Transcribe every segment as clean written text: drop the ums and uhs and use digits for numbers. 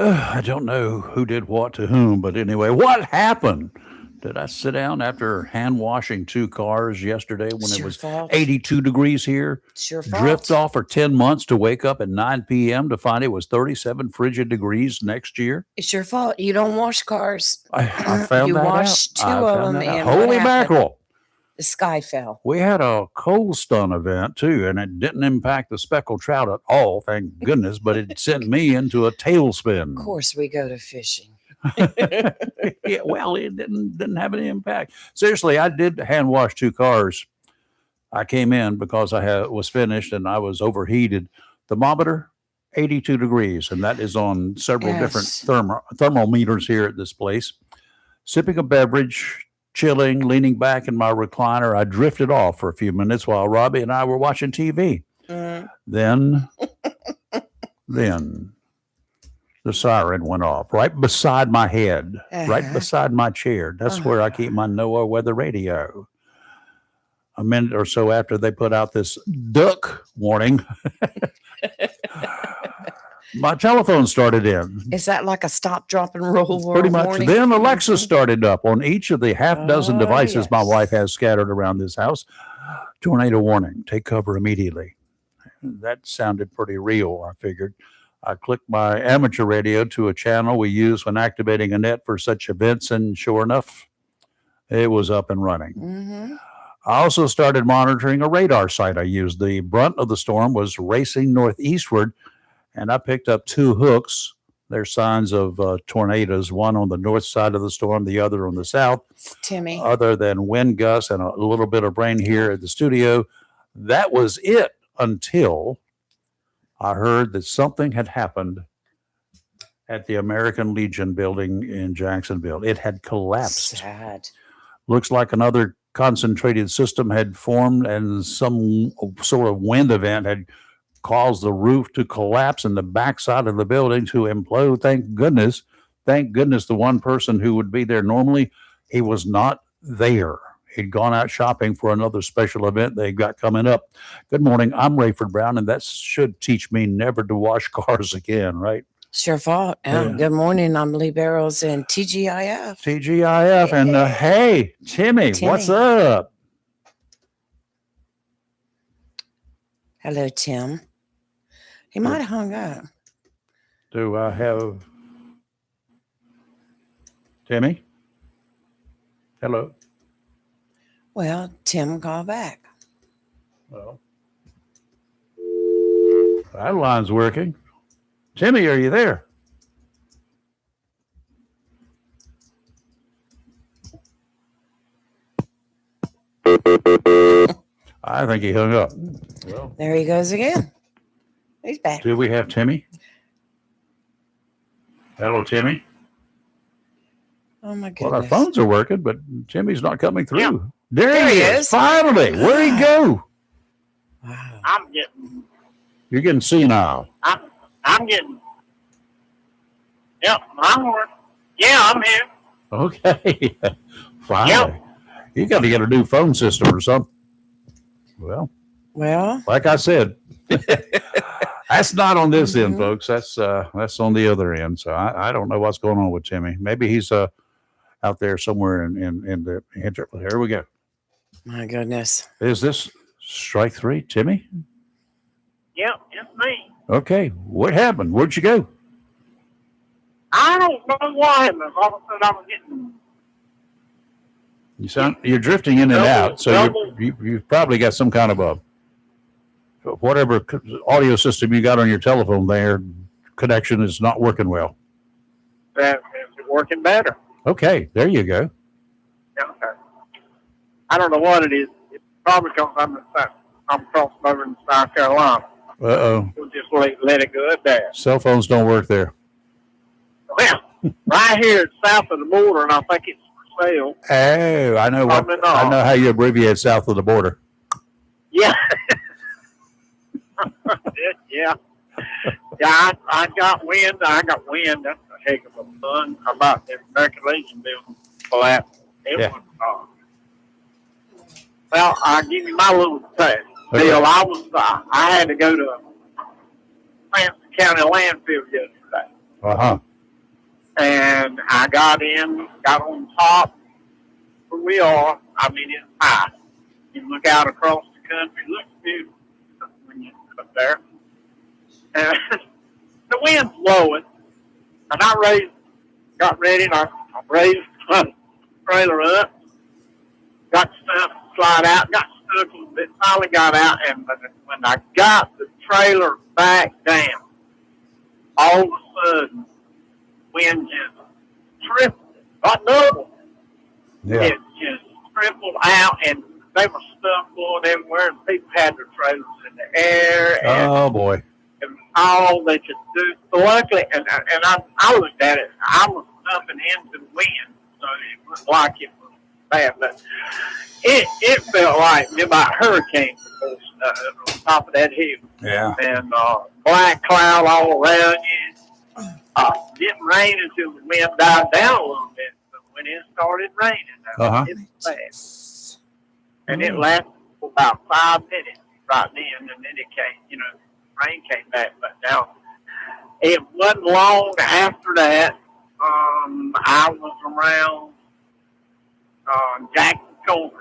I don't know who did what to whom, but anyway, what happened? Did I sit down after hand washing two cars yesterday when It's it your was fault. 82 degrees here? It's your Drift fault. off for 10 months to wake up at 9 p.m. to find it was 37 frigid degrees next year? It's your fault. You don't wash cars. I found You that out. washed I two of found them, that out. and what Holy happened? mackerel. The sky fell. We had a cold stun event too, and it didn't impact the speckled trout at all, thank goodness, but it sent me into a Of tailspin. course, we go to fishing. Yeah, well, it didn't have any impact. Seriously, I did hand wash two cars. I came in because was finished and I was overheated. Thermometer 82 degrees, and that is on several different Yes. thermometers here at this place. Sipping a beverage, chilling, leaning back in my recliner, I drifted off for a few minutes while Robbie and I were watching TV. Mm. Then, then the siren went off right beside my head, right Uh-huh. beside my chair. That's where I keep my NOAA weather radio. A minute or so after they put out this duck warning, my telephone started in. Is that like a stop, drop, and roll Pretty much. warning? Then Alexa started up on each of the half dozen Oh, devices my yes. wife has scattered around this house. Tornado warning, take cover immediately. That sounded pretty real, I figured. I clicked my amateur radio to a channel we use when activating a net for such events, and sure enough, it was up and running. Mm-hmm. I also started monitoring a radar site I used. The brunt of the storm was racing northeastward, and I picked up two hooks. There's signs of tornadoes, one on the north side of the storm, the other on the south. Timmy. Other than wind gusts and a little bit of rain here at the studio, that was it until I heard that something had happened at the American Legion building in Jacksonville. It had collapsed. Sad. Looks like another concentrated system had formed, and some sort of wind event had caused the roof to collapse and the backside of the building to implode. Thank goodness. Thank goodness the one person who would be there normally, he was not there. He'd gone out shopping for another special event they got coming up. Good morning. I'm Rayford Brown, and that should teach me never to wash cars again, right? It's your fault. Yeah. Good morning. I'm Lee Barrows and TGIF. TGIF. And hey, Timmy, what's Timmy. up? Hello, Tim. He might have hung up. Do I have Timmy? Hello. Well, Tim, call back. Well, that line's working. Timmy, are you there? I think he hung up. Well, There he goes again. He's back. do we have Timmy? Hello, Timmy. Oh, my Well, our goodness. phones are working, but Timmy's not coming through. Yeah. There he is. Finally. Where'd he go? Wow. I'm getting, You're getting senile. I'm getting. Yep, I'm working. Yeah, I'm here. Okay. Finally. You got to get a new phone system or something. Well, Well, like I said, that's not on this end, Mhm. folks. That's on the other end. So I don't know what's going on with Timmy. Maybe he's out there somewhere in the here we go. my goodness. Is this strike three, Timmy? Yep, it's me. Okay. What happened? Where'd you go? I don't know what happened. All of a sudden, I was getting. You're drifting in and out, so you've probably got some kind of a whatever audio system you got on your telephone there. Connection is not working well. It's working better. Okay, there you go. Okay. I don't know what it is. It's probably because I'm crossing over in South Carolina. Uh-oh. We'll just let it go up there. Cell phones don't work there. Well, right here it's south of the border, and I think it's for sale. Oh, I know Probably not. I know how you abbreviate south of the border. Yeah. Yeah. Yeah, I got wind. That's a heck of a fun about the American Legion building collapse. It Yeah. was, well, I'll give you my little deal. Okay. I had to go to Francis County landfill yesterday. Uh-huh. and I got on top where we are. I mean, it's high. You look out across the country, it looks beautiful when you up there. And the wind's blowing, and got ready, and I raised the trailer up, got stuff to slide out, got stuck a little bit, finally got out, and when I got the trailer back down, all of a sudden, wind just tripled, not double. Yeah. It just tripled out, and they were stuff blowing everywhere, and people had their trailers in the air, and Oh boy. it was all they could do. So luckily, and I looked at it, I was stuffing into the wind, so it was like it was bad, but it felt like about hurricanes on top of that hill. Yeah. And black cloud all around you. Didn't rain until the wind died down a little bit, but when it started raining, it was bad. And it lasted for about 5 minutes right then, and then it came, rain came back. But now, it wasn't long after that, I was around Jacksonville.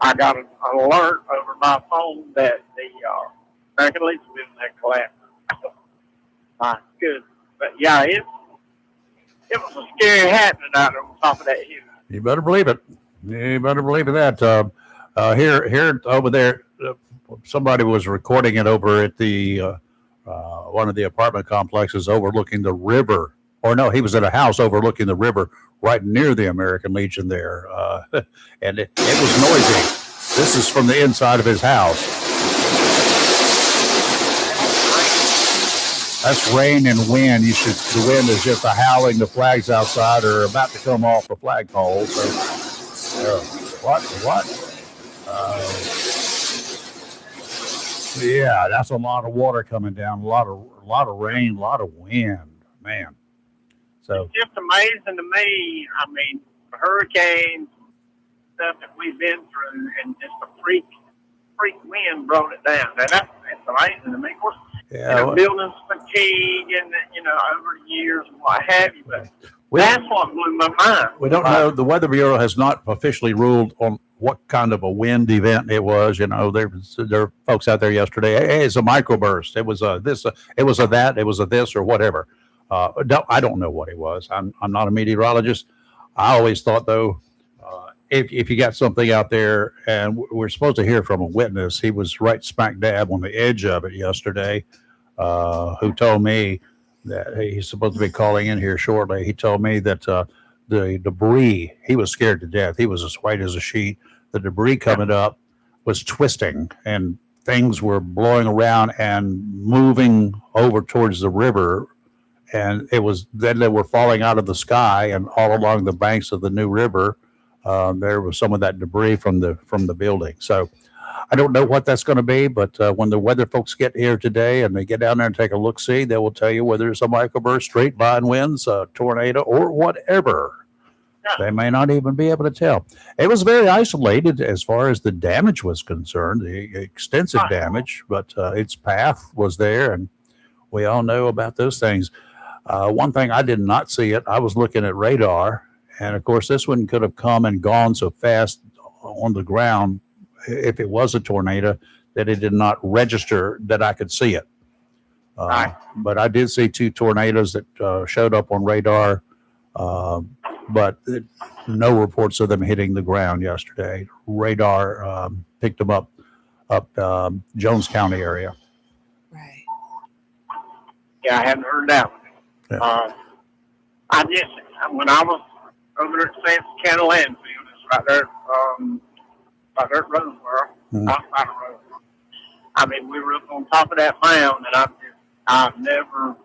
I got an alert over my phone that the American Legion building had collapsed. My goodness. But yeah, it was a scary happening out there on top of that hill. You better believe it. You better believe that. Here, over there, somebody was recording it over at the one of the apartment complexes overlooking the river. Or no, he was at a house overlooking the river right near the American Legion there, and it was noisy. This is from the inside of his house. That's rain and wind. The wind is just a howling. The flags outside are about to come off the flagpole. So, what? Yeah, that's a lot of water coming down. A lot of rain, a lot of wind, man. So it's just amazing to me. I mean, the hurricanes, stuff that we've been through, and just the freak wind brought it down. Now, that's amazing to me. Of course, buildings fatigue and over the years and what have you. But that's what blew my mind. We don't know. The Weather Bureau has not officially ruled on what kind of a wind event it was. There are folks out there yesterday. Hey, it's a microburst. It was this. It was a that. It was a this or whatever. I don't know what it was. I'm not a meteorologist. I always thought, though, if you got something out there, and we're supposed to hear from a witness, he was right smack dab on the edge of it yesterday, who told me that he's supposed to be calling in here shortly. He told me that the debris, he was scared to death. He was as white as a sheet. The debris coming up was twisting, and things were blowing around and moving over towards the river. And then they were falling out of the sky, and all along the banks of the new river, there was some of that debris from the building. So I don't know what that's going to be, but when the weather folks get here today and they get down there and take a look-see, they will tell you whether it's a microburst, straight line winds, a tornado, or whatever. Yeah. They may not even be able to tell. It was very isolated as far as the damage was concerned, the extensive damage, but its path was there, and we all know about those things. One thing, I did not see it. I was looking at radar, and of course, this one could have come and gone so fast on the ground if it was a tornado that it did not register that I could see it. But I did see 2 tornadoes that showed up on radar, but no reports of them hitting the ground yesterday. Radar picked them up Jones County area. Right. Yeah, I hadn't heard that one. Yeah. When I was over at St. County Landfill, it's right there at Roseboro, outside of Roseboro. I mean, we were up on top of that mound, and I've never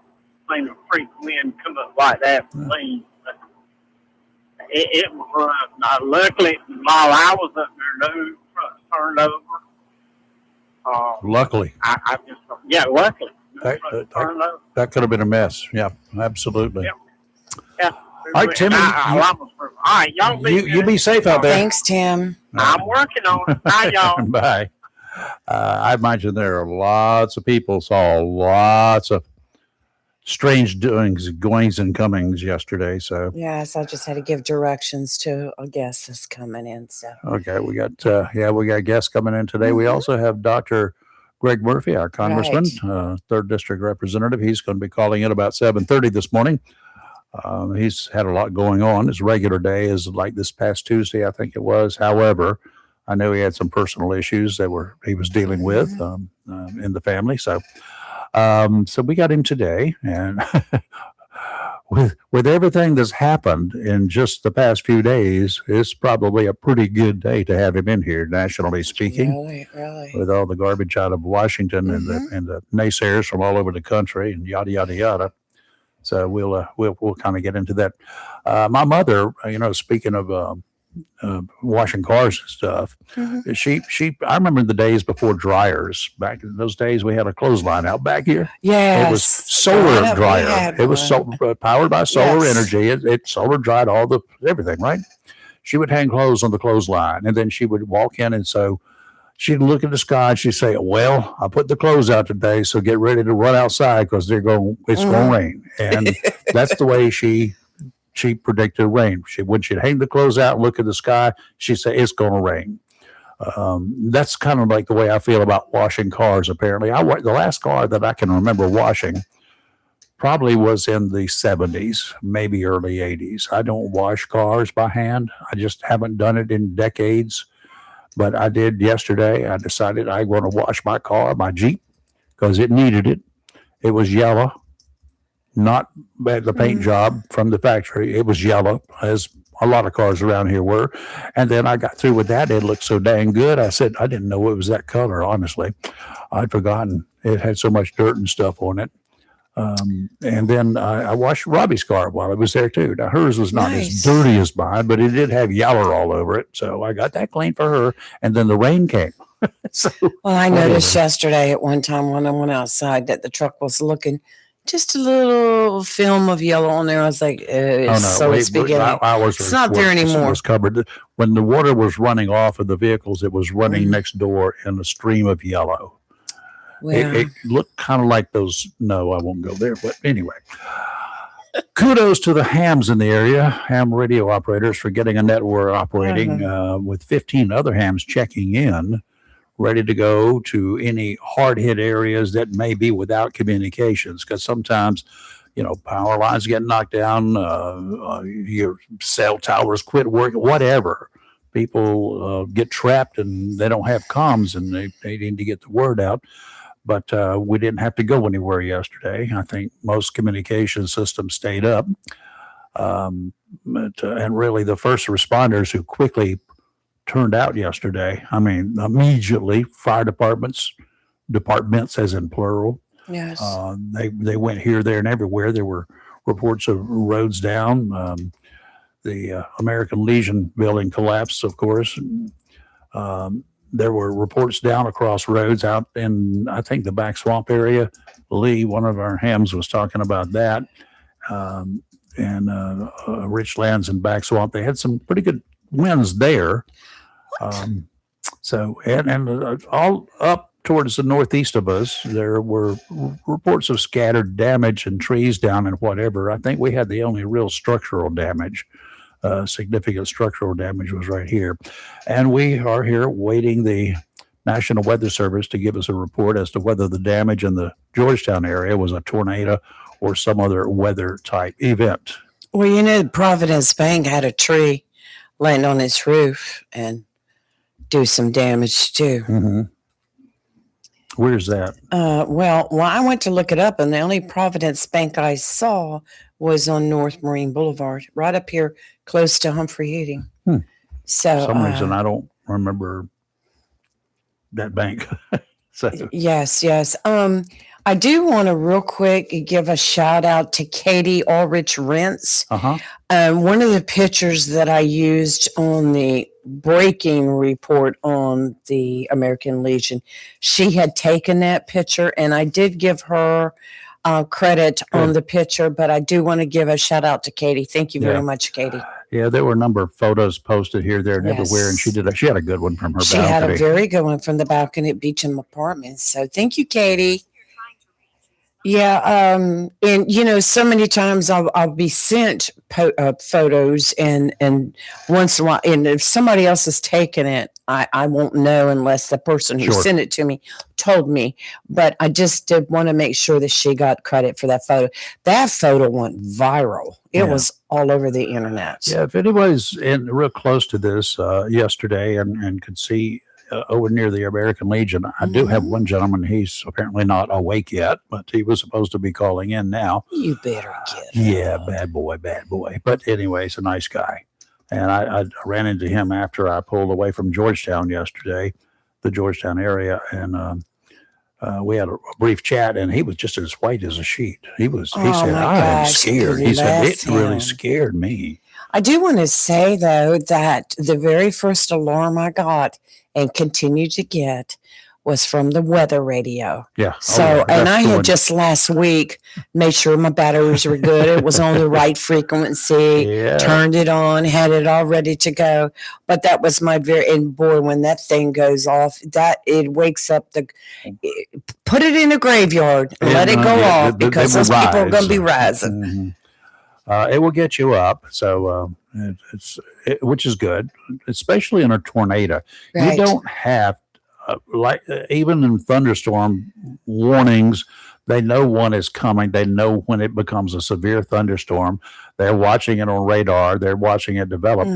seen a freak wind come up like that for me. But it was rough. Now, luckily, while I was up there, no trucks turned over. Luckily. Luckily. That could have been a mess. Yeah, absolutely. Yeah. All right, Tim. You be safe out there. Thanks, Tim. I'm working on it. Bye, y'all. Bye. I imagine there are lots of people saw lots of strange doings, goings and comings yesterday. So, Yes, I just had to give directions to a guest that's coming in. So okay, we got guests coming in today. We Mhm. also have Dr. Greg Murphy, our congressman, Right. third district representative. He's going to be calling in about 7:30 this morning. He's had a lot going on. His regular day is like this past Tuesday, I think it was. However, I know he had some personal issues that he was dealing with in the family. So we got him today, and with everything that's happened in just the past few days, it's probably a pretty good day to have him in here, nationally speaking, Really, really. with all the garbage out of Washington and Mhm. the naysayers from all over the country and yada yada yada. So we'll kind of get into that. My mother, speaking of washing cars and stuff, Mhm. I remember the days before dryers. Back in those days, we had a clothesline out back here. It was Yes. solar Growing up, we dryer. had It was one. powered by solar Yes. energy. It solar dried all the everything, right? She would hang clothes on the clothesline, and then she would walk in, and so she'd look at the sky and she'd say, "Well, I put the clothes out today, so get ready to run outside because it's going to Mhm. rain." And that's the way she predicted rain. When she'd hang the clothes out and look at the sky, she'd say, "It's going to rain." That's kind of like the way I feel about washing cars. Apparently, the last car that I can remember washing probably was in the 70s, maybe early 80s. I don't wash cars by hand. I just haven't done it in decades. But I did yesterday. I decided I want to wash my car, my Jeep, because it needed it. It was yellow, not the paint Mhm. job from the factory. It was yellow, as a lot of cars around here were. And then I got through with that. It looked so dang good. I said, I didn't know it was that color, honestly. I'd forgotten it had so much dirt and stuff on it. And then I washed Robbie's car while I was there too. Now hers was not as Nice. dirty as mine, but it did have yellow all over it. So I got that clean for her. And then the rain came. So Well, I whatever. noticed yesterday at one time when I went outside that the truck was looking just a little film of yellow on there. I was like, so it's beginning. Ours It's not there anymore. was covered. When the water was running off of the vehicles, it was running Mhm. next door in a stream of yellow. Well, It looked kind of like those. No, I won't go there. But anyway, kudos to the hams in the area, ham radio operators, for getting a network operating with 15 other hams checking in, ready to go to any hard hit areas that may be without communications. Because sometimes, power lines get knocked down, your cell towers quit working, whatever. People get trapped and they don't have comms and they need to get the word out. But we didn't have to go anywhere yesterday. I think most communication systems stayed up. And really, the first responders who quickly turned out yesterday, I mean, immediately, fire departments as in plural, yes. they went here, there, and everywhere. There were reports of roads down. The American Legion building collapsed, of course. There were reports down across roads out in, I think, the back swamp area. Lee, one of our hams, was talking about that. And rich lands and back swamp. They had some pretty good winds there. And all up towards the northeast of us, there were reports of scattered damage and trees down and whatever. I think we had the only real structural damage. Significant structural damage was right here. And we are here waiting the National Weather Service to give us a report as to whether the damage in the Georgetown area was a tornado or some other weather type event. Well, Providence Bank had a tree land on its roof and do some damage too. Mm-hmm. Where's that? Well, I went to look it up, and the only Providence Bank I saw was on North Marine Boulevard, right up here close to Humphrey Heating. So, for some reason, I don't remember that bank. So. Yes. I do want to real quick give a shout out to Katie Ulrich Rents. Uh-huh. One of the pictures that I used on the breaking report on the American Legion, she had taken that picture, and I did give her credit on the picture, but I do want to give a shout out to Katie. Thank you very much, Katie. Yeah, there were a number of photos posted here, there, and everywhere, and she had a good one from her balcony. She had a very good one from the balcony at Beecham Apartments. So thank you, Katie. Yeah, and so many times I'll be sent photos, and once in a while, and if somebody else has taken it, I won't know unless the person who Sure. sent it to me told me. But I just did want to make sure that she got credit for that photo. That photo went viral. It Yeah. was all over the internet. Yeah, if anybody's real close to this yesterday and could see over near the American Legion, I do have one gentleman. He's apparently not awake yet, but he was supposed to be calling in now. You better get Yeah, up. bad boy, bad boy. But anyway, he's a nice guy. And I ran into him after I pulled away from Georgetown yesterday, the Georgetown area, and we had a brief chat, and he was just as white as a sheet. He Oh said, my I am gosh, scared. He said, bless it really him. scared me. I do want to say, though, that the very first alarm I got and continue to get was from the weather radio. Yeah. So, and that's I the had one. just last week made sure my batteries were good. It was on the right frequency, Yeah. turned it on, had it all ready to go. But that was my and boy, when that thing goes off, that it wakes up put it in a graveyard and let it go off because they will those people are going to be rise. rising. It will get you up. So which is good, especially in a tornado. Right. You don't have even in thunderstorm warnings, they know one is coming. They know when it becomes a severe thunderstorm. They're watching it on radar. They're watching it develop.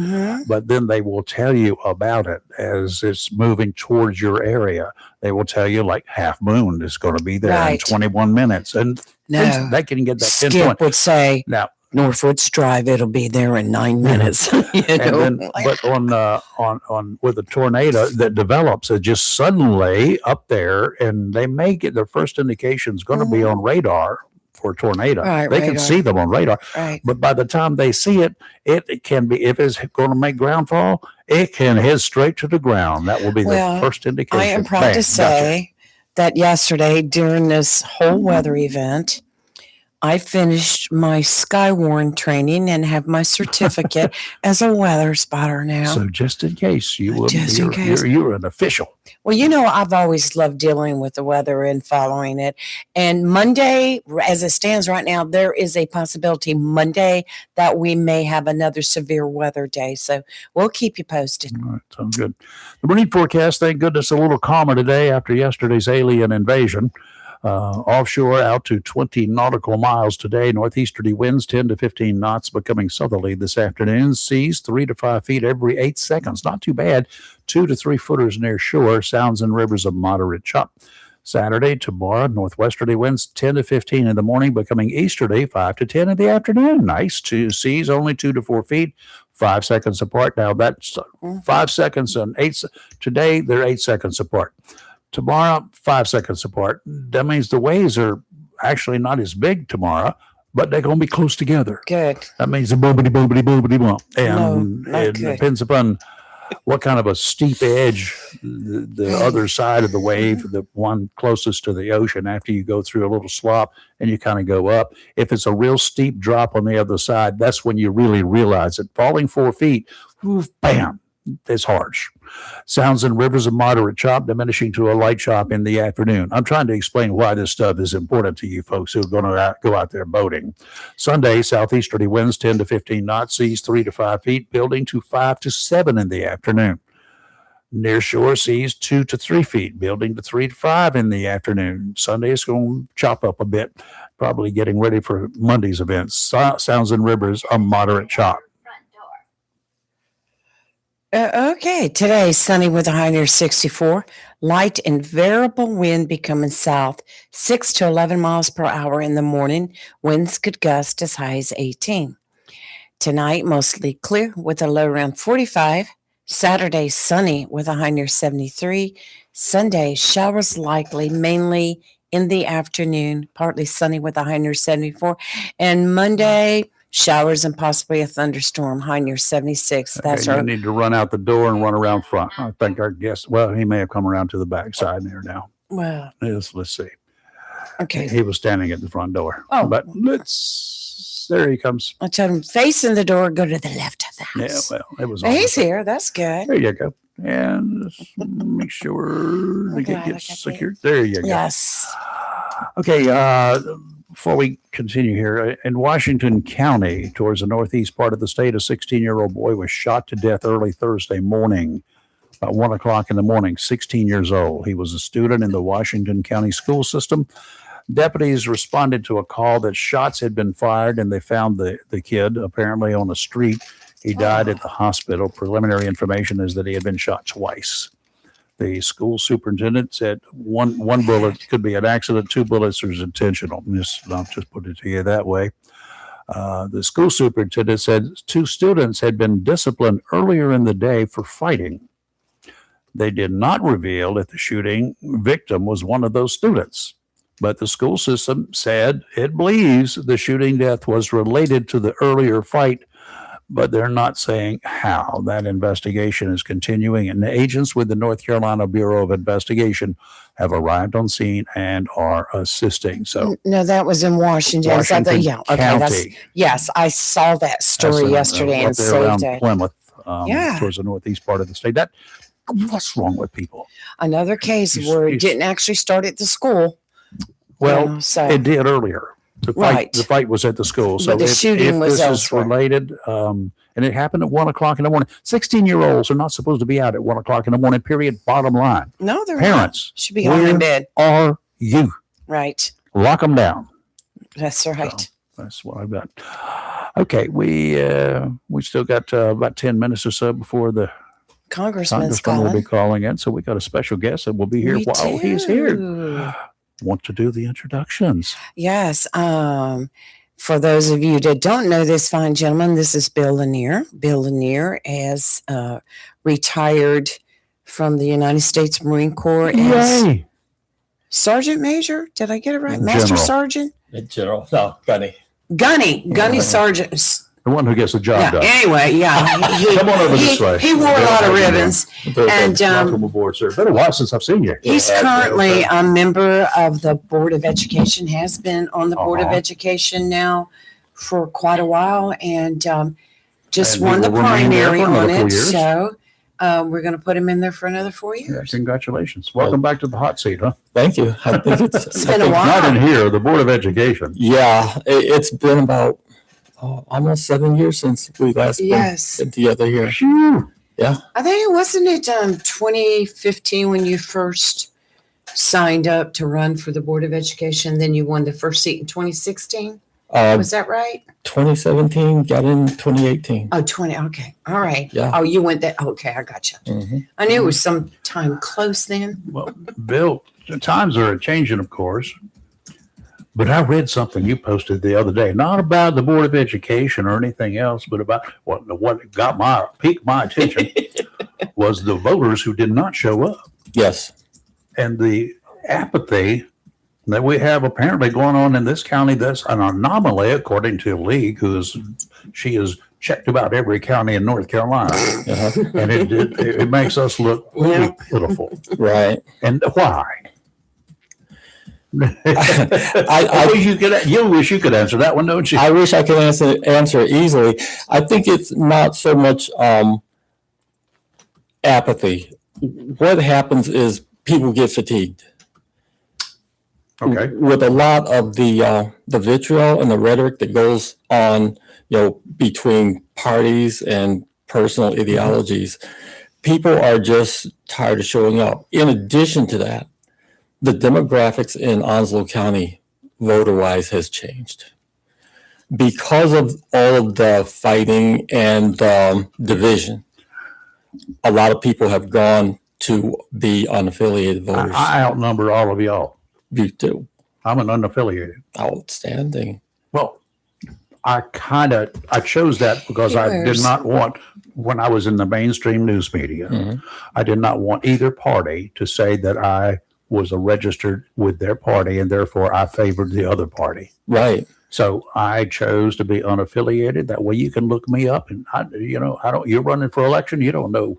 But then they will tell you about it as it's moving towards your area. They will tell you like half moon is going to be there in 21 minutes. And No. they can get that Skip pinpoint. would say, Now, Northwoods Drive, it'll be there in 9 minutes. and then, but on with a tornado that develops, it just suddenly up there, and they may get their first indication is going to be on radar for a tornado. Right, they can radar. see them on radar, Right. but by the time they see it, it can be, if it's going to make ground fall, it can head straight to the ground. That will be the first indication. I am proud Bang, to say that yesterday during this whole weather event, I finished my Skywarn training and have my certificate as a weather spotter now. So just in case you will, Just in case. you're an official. Well, I've always loved dealing with the weather and following it. And Monday, as it stands right now, there is a possibility Monday that we may have another severe weather day. So we'll keep you posted. All right, sounds good. The marine forecast, thank goodness, a little calmer today after yesterday's alien invasion. Offshore out to 20 nautical miles today. Northeasterly winds 10 to 15 knots, becoming southerly this afternoon. Seas 3 to 5 feet every 8 seconds. Not too bad. 2 to 3 footers near shore. Sounds and rivers of moderate chop. Saturday, tomorrow, northwesterly winds 10 to 15 in the morning, becoming easterly 5 to 10 in the afternoon. Nice. Seas only 2 to 4 feet. 5 seconds apart. Now that's 5 seconds and 8. Today, they're 8 seconds apart. Tomorrow, 5 seconds apart. That means the waves are actually not as big tomorrow, but they're going to be close together. Good. That means a boobity, boobity, boobity, bump. And No, not it good. depends upon what kind of a steep edge the other side of the wave, the one closest to the ocean, after you go through a little slop and you kind of go up. If it's a real steep drop on the other side, that's when you really realize it. Falling 4 feet, bam, it's harsh. Sounds and rivers of moderate chop, diminishing to a light chop in the afternoon. I'm trying to explain why this stuff is important to you folks who are going to go out there boating. Sunday, southeasterly winds 10 to 15 knots, seas 3 to 5 feet, building to 5 to 7 in the afternoon. Near shore seas 2 to 3 feet, building to 3 to 5 in the afternoon. Sunday is going to chop up a bit, probably getting ready for Monday's events. Sounds and rivers, a moderate chop. Okay, today sunny with a high near 64. Light and variable wind becoming south, 6 to 11 miles per hour in the morning. Winds could gust as high as 18. Tonight, mostly clear with a low around 45. Saturday, sunny with a high near 73. Sunday, showers likely, mainly in the afternoon, partly sunny with a high near 74. And Monday, showers and possibly a thunderstorm, high near 76. That's You our need to run out the door and run around front. I think our guest, well, he may have come around to the back side there now. well. Let's see. Okay, He was standing at the front door. Oh. But there he comes. I told him facing the door, go to the left of the Yeah, house. well, it was Well, he's on. here. That's good. There you go. And just make sure to glad I get got secured. There you go. Yes. Okay, before we continue here, in Washington County, towards the northeast part of the state, a 16-year-old boy was shot to death early Thursday morning, about 1 o'clock in the morning, 16 years old. He was a student in the Washington County school system. Deputies responded to a call that shots had been fired, and they found the kid apparently on the street. He died at the hospital. Preliminary information is that he had been shot twice. The school superintendent said one bullet could be an accident, 2 bullets is intentional. I'll just put it to you that way. The school superintendent said 2 students had been disciplined earlier in the day for fighting. They did not reveal if the shooting victim was one of those students, but the school system said it believes the shooting death was related to the earlier fight, but they're not saying how. That investigation is continuing, and the agents with the North Carolina Bureau of Investigation have arrived on scene and are assisting. So, No, that was in Washington. Is that Washington yeah. Okay. County. Yes, I saw that story yesterday and up there around saved it. Plymouth, Yeah. towards the northeast part of the state. What's wrong with people? Another case He's- where it he's- didn't actually start at the school. Well, so it did earlier. Right. The fight was at the school. So But the if shooting was this elsewhere. is related, and it happened at 1 o'clock in the morning. 16-year-olds are not supposed to be out at 1 o'clock in the morning, period. Bottom line. no, they're Parents, not. Should be home in where bed. are you? Right. Lock them down. That's right. That's what I've got. Okay, we still got about 10 minutes or so before the Congressman's congressman will be calling. calling in. So we got a special guest that will be here We while he's here. do. Want to do the introductions? Yes. For those of you that don't know this fine gentleman, this is Bill Lanier. Bill Lanier has retired from the United States Marine Corps as Yay! Sergeant Major. Did I get it right? Master General. Sergeant? General, no, Gunny. Gunny Sergeant. The one who gets the job Yeah. done. Anyway, yeah. He, Come on over this way. he wore a lot of ribbons. And, welcome aboard, sir. Been a while since I've seen you. He's Yeah, currently a member of the Board of Education, has been on the Board of Uh-huh. Education now for quite a while, and just And he won the will remain there primary for another on 4 it. years. So we're going to put him in there for another 4 Yeah, years. congratulations. Welcome back to the hot seat, huh? Thank you. I think it's, It's been a I think- while. Not in here, the Board of Education. Yeah, it's been about almost 7 years since we last Yes. been together here. Phew. I think wasn't it 2015 when you first signed up to run for the Board of Education, then you won the first seat in 2016? Was that right? 2017, got in 2018. Oh, 20. Okay. All right. Yeah. Oh, you went that. Okay. I got you. Mhm. I knew it was sometime close then. Well, Bill, the times are changing, of course. But I read something you posted the other day, not about the Board of Education or anything else, but about what piqued my attention was the voters who did not show up Yes. and the apathy that we have apparently going on in this county. That's an anomaly, according to League, she has checked about every county in North Carolina, Uh-huh. and it makes us look really Yeah. pitiful. Right. And why? I You wish you could answer that one, don't you? I wish I could answer it easily. I think it's not so much apathy. What happens is people get fatigued. Okay. With a lot of the vitriol and the rhetoric that goes on, between parties and personal ideologies, people are just tired of showing up. In addition to that, the demographics in Onslow County, voter-wise, has changed because of all of the fighting and division. A lot of people have gone to be unaffiliated voters. I outnumber all of y'all. You do. I'm an unaffiliated. Outstanding. Well, I chose that because I did Yours. not want, when I was in the mainstream news media, Mhm. I did not want either party to say that I was registered with their party and therefore I favored the other party. Right. So I chose to be unaffiliated. That way you can look me up and you're running for election. You don't know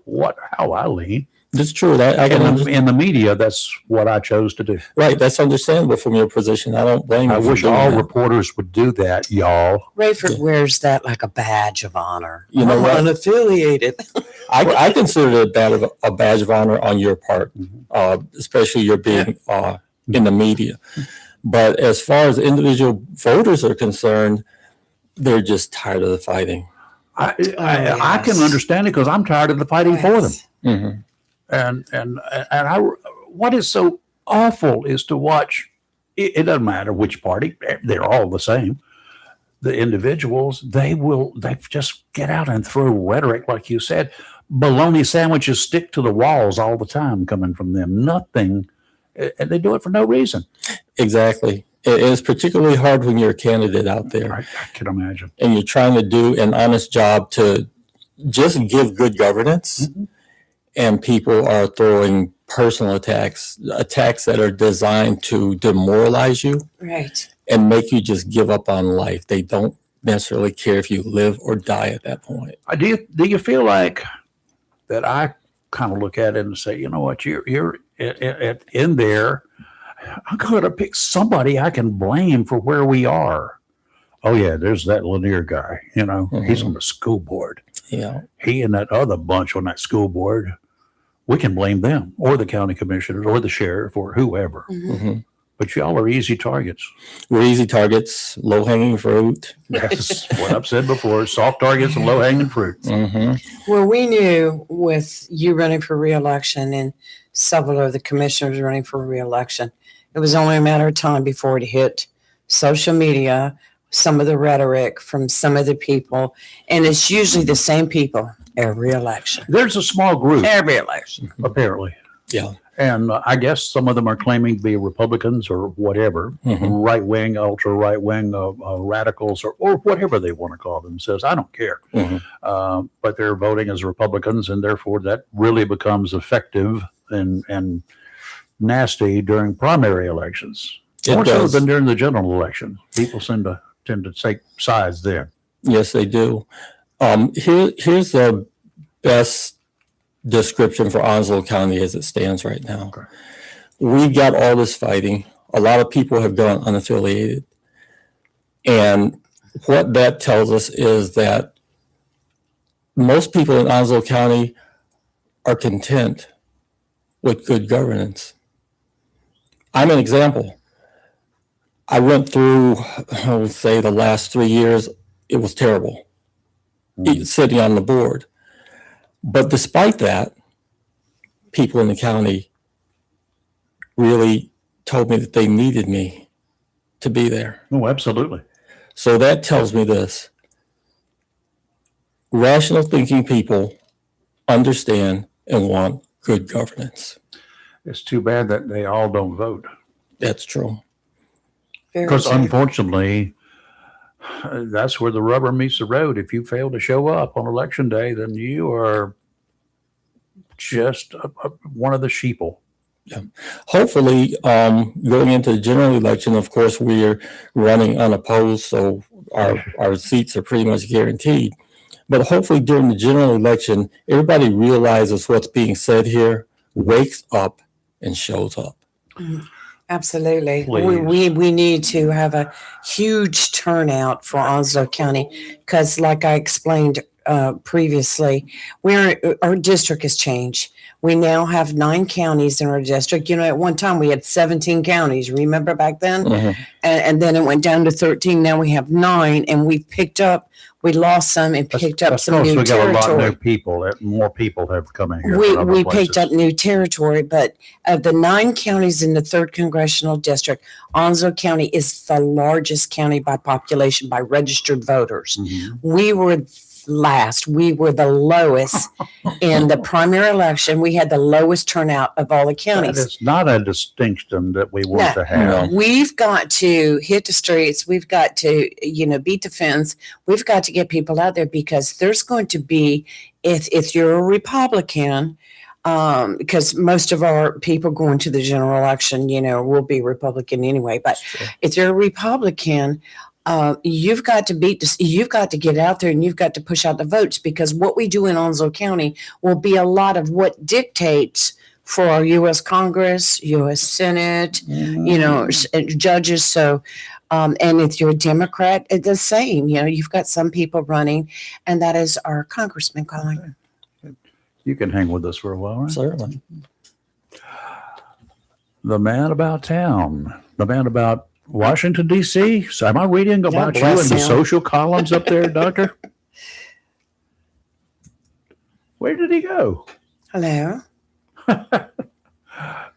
how I lean. That's true. That I can understand. In the media, that's what I chose to do. Right. That's understandable from your position. I don't blame you. I for wish doing all that. reporters would do that, y'all. Rayford wears that like a badge of honor. You know I'm what? unaffiliated. I consider it a badge of honor on your part, especially your being in the media. But as far as individual voters are concerned, they're just tired of the fighting. I can yes. understand it because I'm tired of the fighting for them. Mhm. And what is so awful is to watch. It doesn't matter which party; they're all the same. The individuals, they just get out and throw rhetoric, like you said. Bologna sandwiches stick to the walls all the time coming from them. Nothing, and they do it for no reason. Exactly. It is particularly hard when you're a candidate out there I can imagine. and you're trying to do an honest job to just give good governance, Mhm. and people are throwing personal attacks that are designed to demoralize you Right. and make you just give up on life. They don't necessarily care if you live or die at that point. Do you feel like that? I kind of look at it and say, you know what, you're in there. I'm going to pick somebody I can blame for where we are. Oh yeah, there's that Lanier guy. You know, he's on the school board. Yeah. He and that other bunch on that school board. We can blame them, or the county commissioners, or the sheriff, or whoever. hmm But y'all are easy targets. We're easy targets, low hanging fruit. That's what I've said before: soft targets and low hanging fruit. hmm Well, we knew with you running for reelection and several of the commissioners running for reelection, it was only a matter of time before it hit social media, some of the rhetoric from some of the people, and it's usually the same people every election. There's a small group, Every election. apparently. Yeah. And I guess some of them are claiming to be Republicans or whatever, Mhm. right wing, ultra right wing radicals, or whatever they want to call themselves. I don't care. Mhm. But they're voting as Republicans, and therefore that really becomes effective and nasty during primary elections. It More so does. than during the general election. People tend to take sides there. Yes, they do. Here's the best description for Onslow County as it stands right now. Okay. We've got all this fighting. A lot of people have gone unaffiliated. And what that tells us is that most people in Onslow County are content with good governance. I'm an example. I went through, I would say, the last 3 years, it was terrible sitting on the board. But despite that, people in the county really told me that they needed me to be there. Oh, absolutely. So that tells me this. Rational thinking people understand and want good governance. It's too bad that they all don't vote. That's true. Very Because true. unfortunately, that's where the rubber meets the road. If you fail to show up on election day, then you are just one of the sheeple. Hopefully, going into the general election, of course, we're running unopposed, so our seats are pretty much guaranteed. But hopefully during the general election, everybody realizes what's being said here, wakes up, and shows up. Absolutely. Please. We need to have a huge turnout for Onslow County because, like I explained previously, our district has changed. We now have 9 counties in our district. You know, at one time we had 17 counties. Remember back then? Mhm. And then it went down to 13. Now we have 9, and we lost some and picked up That's some because new we got a lot of new territory. people. More people have come in here. We from other picked places. up new territory, but of the 9 counties in the 3rd congressional district, Onslow County is the largest county by population by registered voters. Mhm. We were last. We were the lowest in the primary election. We had the lowest turnout of all the That counties. is not a distinction that we want No. to have. We've got to hit the streets. We've got to, beat the fence. We've got to get people out there because there's going to be, if you're a Republican, because most of our people going to the general election, will be Republican anyway. But Sure. if you're a Republican, you've got to you've got to get out there and you've got to push out the votes because what we do in Onslow County will be a lot of what dictates for our U.S. Congress, U.S. Senate, judges. So, and if you're a Democrat, it's the same. You've got some people running, and that is our congressman calling. You can hang with us for a while, right? Certainly. The man about town, the man about Washington, D.C. So am I reading about you in bless the him. social columns up there, Doctor? Where did he go? Hello.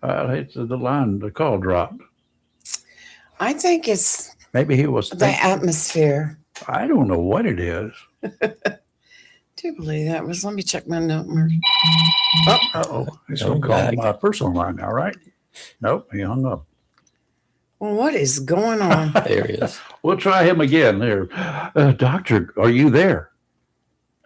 It's the line, the call dropped. I think it's Maybe he was the thinking, atmosphere. I don't know what it is. Do believe that was. Let me check my note. Uh-oh. He's going to call my personal line now, right? Nope, he hung up. Well, what is going on? There he is. We'll try him again there. Doctor, are you there?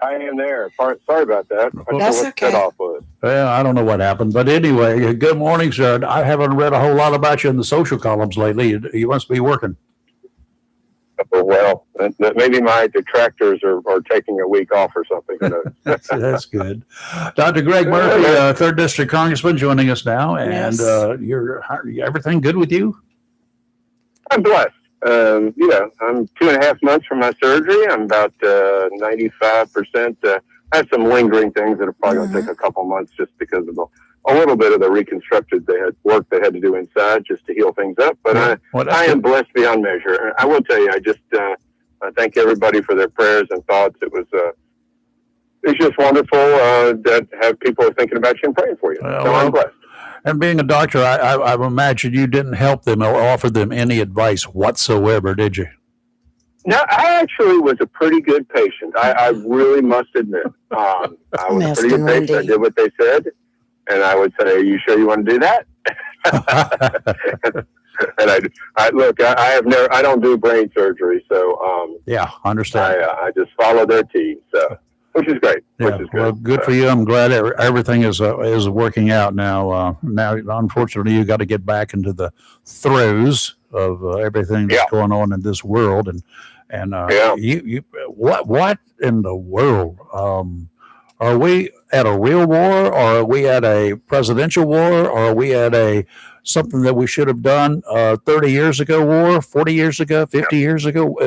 I am there. Sorry about that. That's what okay. set off was. Well, I don't know what happened, but anyway, good morning, sir. I haven't read a whole lot about you in the social columns lately. You must be working. Oh, well, maybe my detractors are taking a week off or something. You know. That's good. Dr. Greg Murphy, 3rd District Congressman, joining us now. And Yes. you're everything good with you? I'm blessed. I'm 2.5 months from my surgery. I'm about 95%. I have some lingering things that are probably going to take a couple months just because of a little bit of the reconstructed work they had to do inside just to heal things up. But I am blessed beyond measure. I will tell you, I just I thank everybody for their prayers and thoughts. It's just wonderful that have people thinking about you and praying for you. So I'm blessed. And being a doctor, I imagine you didn't help them or offer them any advice whatsoever, did you? No, I actually was a pretty good patient. I really must admit. I was a pretty good patient. I did what they said. And I would say, "Are you sure you want to do that?" And I don't do brain surgery, so yeah, understand. I just follow their team, so which is great. Yeah, which is well, good for you. I'm glad everything is working out now. Now, unfortunately, you got to get back into the throes of everything that's going on in this world, and you what in the world? Are we at a real war, or are we at a presidential war, or are we at something that we should have done 30 years ago war, 40 years ago, 50 years ago?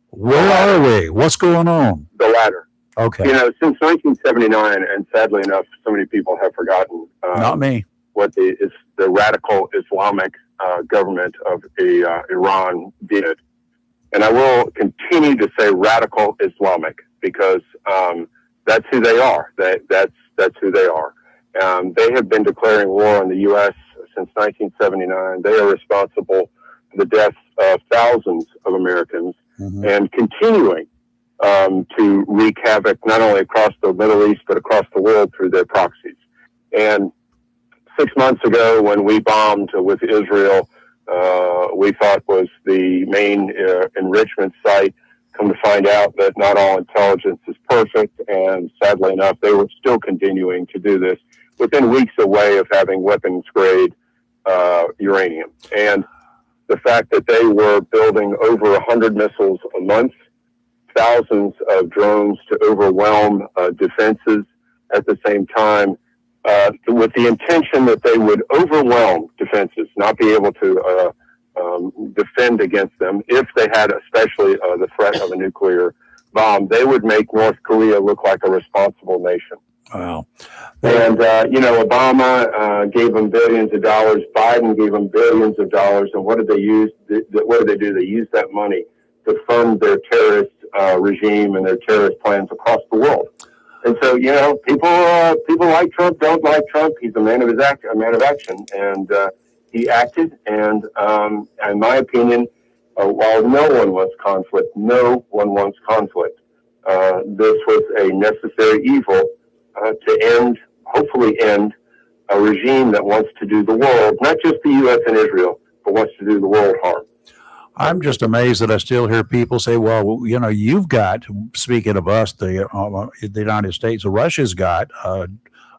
Where are we? What's going on? The latter. Okay. Since 1979, and sadly enough, so many people have forgotten. Not me. What the radical Islamic government of Iran did, and I will continue to say radical Islamic because that's who they are. That's who they are. They have been declaring war on the U.S. since 1979. They are responsible for the deaths of thousands of Americans and continuing to wreak havoc not only across the Middle East but across the world through their proxies. And 6 months ago, when we bombed with Israel, we thought was the main enrichment site. Come to find out that not all intelligence is perfect, and sadly enough, they were still continuing to do this within weeks away of having weapons-grade uranium. And the fact that they were building over 100 missiles a month, thousands of drones to overwhelm defenses at the same time, with the intention that they would overwhelm defenses, not be able to defend against them if they had especially the threat of a nuclear bomb. They would make North Korea look like a responsible nation. Wow. And, Obama gave them billions of dollars. Biden gave them billions of dollars. And what did they use? What did they do? They used that money to fund their terrorist regime and their terrorist plans across the world. And so, people like Trump, don't like Trump. He's a man of action. And he acted. And in my opinion, while no one wants conflict, this was a necessary evil to hopefully end a regime that wants to do the world, not just the U.S. and Israel, but wants to do the world harm. I'm just amazed that I still hear people say, well, you've got, speaking of us, the United States, Russia's got,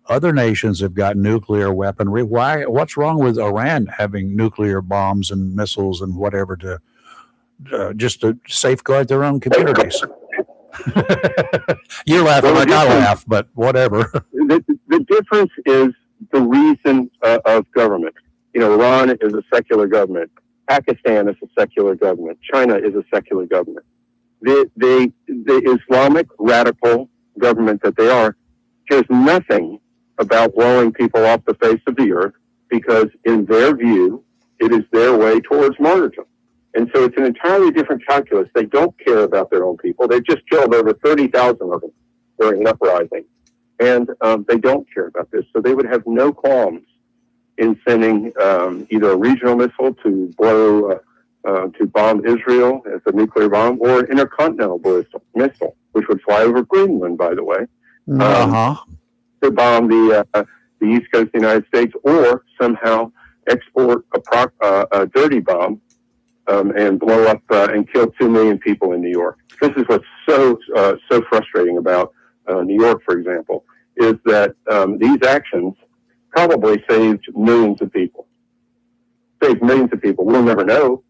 other nations have got nuclear weaponry. Why? What's wrong with Iran having nuclear bombs and missiles and whatever to just to safeguard their own communities? You're laughing like I laugh, but whatever. The difference is the reason of government. Iran is a secular government. Pakistan is a secular government. China is a secular government. The Islamic radical government that they are cares nothing about blowing people off the face of the earth because in their view, It is their way towards martyrdom. And so it's an entirely different calculus. They don't care about their own people. They've just killed over 30,000 of them during an uprising. And they don't care about this. So they would have no qualms in sending either a regional missile to blow, to bomb Israel as a nuclear bomb, or an intercontinental missile, which would fly over Greenland, by the way, to bomb the east coast of the United States, or somehow export a dirty bomb and blow up and kill 2 million people in New York. This is what's so frustrating about New York, for example, is that these actions probably saved millions of people. Saved millions of people. We'll never know,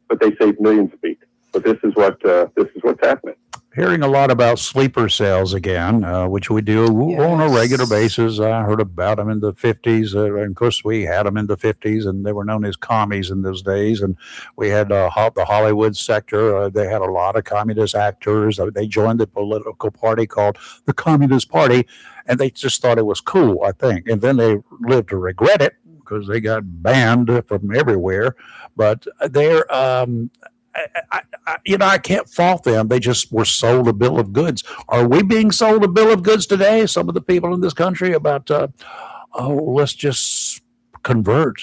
but they saved millions of people. But this is what's happening. Hearing a lot about sleeper cells again, which we do on a regular basis. I heard about them in the 50s. And of course, we had them in the 50s, and they were known as commies in those days. And we had the Hollywood sector. They had a lot of communist actors. They joined the political party called the Communist Party, and they just thought it was cool, I think. And then they lived to regret it because they got banned from everywhere. But they're... I can't fault them. They just were sold a bill of goods. Are we being sold a bill of goods today? Some of the people in this country about, let's just convert.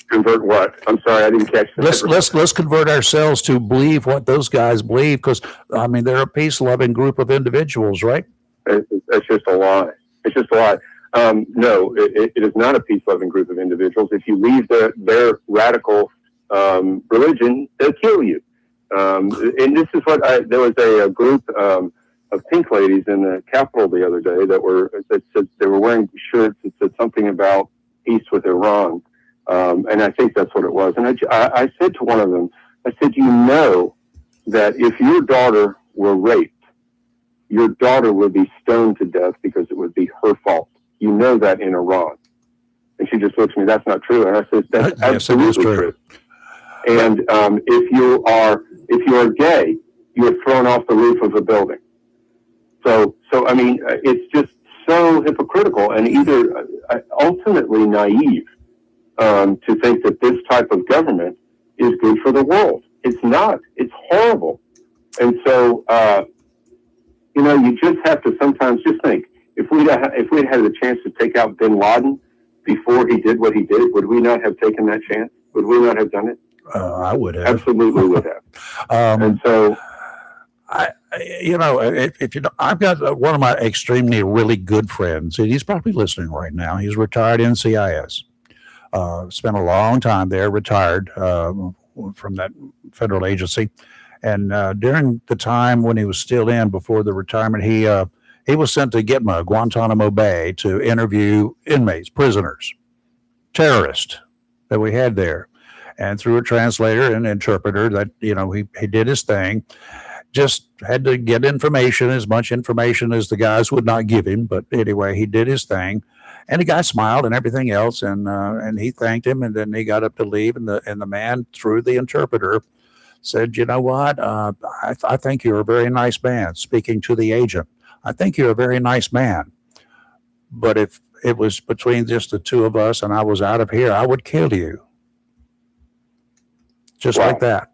Convert what? I'm sorry, I didn't catch that. Let's convert ourselves to believe what those guys believe, because I mean they're a peace-loving group of individuals, right? It's just a lie. It's just a lie. No, it is not a peace-loving group of individuals. If you leave their radical religion, they'll kill you. And this is what there was a group of pink ladies in the Capitol the other day that said they were wearing shirts that said something about peace with Iran. And I think that's what it was. And I said to one of them, I said, you know that if your daughter were raped, your daughter would be stoned to death because it would be her fault. You know that in Iran. And she just looks at me, that's not true. And I said, that's absolutely true. And if you are gay, you're thrown off the roof of a building. So I mean, it's just so hypocritical and either ultimately naive to think that this type of government is good for the world. It's not. It's horrible. And so you just have to sometimes just think, if we'd had the chance to take out bin Laden before he did what he did, would we not have taken that chance? Would we not have done it? I would have. Absolutely would have. And so, I've got one of my extremely really good friends, and he's probably listening right now. He's retired NCIS. Spent a long time there, retired from that federal agency. And during the time when he was still in, before the retirement, he was sent to Gitmo, Guantanamo Bay, to interview inmates, prisoners, terrorists that we had there. And through a translator and interpreter, that he did his thing. Just had to get information, as much information as the guys would not give him. But anyway, he did his thing, and the guy smiled and everything else, and he thanked him, and then he got up to leave, and the man, through the interpreter, said, "You know what? I think you're a very nice man." Speaking to the agent, "I think you're a very nice man, but if it was between just the two of us and I was out of here, I would kill you." Just like that.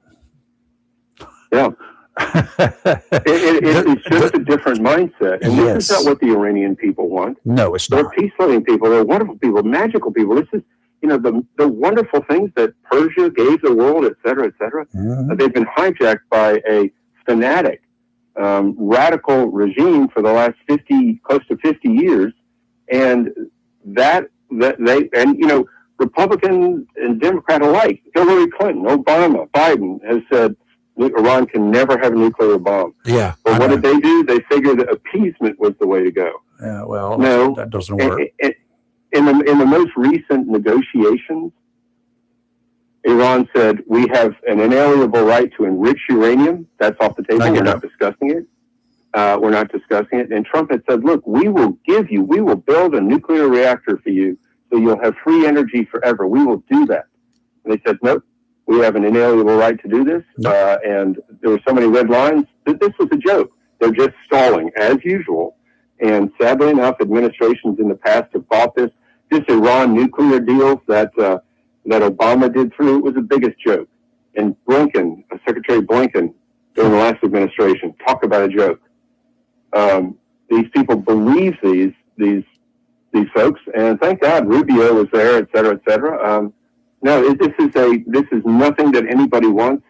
Yeah. It's just a different mindset. And this is not what the Iranian people want. No, it's not. They're peace-loving people. They're wonderful people, magical people. This is, the wonderful things that Persia gave the world, et cetera, et cetera. Mm-hmm. They've been hijacked by a fanatic, radical regime for the last close to 50 years. And Republican and Democrat alike, Hillary Clinton, Obama, Biden has said Iran can never have a nuclear bomb. Yeah. But what did they do? They figured that appeasement was the way to go. Yeah, well, no, that doesn't work. In the most recent negotiations, Iran said, we have an inalienable right to enrich uranium. That's off the table. We're not discussing it. We're not discussing it. And Trump had said, look, we will build a nuclear reactor for you, so you'll have free energy forever. We will do that. And they said, nope, we have an inalienable right to do this. And there were so many red lines that this was a joke. They're just stalling, as usual. And sadly enough, administrations in the past have bought this Iran nuclear deal that that Obama did through, it was the biggest joke. And Blinken, Secretary Blinken, during the last administration, talk about a joke. These people believe these folks, and thank God Rubio was there, et cetera, et cetera. No, this is nothing that anybody wants,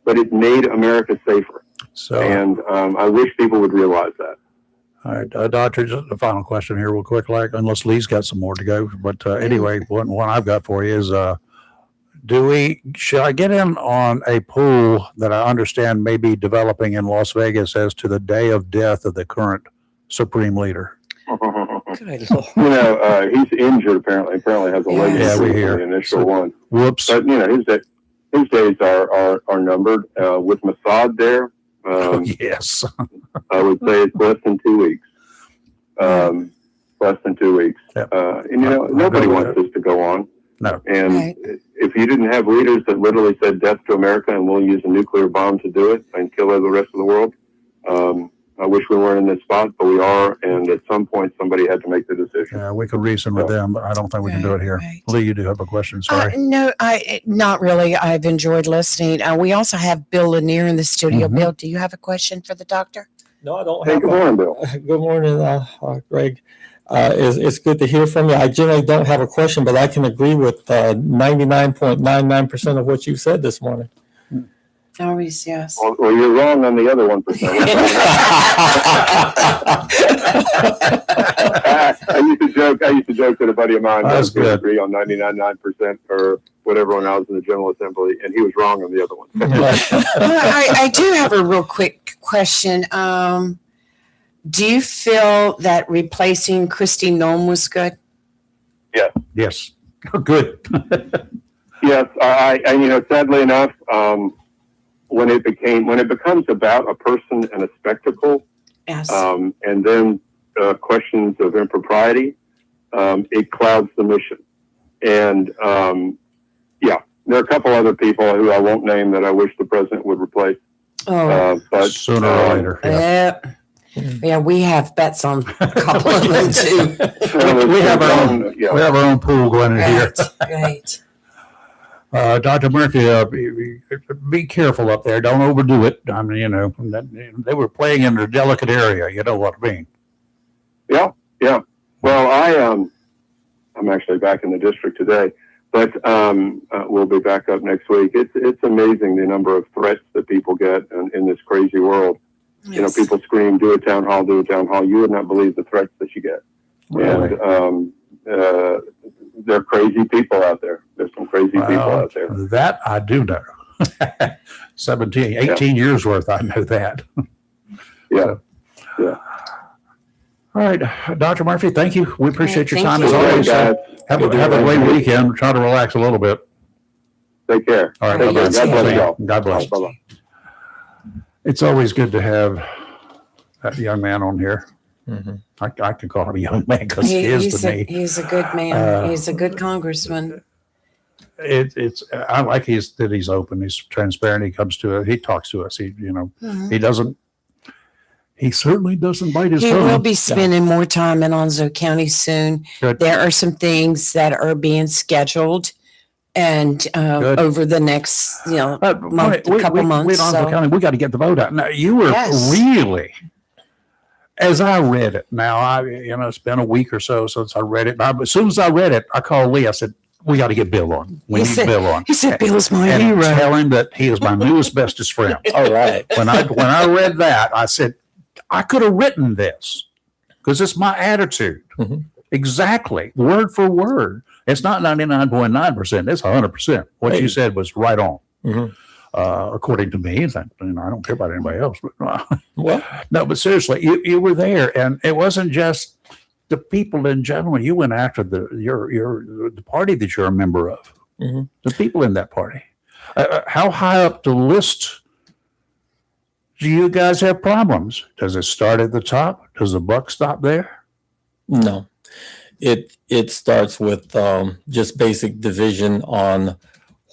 but it made America safer. So, And I wish people would realize that. all right, Doctor, just a final question here real quick, like, unless Lee's got some more to go. But anyway, one I've got for you is, should I get in on a pool that I understand may be developing in Las Vegas as to the day of death of the current supreme leader? Good Lord. You know, he's injured apparently. Apparently has a leg Yeah, injury we hear. from the initial one. Whoops. But you know, his days are numbered. With Mossad there, Oh, yes. I would say it's less than 2 weeks. Less than 2 weeks. Yep. And you know, I'll nobody go with wants this to go on. No. And Right. if you didn't have leaders that literally said death to America and we'll use a nuclear bomb to do it and kill the rest of the world, I wish we weren't in this spot, but we are. And at some point, somebody had to make the decision. Yeah, we could reason with them, but I don't think we can do it here. Right. Lee, you do have a question. Sorry. No, not really. I've enjoyed listening. We also have Bill Lanier in the studio. Mhm. Bill, do you have a question for the doctor? No, I don't Hey, have good morning, Bill. Good morning, Greg. It's good to hear from you. I generally don't have a question, but I can agree with 99.99% of what you said this morning. Always, yes. Well, you're wrong on the other 1%. I used to joke that a buddy of mine That's was going to good. agree on 99.9% or whatever when I was in the General Assembly, and he was wrong on the other one. I do have a real quick question. Do you feel that replacing Kristi Noem was good? Yes. Good. Yes, I you know, sadly enough, when it becomes about a person and a spectacle, Yes. and then questions of impropriety, it clouds the mission. And yeah, there are a couple other people who I won't name that I wish the president would replace. But Sooner or later. Yeah. Yeah, we have bets on a couple of them too. We have our own. Yeah. We have our own pool going in here. Right. Dr. Murphy, be careful up there. Don't overdo it. I mean, you know, they were playing in a delicate area. You know what I mean? Yeah, yeah. Well, I'm actually back in the district today, but we'll be back up next week. It's amazing the number of threats that people get in this crazy world. You know, people scream, do a town hall, do a town hall. You would not believe the threats that you get. Really? And there are crazy people out there. There's some crazy people out there. That I do know. 18 years worth, I know that. Yeah. Yeah. All right, Dr. Murphy, thank you. We appreciate your Thank time you. as All right, always. guys. Have a great weekend. Try to relax a little bit. Take care. All right, Thank bye-bye. you. God bless y'all. God bless. Bye-bye. It's always good to have that young man on here. Mhm. I can call him a young man because he is to me. He's a good man. He's a good congressman. I like that he's open. He's transparent. He comes to it. He talks to us. He certainly doesn't bite his He tongue. will be spending more time in Onslow County soon. Good. There are some things that are being scheduled and Good. over the next, month, couple we months. we got to get the vote out. Now, you were Yes. really, as I read it, now, it's been a week or so since I read it. As soon as I read it, I called Lee. I said, we got to get Bill on. We need Bill on. He said, Bill's my And hero. tell him that he is my newest, bestest friend. All right. When I read that, I said, I could have written this because it's my attitude. Mhm. Exactly. Word for word. It's not 99.9%. It's 100%. What you Hey. said was right on. Mhm. According to me, I don't care about anybody else. But, Well, no, but seriously, you were there, and it wasn't just the people in general. You went after the party that you're a member of. Mhm. The people in that party. How high up the list do you guys have problems? Does it start at the top? Does the buck stop there? no. It starts with just basic division on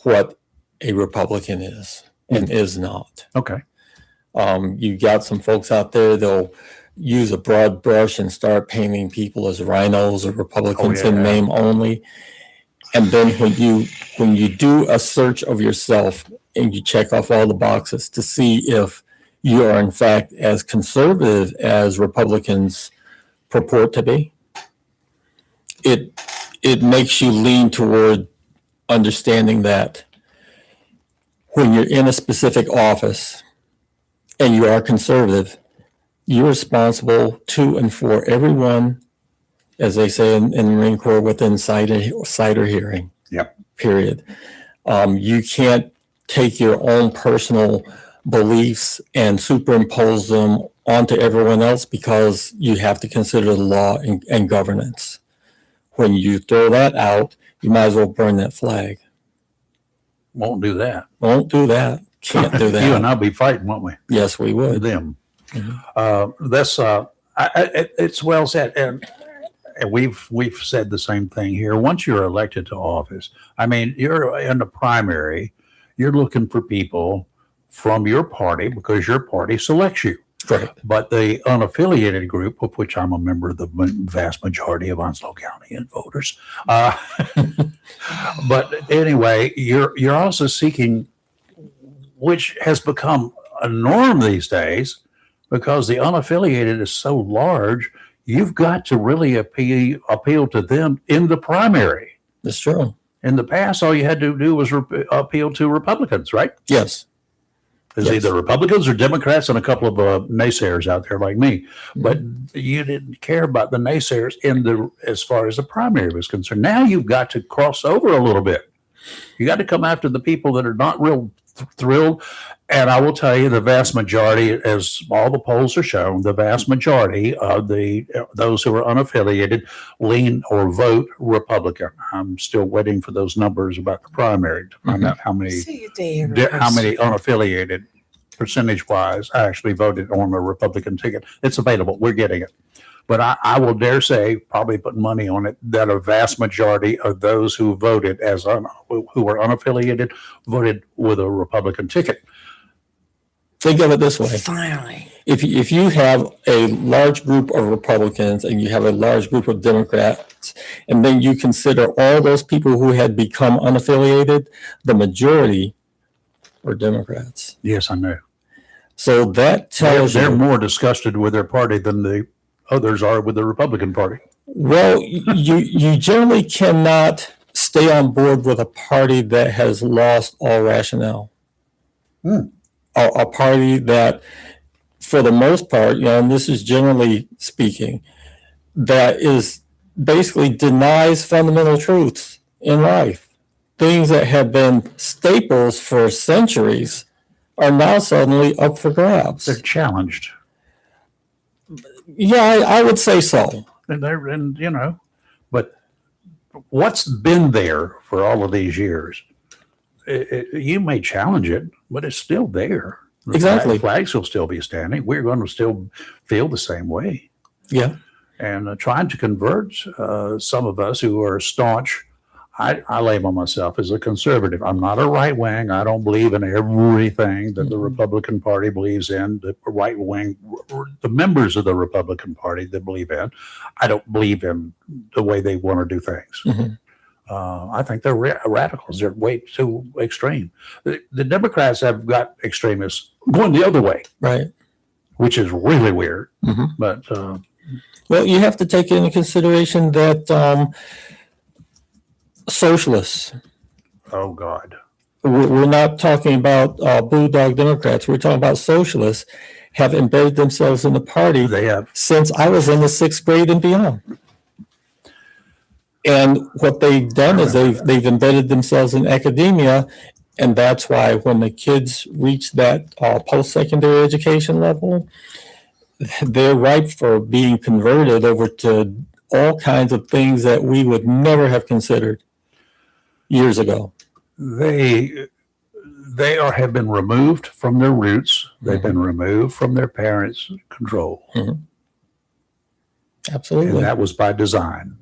what a Republican is and is not. Okay. You got some folks out there, they'll use a broad brush and start painting people as rhinos or Republicans in yeah. name only. And then when you when you do a search of yourself and you check off all the boxes to see if you are in fact as conservative as Republicans purport to be, it makes you lean toward understanding that when you're in a specific office and you are conservative, you're responsible to and for everyone, as they say in the Marine Corps, within sight or hearing. Yep. Period. You can't take your own personal beliefs and superimpose them onto everyone else because you have to consider the law and governance. When you throw that out, you might as well burn that flag. Won't do that. Won't do that. Can't do that. You and I'll be fighting, won't we? Yes, we would. Them. Mhm. It's well said, and we've said the same thing here. Once you're elected to office, I mean, you're in the primary. You're looking for people from your party because your party selects you. Correct. But the unaffiliated group, of which I'm a member of the vast majority of Onslow County and voters, but anyway, you're also seeking, which has become a norm these days, because the unaffiliated is so large. You've got to really appeal to them in the primary. That's true. In the past, all you had to do was appeal to Republicans, right? Yes. There's Yes. either Republicans or Democrats and a couple of naysayers out there like me. But you didn't care about the naysayers as far as the primary was concerned. Now you've got to cross over a little bit. You got to come after the people that are not real thrilled. And I will tell you, the vast majority, as all the polls are shown, the vast majority of those who are unaffiliated lean or vote Republican. I'm still waiting for those numbers about the primary to find out how many unaffiliated percentage-wise actually voted on the Republican ticket. It's available. We're getting it. But I will dare say, probably put money on it, that a vast majority of those who voted who were unaffiliated voted with a Republican ticket. Think of it this way. Finally. If you have a large group of Republicans and you have a large group of Democrats, and then you consider all those people who had become unaffiliated, the majority were Democrats. Yes, I know. So that tells They're you, more disgusted with their party than the others are with the Republican Party. well, you generally cannot stay on board with a party that has lost all rationale. A party that, for the most part, and this is generally speaking, that is basically denies fundamental truths in life. Things that have been staples for centuries are now suddenly up for grabs. They're challenged. Yeah, I would say so. But what's been there for all of these years? You may challenge it, but it's still there. The Exactly. flags will still be standing. We're going to still feel the same way. Yeah. And trying to convert some of us who are staunch. I label myself as a conservative. I'm not a right wing. I don't believe in everything that the Republican Party believes in. The right wing, the members of the Republican Party that believe in. I don't believe in the way they want to do things. I think they're radicals. They're way too extreme. The Democrats have got extremists going the other way, Right. which is really weird. But Well, you have to take into consideration that socialists, oh God, we're not talking about blue dog Democrats, we're talking about socialists, have embedded themselves in the party they have. since I was in the 6th grade and beyond. And what they've done is they've embedded themselves in academia, and that's why when the kids reach that post-secondary education level, they're ripe for being converted over to all kinds of things that we would never have considered years ago. They have been removed from their roots. They've been removed from their parents' control. Absolutely. And that was by design.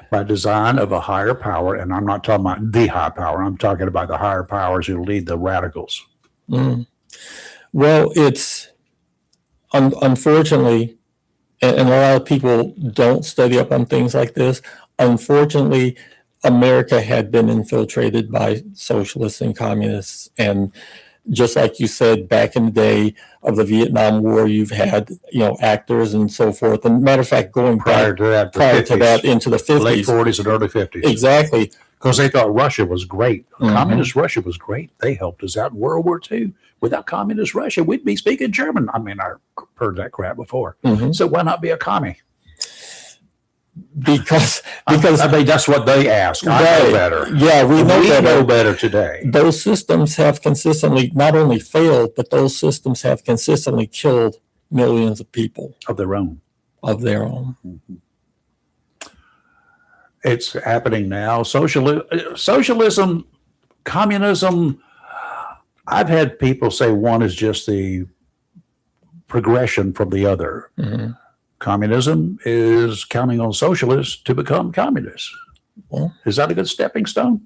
By design of a higher power, and I'm not talking about the high power, I'm talking about the higher powers who lead the radicals. Well, it's unfortunately, and a lot of people don't study up on things like this. Unfortunately, America had been infiltrated by socialists and communists. And just like you said, back in the day of the Vietnam War, you've had, actors and so forth. And matter of fact, going Prior back to that, the prior to 50s, that into the 50s. late 40s and early 50s. Exactly. Because they thought Russia was great. Mhm. Communist Russia was great. They helped us out in World War II. Without communist Russia, we'd be speaking German. I mean, I've heard that crap before. Mhm. So why not be a commie? Because I mean, that's what they ask. I know Right. better. Yeah, we know better. know better today. Those systems have consistently not only failed, but those systems have consistently killed millions of people Of their own. of their own. It's happening now. Socialism, communism. I've had people say one is just the progression from the other. Mhm. Communism is counting on socialists to become communists. Well, Is that a good stepping stone?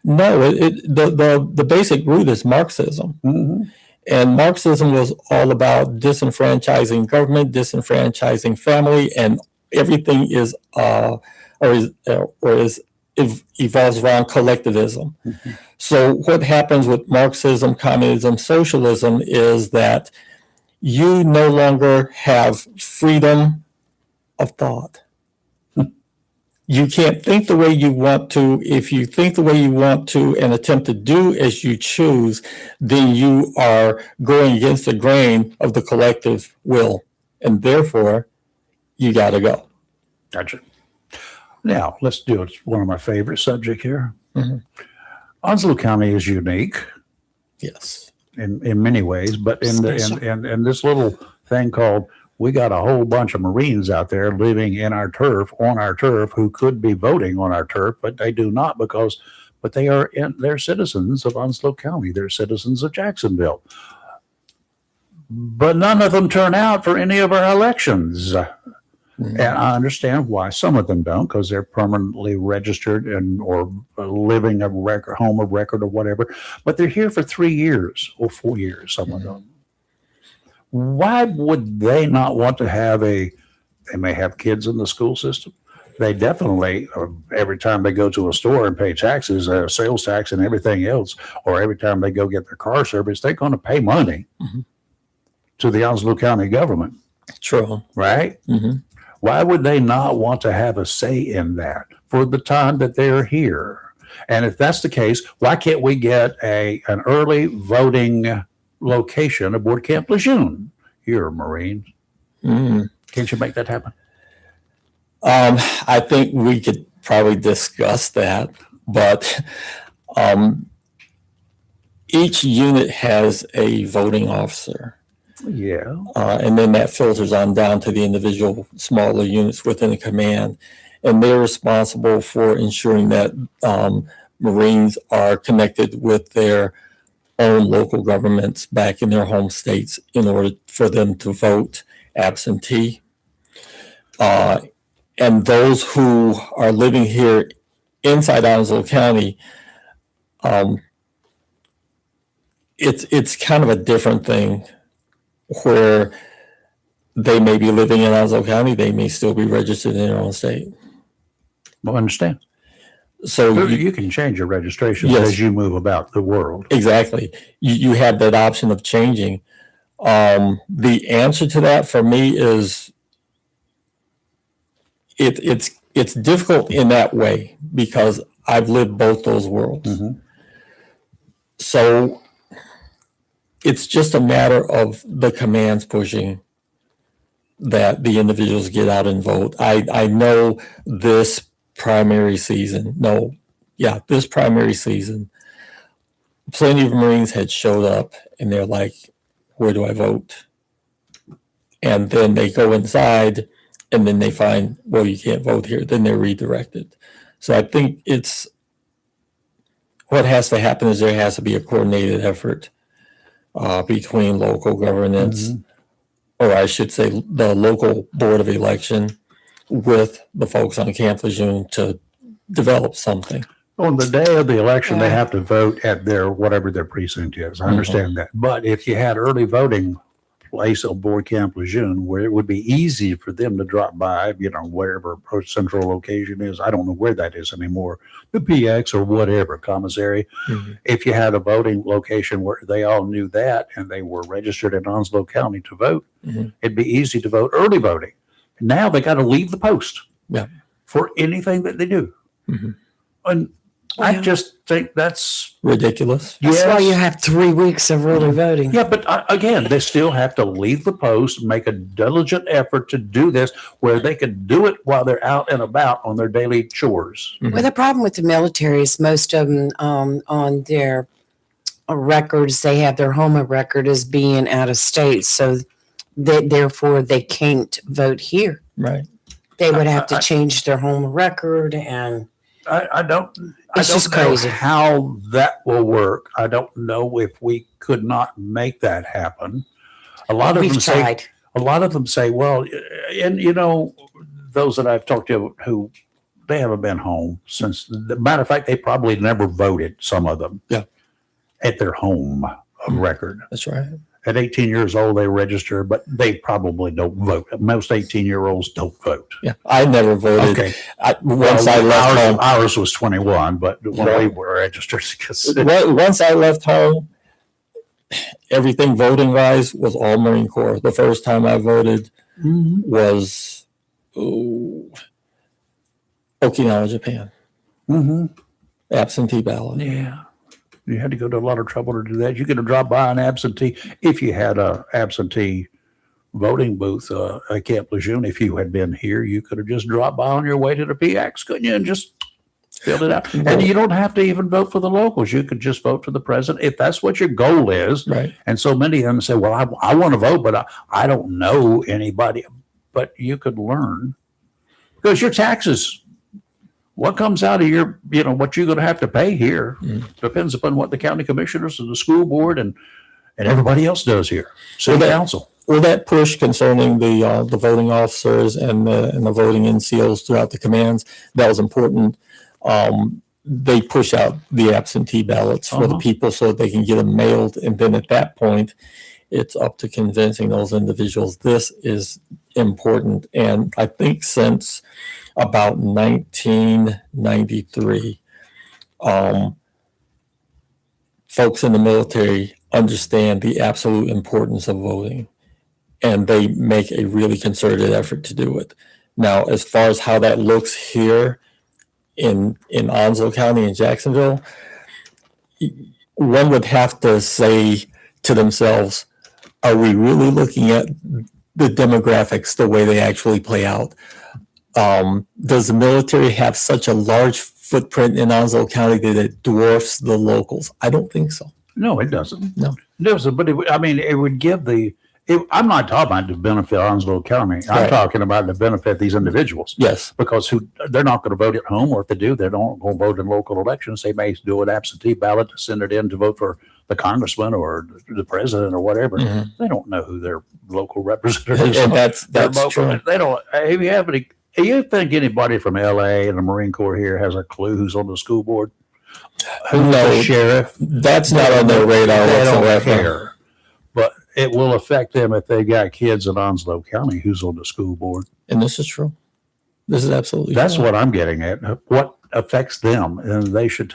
no, the basic root is Marxism. Mm-hmm. And Marxism was all about disenfranchising government, disenfranchising family, and everything evolves around collectivism. Mm-hmm. So what happens with Marxism, communism, socialism is that you no longer have freedom of thought. You can't think the way you want to. If you think the way you want to and attempt to do as you choose, then you are going against the grain of the collective will. And therefore, you got to go. Gotcha. Now, let's do it. One of my favorite subject here. Mhm. Onslow County is unique Yes. in many ways, but in Special. in this little thing called, we got a whole bunch of Marines out there living in our turf, on our turf, who could be voting on our turf, but they do not but they're citizens of Onslow County. They're citizens of Jacksonville. But none of them turn out for any of our elections. Mhm. And I understand why some of them don't, because they're permanently registered or living a home of record or whatever. But they're here for 3 years or 4 years, some of them. Why would they not want to have they may have kids in the school system. They definitely, every time they go to a store and pay taxes, sales tax and everything else, or every time they go get their car service, they're going to pay money to the Onslow County government. True. Right? Mhm. Why would they not want to have a say in that for the time that they're here? And if that's the case, why can't we get an early voting location aboard Camp Lejeune here, Marines? Mhm. Can't you make that happen? I think we could probably discuss that, but each unit has a voting officer. Yeah. And then that filters on down to the individual smaller units within the command. And they're responsible for ensuring that Marines are connected with their own local governments back in their home states in order for them to vote absentee. And those who are living here inside Onslow County, it's kind of a different thing where they may be living in Onslow County, they may still be registered in their own state. Well, I understand. So You can change your registration Yes. as you move about the world. exactly, you have that option of changing. The answer to that for me is it's difficult in that way because I've lived both those worlds. Mhm. So it's just a matter of the commands pushing that the individuals get out and vote. I know this primary season, plenty of Marines had showed up and they're like, where do I vote? And then they go inside and then they find, well, you can't vote here. Then they're redirected. So I think what has to happen is there has to be a coordinated effort between local governance, or I should say the local board of election with the folks on Camp Lejeune to develop something. On the day of the election, they have to vote at whatever their precinct is. I understand that. But if you had early voting place on board Camp Lejeune where it would be easy for them to drop by, wherever our central location is. I don't know where that is anymore, the PX or whatever, commissary. Mhm. If you had a voting location where they all knew that and they were registered in Onslow County to vote, Mhm. it'd be easy to vote early voting. Now they got to leave the post Yeah. for anything that they do. Mhm. And I Well, just think that's, Ridiculous. that's why you yes. have 3 weeks of early voting. Yeah, but again, they still have to leave the post, make a diligent effort to do this where they can do it while they're out and about on their daily chores. Well, the problem with the military is most of them on their records, they have their home record as being out of state. So therefore, they can't vote here. Right. They would have to I- change their home record. And I don't It's just know crazy. how that will work. I don't know if we could not make that happen. A lot of we've them say, tried. well, and those that I've talked to who they haven't been home since, the matter of fact, they probably never voted, some of them. Yeah. At their home record. That's right. At 18 years old, they register, but they probably don't vote. Most 18-year-olds don't vote. Yeah. I never voted. Okay. Once I left home, ours was 21, but when we Right. were registered, because once I left home, everything voting wise was all Marine Corps. The first time I voted was Okinawa, Japan. Mhm. Absentee ballot. Yeah. You had to go to a lot of trouble to do that. You could have dropped by an absentee if you had a absentee voting booth at Camp Lejeune. If you had been here, you could have just dropped by on your way to the PX, couldn't you, and just filled it out. And you don't have to even vote for the locals. You could just vote for the president if that's what your goal is. Right. And so many of them say, well, I want to vote, but I don't know anybody. But you could learn because your taxes, what comes out of your, what you're going to have to pay here depends upon what the county commissioners and the school board and everybody else does here. City council. Well, that push concerning the voting officers and the voting NCOs throughout the commands, that was important. They push out the absentee ballots for the people so that they can get them mailed. And then at that point, it's up to convincing those individuals this is important. And I think since about 1993, folks in the military understand the absolute importance of voting, and they make a really concerted effort to do it. Now, as far as how that looks here in Onslow County in Jacksonville, one would have to say to themselves, are we really looking at the demographics the way they actually play out? Does the military have such a large footprint in Onslow County that it dwarfs the locals? I don't think so. No, it doesn't. No. It doesn't. But it would give I'm not talking about the benefit Onslow County. I'm Right. talking about the benefit these individuals. Yes. Because they're not going to vote at home, or if they do, they don't go vote in local elections. They may do an absentee ballot to send it in to vote for the congressman or the president or whatever. Mhm. They don't know who their local representatives And are. that's true. They don't. If you have any, you think anybody from LA and the Marine Corps here has a clue who's on the school board? Who's No, the sheriff? That's not on their radar They don't whatsoever. care. But it will affect them if they got kids in Onslow County who's on the school board. And this is true. This is absolutely That's true. what I'm getting at. What affects them, and they should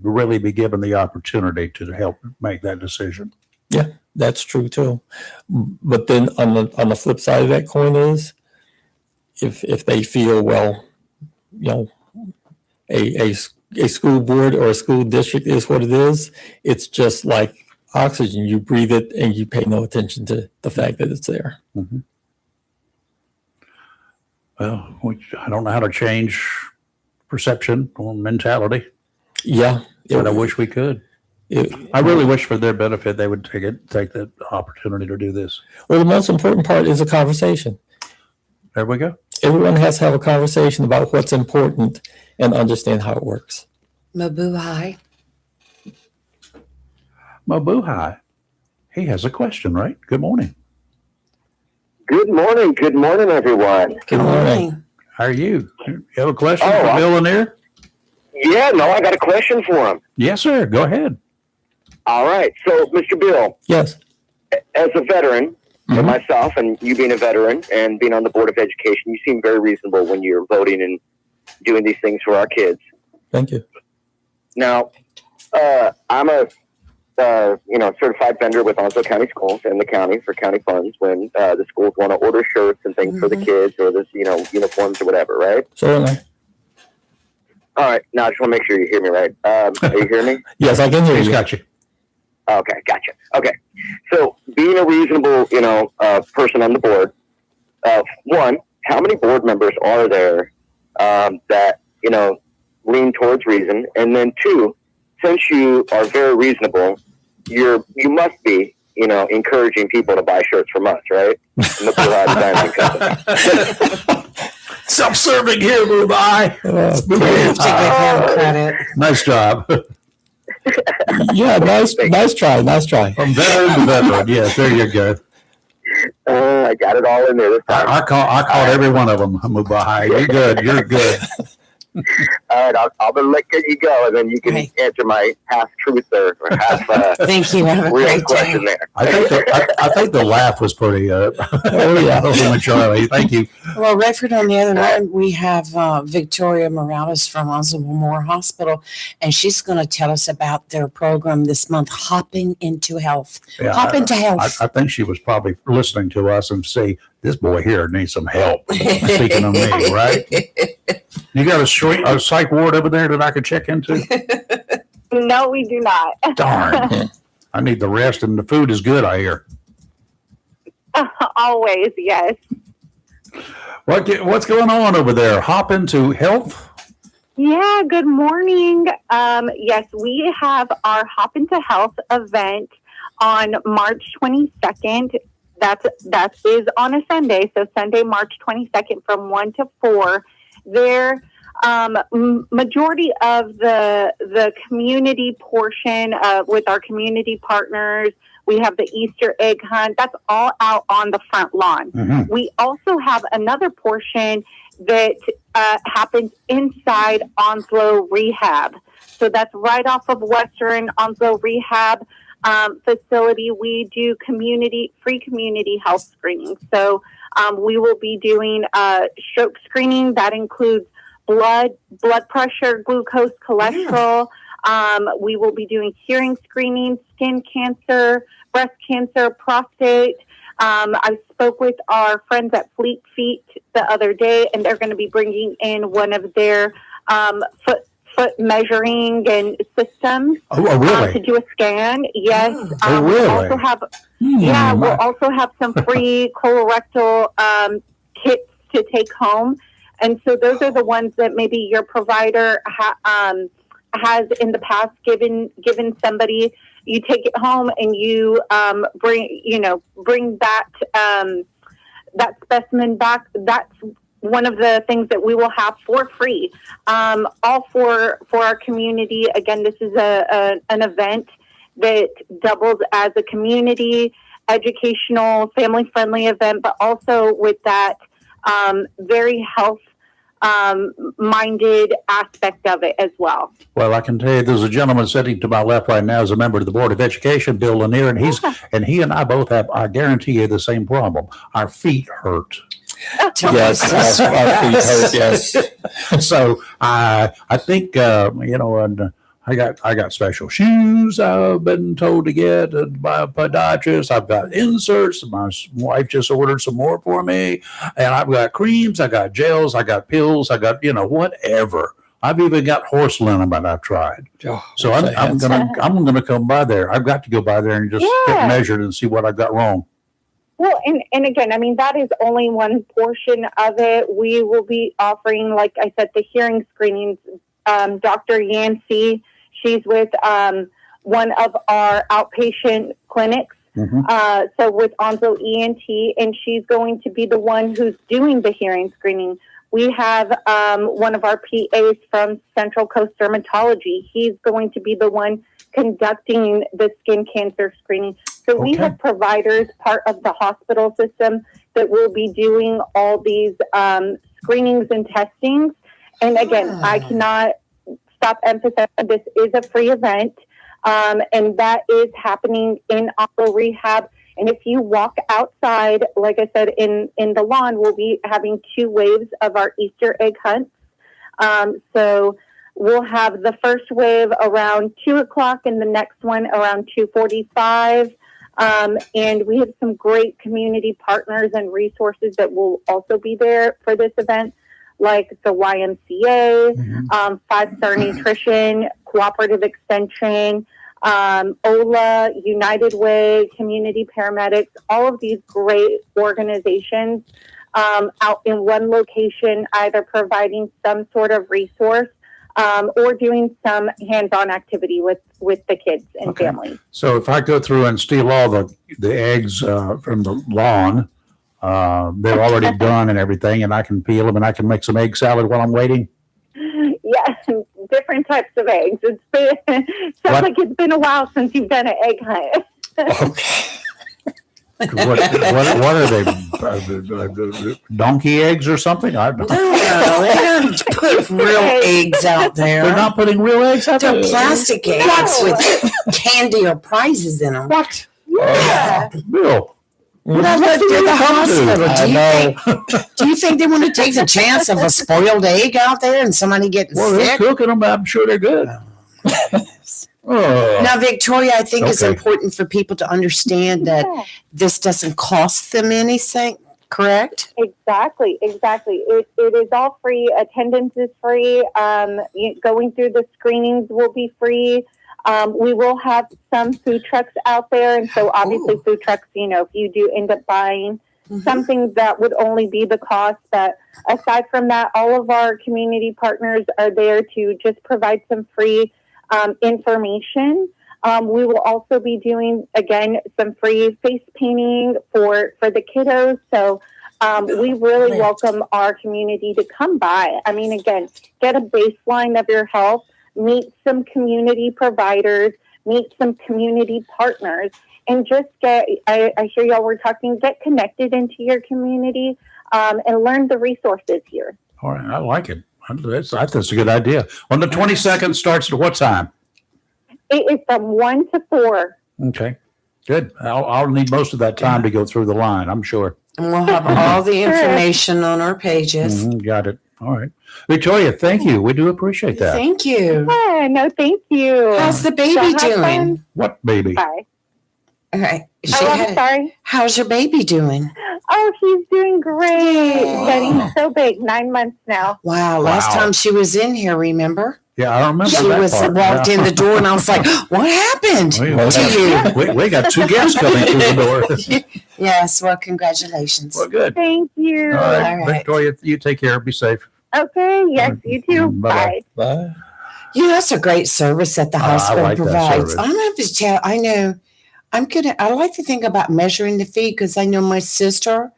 really be given the opportunity to help make that decision. That's true too. But then on the flip side of that coin is if they feel, well, a school board or a school district is what it is, it's just like oxygen. You breathe it and you pay no attention to the fact that it's there. Well, I don't know how to change perception or mentality, Yeah. but I wish we could. I really wish for their benefit they would take the opportunity to do this. Well, the most important part is a conversation. There we go. Everyone has to have a conversation about what's important and understand how it works. Mabuhay. Mabuhay, he has a question, right? Good morning. Good morning. Good morning, everyone. Good morning. How are you? You have a question Oh, for Bill Lanier? Yeah, no, I got a question for him. Yes, sir. Go ahead. All right. So, Mr. Bill, Yes. as a veteran, For Mhm. myself, and you being a veteran and being on the Board of Education, you seem very reasonable when you're voting and doing these things for our kids. Thank you. Now, I'm a certified vendor with Onslow County Schools and the county for county funds when the schools want to order shirts and things for the kids or this, uniforms or whatever, right? Certainly. All right. Now I just want to make sure you hear me right. Are you hearing me? Yes, I can hear He's you. got you. Okay, gotcha. Okay, so being a reasonable, person on the board, one, how many board members are there that lean towards reason? And then two, since you are very reasonable, you must be, encouraging people to buy shirts from us, right? From the Blue Design Company. Self-serving here, Mubai. We have to give him credit. Nice job. Yeah, nice try. From veteran to veteran. Yes, there you go. I got it all in there this time. I caught every one of them, Mubai. You're good. You're good. All right, I'll let you go, and then you can answer my half truth or half Thank you. Have a real great question day. there. I think the laugh was pretty. Oh, yeah. From Charlie. Thank you. Well, Redford, on the other line, we have Victoria Morales from Onslow Memorial Hospital, and she's going to tell us about their program this month, Hopping into Health. Yeah, Hop into health. I think she was probably listening to us and say, this boy here needs some help. Speaking of me, right? You got a psych ward over there that I could check into? No, we do not. Darn. I need the rest, and the food is good, I hear. Always, yes. What's going on over there? Hop into health? Yeah, good morning. Yes, we have our Hop into Health event on March 22nd. That is on a Sunday, so Sunday, March 22nd from 1 to 4. There, majority of the community portion with our community partners, we have the Easter egg hunt. That's all out on the front lawn. Mm-hmm. We also have another portion that happens inside Onslow Rehab. So that's right off of Western Onslow Rehab facility. We do free community health screening. So we will be doing stroke screening. That includes blood pressure, glucose, cholesterol. We will be doing hearing screening, skin cancer, breast cancer, prostate. I spoke with our friends at Fleet Feet the other day, and they're going to be bringing in one of their foot measuring and systems Oh, really? to do a scan. Yes. Oh, really? We'll also have, we'll also have some free colorectal kits to take home. And so those are the ones that maybe your provider has in the past given somebody. You take it home and you bring that specimen back. That's one of the things that we will have for free, all for our community. Again, this is an event that doubles as a community, educational, family-friendly event, but also with that very health-minded aspect of it as well. Well, I can tell you, there's a gentleman sitting to my left right now as a member of the Board of Education, Bill Lanier, and he and I both have, I guarantee you, the same problem. Our feet hurt. Yes, our feet hurt, yes. So I think and I got special shoes I've been told to get by a podiatrist. I've got inserts. My wife just ordered some more for me, and I've got creams. I got gels. I got pills. I got whatever. I've even got horse liniment I've tried. Oh, So I'm gonna come by there. I've got to go by there and just get measured and see what I've got wrong. Well, and again, I mean, that is only one portion of it. We will be offering, like I said, the hearing screenings. Dr. Yancey, she's with one of our outpatient clinics. Mm-hmm. So with Onslow ENT, and she's going to be the one who's doing the hearing screening. We have one of our PAs from Central Coast Dermatology. He's going to be the one conducting the skin cancer screening. So we have providers, part of the hospital system, that will be doing all these screenings and testings. And again, I cannot stop emphasizing this is a free event, and that is happening in Onslow Rehab. And if you walk outside, like I said, in the lawn, we'll be having 2 waves of our Easter egg hunts. So we'll have the first wave around 2 o'clock and the next one around 2:45. And we have some great community partners and resources that will also be there for this event, like the YMCA, 5-Star Nutrition, Cooperative Extension, OLA, United Way, Community Paramedics, all of these great organizations out in one location, either providing some sort of resource or doing some hands-on activity with the kids and families. So if I go through and steal all the eggs from the lawn, they're already done and everything, and I can peel them and I can make some egg salad while I'm waiting? Yes, different types of eggs. It's been sounds like it's been a while since you've done an egg hunt. What are they? Donkey eggs or something? I don't know. No, they don't put real eggs out there. They're not putting real eggs out there? They're plastic eggs with candy or prizes in them. What? Yeah. Bill. When I lived at the hospital, I do you think they want to take the chance of a spoiled egg out there and somebody getting Well, they're sick? cooking them. I'm sure they're good. Oh. Now, Victoria, I think it's Okay. important for people to understand that this doesn't cost them anything, correct? Exactly. It is all free. Attendance is free. Going through the screenings will be free. We will have some food trucks out there. And so obviously food trucks, if you do end up buying something, that would only be the cost. But aside from that, all of our community partners are there to just provide some free information. We will also be doing, again, some free face painting for the kiddos. So we really welcome our community to come by. I mean, again, get a baseline of your health, meet some community providers, meet some community partners, and just I hear y'all were talking, get connected into your community and learn the resources here. All right. I like it. I think that's a good idea. On the 22nd starts at what time? It is from 1 to 4. Okay. Good. I'll need most of that time to go through the line, I'm sure. And we'll have all the information on our pages. Got it. All right. Victoria, thank you. We do appreciate that. Thank you. Yeah, no, thank you. How's the baby Y'all have doing? fun. What baby? Bye. All right. I'm sorry. How's your baby doing? Oh, he's doing great. Oh. Getting so big, 9 months now. Wow. Last Wow. time she was in here, remember? Yeah, I remember She that was part. walked in the door and I was like, what happened We, to you? we got 2 guests coming through the door. Yes. Well, congratulations. Well, good. Thank you. All right. All right. Victoria, you take care. Be safe. Okay. Yes, you too. Bye-bye. Bye. Bye. You know, that's a great service that the I hospital like that provides. service. I'm going to have to tell, I know, I like to think about measuring the feet because I know my sister,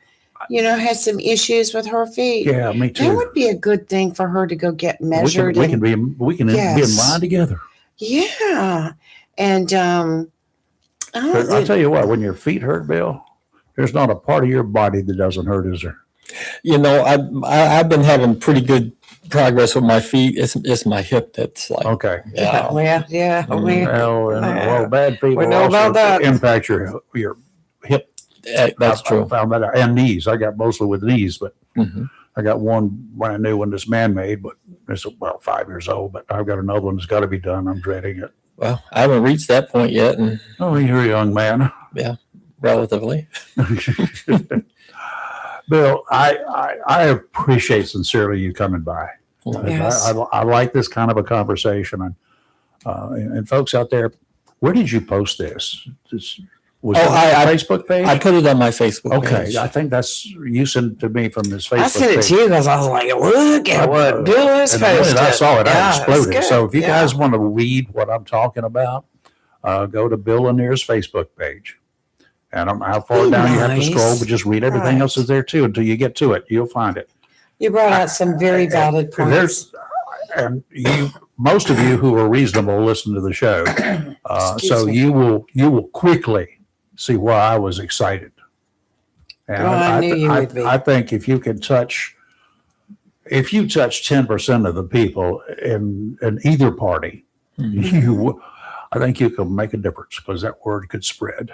has some issues with her feet. Yeah, me That too. would be a good thing for her to go get measured. We can be in Yes. line together. Yeah. And, I'll tell you what, when your feet hurt, Bill, there's not a part of your body that doesn't hurt, is there? I've been having pretty good progress with my feet. It's my hip that's like, Okay. yeah. Well, bad feet we will know also about that. impact your hip. That's I true. found that out. And knees. I got mostly with knees, but Mhm. I got one brand new one that's man-made, but it's 5 years old. But I've got another one that's got to be done. I'm dreading it. Well, I haven't reached that point yet, and Oh, you're a young man. relatively. Bill, I appreciate sincerely you coming by. Yes. I like this kind of a conversation. And folks out there, where did you post this? Was it on I- the Facebook page? I put it on my Facebook Okay, page. I think you sent it to me from this Facebook I sent it page. to you because I was like, look at what Bill is And the minute posting. I saw it, I Yeah, it's exploded. good. So if you Yeah. guys want to read what I'm talking about, go to Bill Lanier's Facebook page. And how far Be down you have to nice. scroll, but just read everything Right. else is there too until you get to it. You'll find it. You brought out some very valid points. Most of you who are reasonable listen to the show. Excuse So me. you will quickly see why I was excited. And Well, I knew you would be. I think if you touch 10% of the people in either party, Mm-hmm. I think you can make a difference because that word could spread.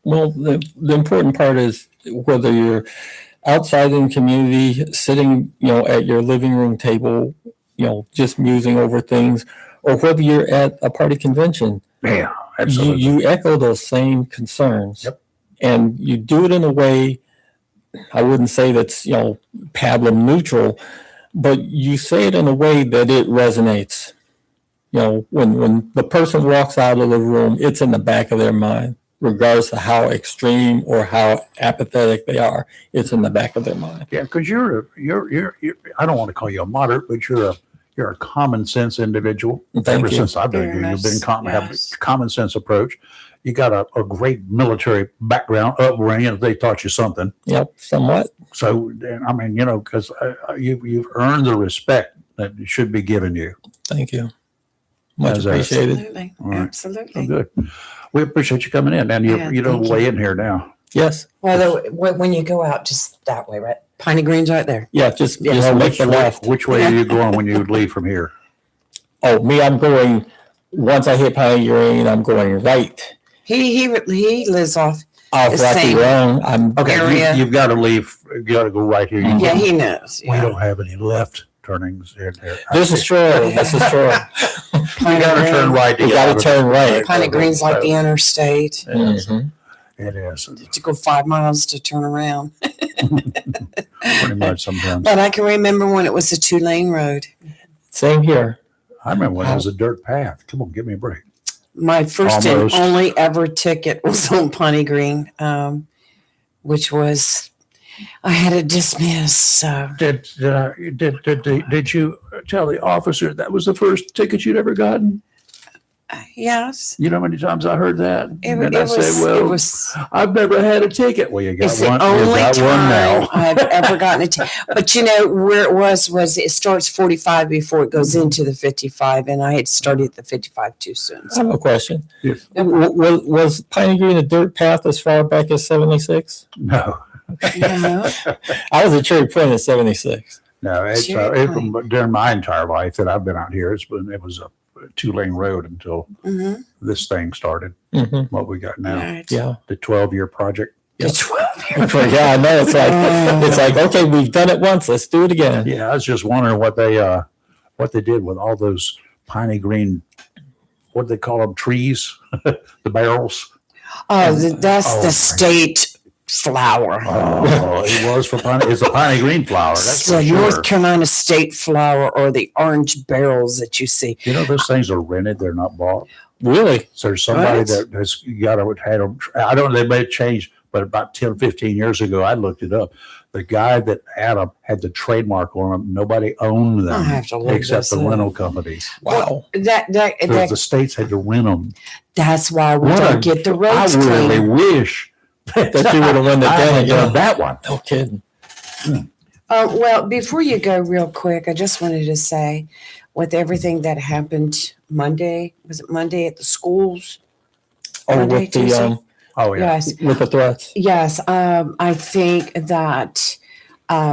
Well, the important part is whether you're outside in the community, sitting, at your living room table, just musing over things, or whether you're at a party convention. Yeah, absolutely. You echo those same concerns. Yep. And you do it in a way, I wouldn't say that's, pablum neutral, but you say it in a way that it resonates. When the person walks out of the room, it's in the back of their mind, regardless of how extreme or how apathetic they are. It's in the back of their mind. Yeah, because you're I don't want to call you a moderate, but you're a common sense individual. Thank Ever you. since I've known Very you, you've been nice. have a Yes. common sense approach. You got a great military background, upbringing. If they taught you something, Yep, somewhat. so I mean, because you've earned the respect that should be given you. Thank you. Much As a- appreciated. Absolutely. All right. Absolutely. Oh, good. We appreciate you coming in, and Yeah, you don't thank way you. in here now. Yes. Well, when you go out, just that way, right? Piney Green's right there. Yeah, just Yeah. make the left. Which way are you going when you leave from here? Oh, me, I'm going, once I hit Pine Green, I'm going right He lives off. off The Rocky same Run. I'm Okay, Area. you've got to leave. You got to go right here. You Yeah, he knows. We Yeah. don't have any left turnings in there. This is true. This is true. You got to turn right. You got to turn right. Piney Green's like the interstate. Mhm. It is To go 5 miles to turn around. pretty much sometimes. But I can remember when it was a 2-lane road. Same here. I remember when it was a dirt path. Come on, give me a break. My first Almost. and only ever ticket was on Piney Green, which was I had to dismiss. So Did you tell the officer that was the first ticket you'd ever gotten? yes, You know how many times I heard that? And I it said, was. I've never had a ticket. Well, you got It's the one. You only got one time now. I've ever gotten a ticket. But where it was it starts 45 before it goes into the 55, and I had started the 55 too soon. I have a question. Yes. Was Pine Green a dirt path as far back as 76? No, No. I was at Cherry Point in 76. no. It's Cherry Point. during my entire life that I've been out here, it was a 2-lane road until Mm-hmm. this thing started. Mhm. What we got now, Right. Yeah. the 12-year project. The 12-year. Yeah, I know. It's like, okay, we've done it once. Let's do it again. Yeah, I was just wondering what they did with all those Piney Green, what do they call them, trees, the barrels. Oh, that's Oh, the my- state flower. Oh, it was for Piney. It's a Piney Green flower. That's the for sure. North Carolina state flower, or the orange barrels that you see. You know, those things are rented; they're not bought. Really? So there's somebody What? that has got had them. I don't know. They may have changed, but about 10, 15 years ago, I looked it up. The guy that had them had the trademark on them. Nobody owned I'll them have to look except this the up. rental companies. Wow. So the states had to rent them. That's why we What don't a- get the I roads really clean. wish That you would have won the I day. had Yeah. done that one. No kidding. Well, before you go, real quick, I just wanted to say, with everything that happened Monday, was it Monday at the schools? Oh, Monday, with the Tuesday? Oh yeah. Yes. with the threats. Yes, I think that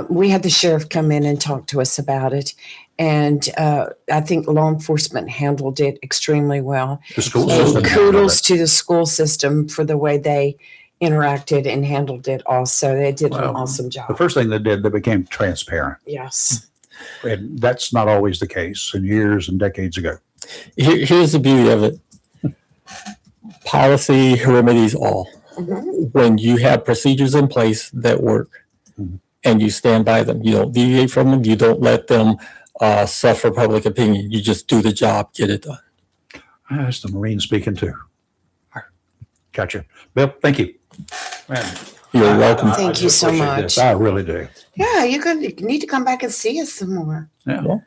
we had the sheriff come in and talk to us about it, and I think law enforcement handled it extremely well. The school And system. kudos to the school system for the way they interacted and handled it. Also, they did an Well, awesome The job. first thing they did, they became transparent, Yes. and that's not always the case. In years and decades ago. Here's the beauty of it. Policy remedies all. Mhm. When you have procedures in place that work Mhm. and you stand by them, you don't deviate from them. You don't let them suffer public opinion. You just do the job, get it done. That's the Marine speaking too. Gotcha. Bill, thank you. Man, You're welcome. I Thank you just so appreciate this. much. I really do. Yeah, you need to come back and see us some more. Yeah. Yeah.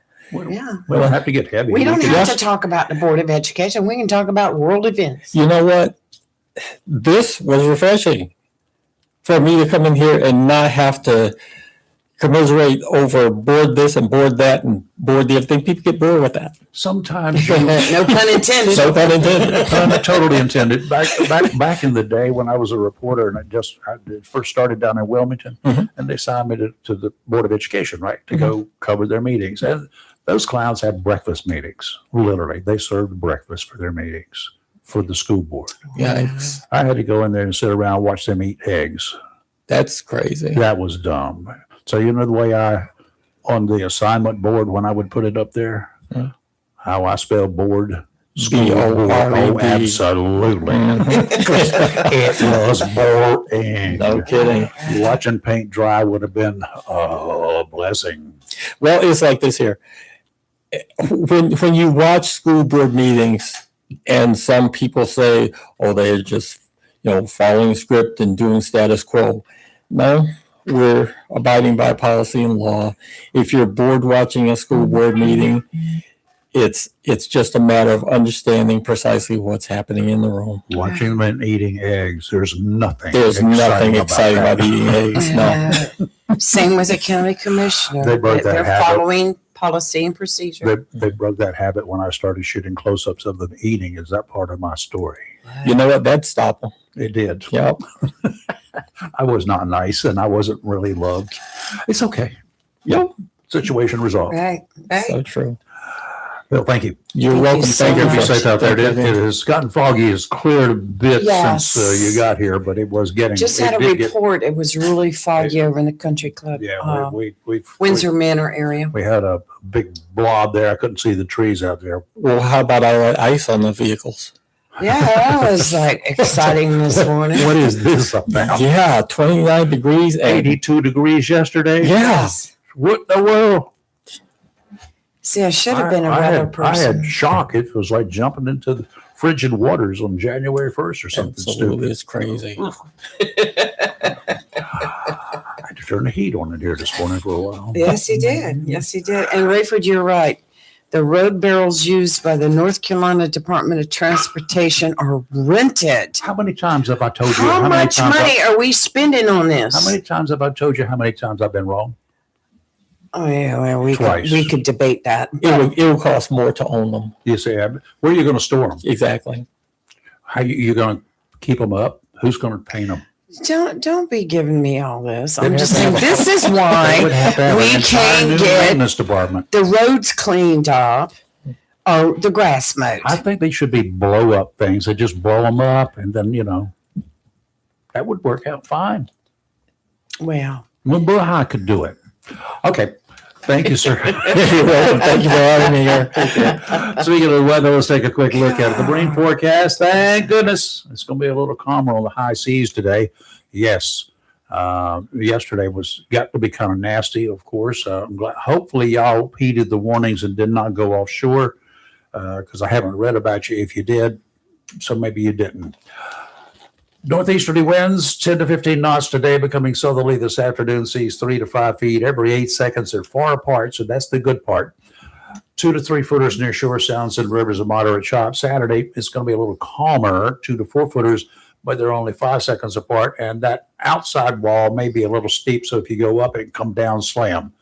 Yeah. We don't have to get heavy. We don't can have just- to talk about the Board of Education. We can talk about world events. You know what? This was refreshing for me to come in here and not have to commiserate over board this and board that and board the other thing. People get bored with that. Sometimes No pun intended. So pun intended. totally intended. Back in the day when I was a reporter and I first started down in Wilmington, Mhm. and they signed me to the Board of Education, right, to go cover their meetings. And those clowns had breakfast meetings. Literally, they served breakfast for their meetings. for the school board. Yikes. I had to go in there and sit around and watch them eat eggs. That's crazy. That was dumb. So you know the way on the assignment board when I would put it up there, how I spell board. School board. Oh, absolutely. It was boring. No kidding. Watching paint dry would have been a blessing. Well, it's like this here. When you watch school board meetings and some people say, oh, they're just, following script and doing status quo. No, we're abiding by policy and law. If you're bored watching a school board meeting, it's just a matter of understanding precisely what's happening in the room. Watching them eating eggs, there's nothing exciting about eating eggs. No. Same with the county commissioner. They broke that They're habit. following policy and procedure. They broke that habit when I started shooting close-ups of them eating. Is that part of my story? You know what? That'd stop them. It did. Yep. I was not nice and I wasn't really loved. It's okay. Yep. Situation resolved. Right. So true. Well, thank you. You're Thank welcome. you so Thank you. Be much. safe out there. Thank you. It has gotten foggy. It's cleared a bit Yes. since you got here, but it was getting. Just it had a did get- report. It was really foggy over in the country club. Yeah, Windsor Manor area. we had a big blob there. I couldn't see the trees out there. Well, how about all that ice on the vehicles? Yeah, that was like exciting this morning. What is this about? Yeah, 29 degrees and 82 degrees yesterday. yeah. What the world? See, I should have been a I weather had person. shock. It was like jumping into the frigid waters on January 1st or something Absolutely, stupid. it's crazy. I had to turn the heat on in here this morning for a while. Yes, he did. Yes, he did. And Rayford, you're right. The road barrels used by the North Carolina Department of Transportation are rented. How many times have I told you? How much money are we spending on this? How many times have I told you how many times I've been wrong? Oh, yeah, well, we Twice. could debate that. It will cost more to own them. You say, where are you going to store them? Exactly. How you going to keep them up? Who's going to paint them? Don't be giving me all this. I'm They'd just have saying to have this is They would why have to have we an entire can't new get maintenance department. the roads cleaned up or the grass mowed. I think they should be blow up things. They just blow them up, and then that would work out fine. Well, Well, could do it. Okay. Thank you, sir. You're welcome. Thank you for having me here. Speaking of the weather, let's take a quick look at it. The marine forecast, thank goodness. It's going to be a little calmer on the high seas today. Yes. Yesterday got to be kind of nasty, of course. I'm glad, hopefully y'all heeded the warnings and did not go offshore because I haven't read about you if you did. So maybe you didn't. Northeasterly winds 10 to 15 knots today, becoming southerly this afternoon. Seas 3 to 5 feet every 8 seconds. They're far apart, so that's the good part. 2 to 3 footers near shore, sounds and rivers of moderate chop. Saturday, it's going to be a little calmer, 2 to 4 footers, but they're only 5 seconds apart. And that outside wall may be a little steep, so if you go up, it can come down slam.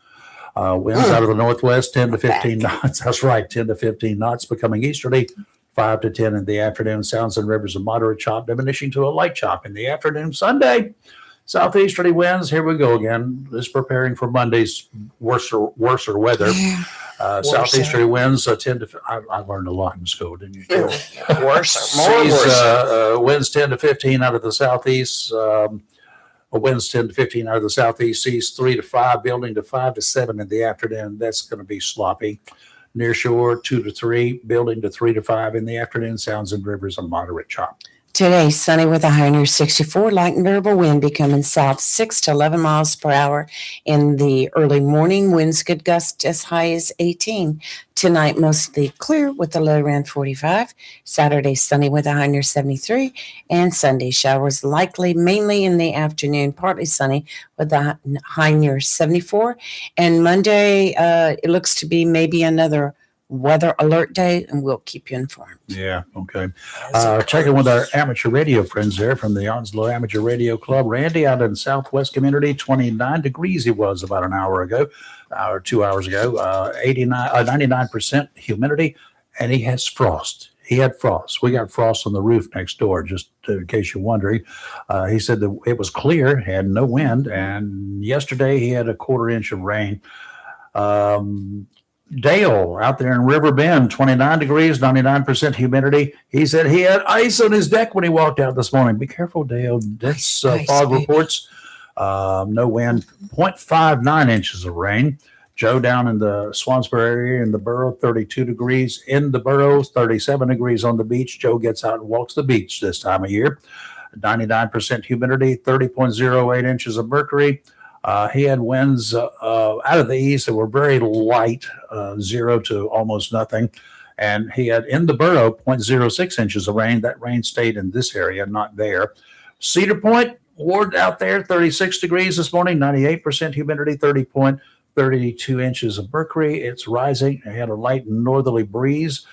Winds out of the northwest, 10 to 15 knots. That's right, 10 to 15 knots, becoming easterly. 5 to 10 in the afternoon. Sounds and rivers of moderate chop, diminishing to a light chop in the afternoon. Sunday, southeasterly winds. Here we go again. This preparing for Monday's worser weather. Southeasterly winds 10 to. I learned a lot in school, didn't you? Too? worse. Winds 10 to 15 out of the southeast. Winds 10 to 15 out of the southeast. Seas 3 to 5, building to 5 to 7 in the afternoon. That's going to be sloppy. Near shore, 2 to 3, building to 3 to 5 in the afternoon. Sounds and rivers a moderate chop. Today, sunny with a high near 64, light and variable wind becoming south 6 to 11 miles per hour in the early morning. Winds could gust as high as 18. Tonight, mostly clear with a low around 45. Saturday, sunny with a high near 73. And Sunday, showers likely mainly in the afternoon, partly sunny with a high near 74. And Monday, it looks to be maybe another weather alert day, and we'll keep you informed. Yeah, okay. Checking with our amateur radio friends there from the Onslow Amateur Radio Club. Randy out in Southwest Community, 29 degrees it was about an hour ago, or 2 hours ago, 99% humidity, and he has frost. He had frost. We got frost on the roof next door, just in case you're wondering. He said that it was clear, had no wind, and yesterday he had a 1/4 inch of rain. Dale out there in River Bend, 29 degrees, 99% humidity. He said he had ice on his deck when he walked out this morning. Be careful, Dale. Dense Ice, fog baby. reports. No wind, 0.59 inches of rain. Joe down in the Swansboro area in the borough, 32 degrees. In the borough, 37 degrees on the beach. Joe gets out and walks the beach this time of year. 99% humidity, 30.08 inches of mercury. He had winds out of the east that were very light, 0 to almost nothing. And he had in the borough 0.06 inches of rain. That rain stayed in this area, not there. Cedar Point, Ward out there, 36 degrees this morning, 98% humidity, 30.32 inches of mercury. It's rising. It had a light northerly breeze,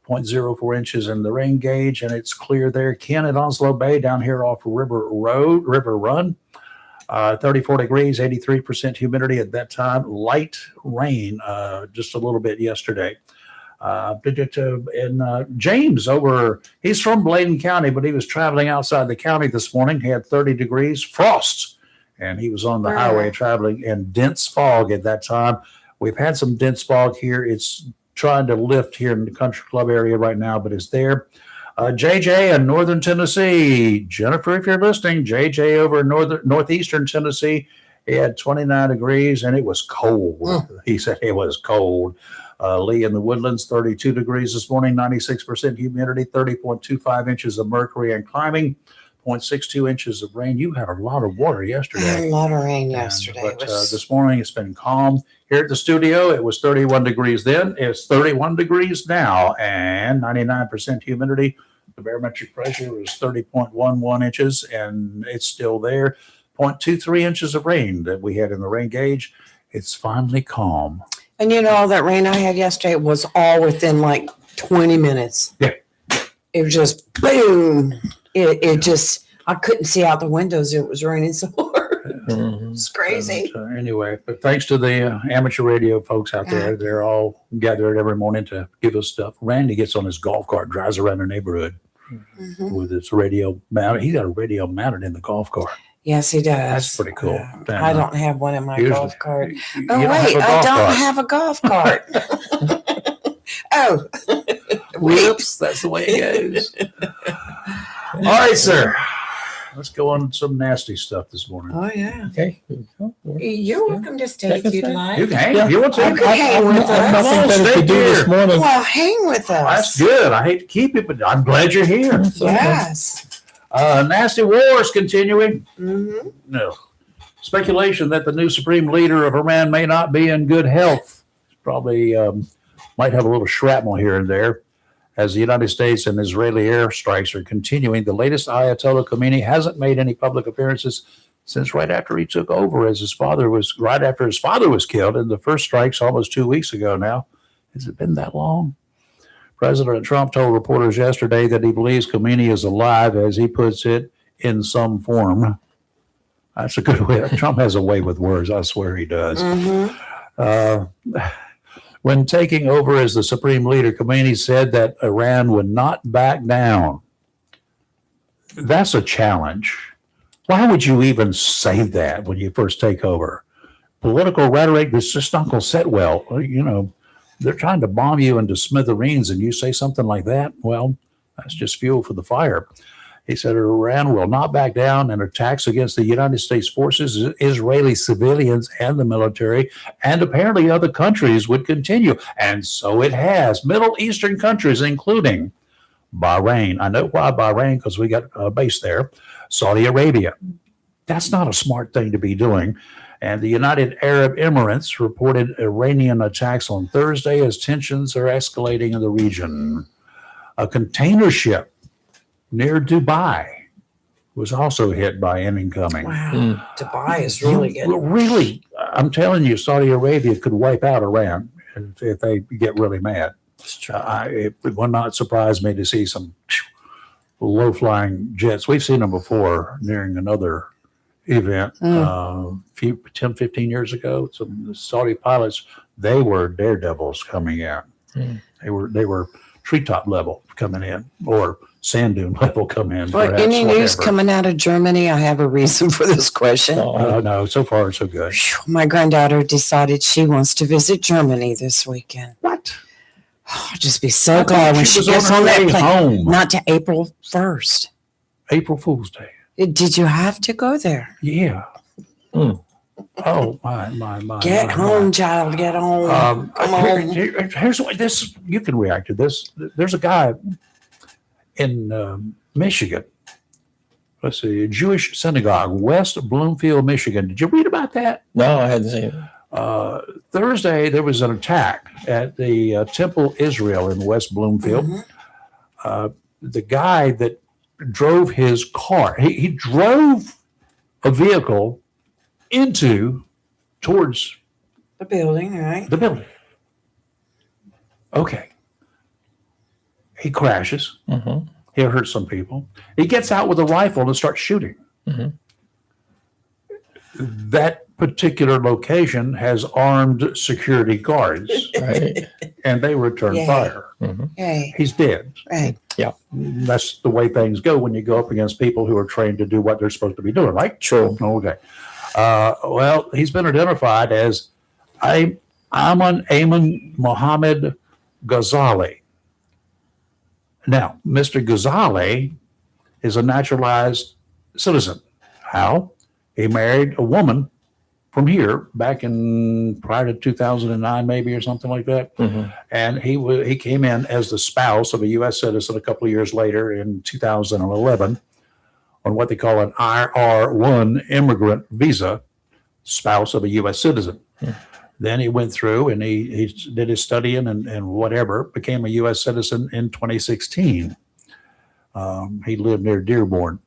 0.04 inches in the rain gauge, and it's clear there. Ken at Onslow Bay down here off River Run. 34 degrees, 83% humidity at that time. Light rain just a little bit yesterday. James he's from Bladen County, but he was traveling outside the county this morning. He had 30 degrees, frost, and he was on the highway traveling in dense fog at that time. We've had some dense fog here. It's trying to lift here in the country club area right now, but it's there. JJ in Northern Tennessee. Jennifer, if you're listening, JJ over in Northeastern Tennessee, he had 29 degrees and it was cold. He said it was cold. Lee in the Woodlands, 32 degrees this morning, 96% humidity, 30.25 inches of mercury and climbing, 0.62 inches of rain. You had a lot of water yesterday. I had a lot of rain yesterday. But this morning it's been calm. Here at the studio, it was 31 degrees then. It's 31 degrees now and 99% humidity. The barometric pressure was 30.11 inches and it's still there. 0.23 inches of rain that we had in the rain gauge. It's finally calm. And all that rain I had yesterday was all within like 20 minutes. Yeah. It was just boom. It just, I couldn't see out the windows. It was raining so hard. It's crazy. Anyway, but thanks to the amateur radio folks out there, they're all gathered every morning to give us stuff. Randy gets on his golf cart, drives around the neighborhood with his radio mounted. He got a radio mounted in the golf cart. Yes, he does. That's pretty cool. I don't have one in my golf cart. You Oh, don't wait, have a I golf don't cart. have a golf cart. Oh, Whoops, that's the way it goes. All right, sir. Let's go on some nasty stuff this morning. Oh, yeah. Okay. You're welcome to stay if you'd like. You can hang if you want to. You can hang with I've us. nothing better to do this morning. Well, hang with That's us. good. I hate to keep you, but I'm glad you're here. Yes. Nasty wars continuing. Mm-hmm. No. Speculation that the new supreme leader of Iran may not be in good health. Probably might have a little shrapnel here and there. As the United States and Israeli airstrikes are continuing, the latest Ayatollah Khomeini hasn't made any public appearances since right after he took over, right after his father was killed in the first strikes almost 2 weeks ago now. Has it been that long? President Trump told reporters yesterday that he believes Khomeini is alive, as he puts it, in some form. That's a good way. Trump has a way with words. I swear he does. Mm-hmm. When taking over as the supreme leader, Khomeini said that Iran would not back down. That's a challenge. Why would you even say that when you first take over? Political rhetoric, this just not going to set well. They're trying to bomb you into smithereens and you say something like that. Well, that's just fuel for the fire. He said Iran will not back down, and attacks against the United States forces, Israeli civilians, and the military, and apparently other countries would continue. And so it has. Middle Eastern countries, including Bahrain. I know why Bahrain, because we got a base there. Saudi Arabia. That's not a smart thing to be doing. And the United Arab Emirates reported Iranian attacks on Thursday as tensions are escalating in the region. A container ship near Dubai was also hit by an incoming. Wow. Dubai is really good. Really, I'm telling you, Saudi Arabia could wipe out Iran if they get really mad. It would not surprise me to see some low-flying jets. We've seen them before during another event 10, 15 years ago. Some Saudi pilots, they were daredevils coming out. They were treetop level coming in or sand dune level coming in. Well, perhaps, any news whatever. coming out of Germany? I have a reason for this question. No, so far so good. Phew, my granddaughter decided she wants to visit Germany this weekend. What? I'll just be so glad when she was gets her on that way plane. home. Not to April 1st. April Fool's Day. Did you have to go there? Yeah. Mm. Oh my. Get my, home, my. child. Get home. Come home. Here's what this. You can react to this. There's a guy in Michigan. Let's see, a Jewish synagogue, West Bloomfield, Michigan. Did you read about that? No, I hadn't seen it. Thursday, there was an attack at the Temple Israel in West Bloomfield. The guy that drove his car, he drove a vehicle towards The building, right? the building. Okay. He crashes. Mm-hmm. He hurts some people. He gets out with a rifle and starts shooting. Mm-hmm. That particular location has armed security guards, Right. and they return Yeah. fire. Mm-hmm. Hey, He's dead. right. That's the way things go when you go up against people who are trained to do what they're supposed to be doing, right? True. Okay. Well, he's been identified as Ayman Mohammed Ghazali. Now, Mr. Ghazali is a naturalized citizen. How? He married a woman from here back in prior to 2009, maybe, or something like that. Mm-hmm. And he came in as the spouse of a U.S. citizen a couple of years later in 2011 on what they call an IR1 immigrant visa, spouse of a U.S. citizen. Then he went through and he did his studying and whatever, became a U.S. citizen in 2016. He lived near Dearborn.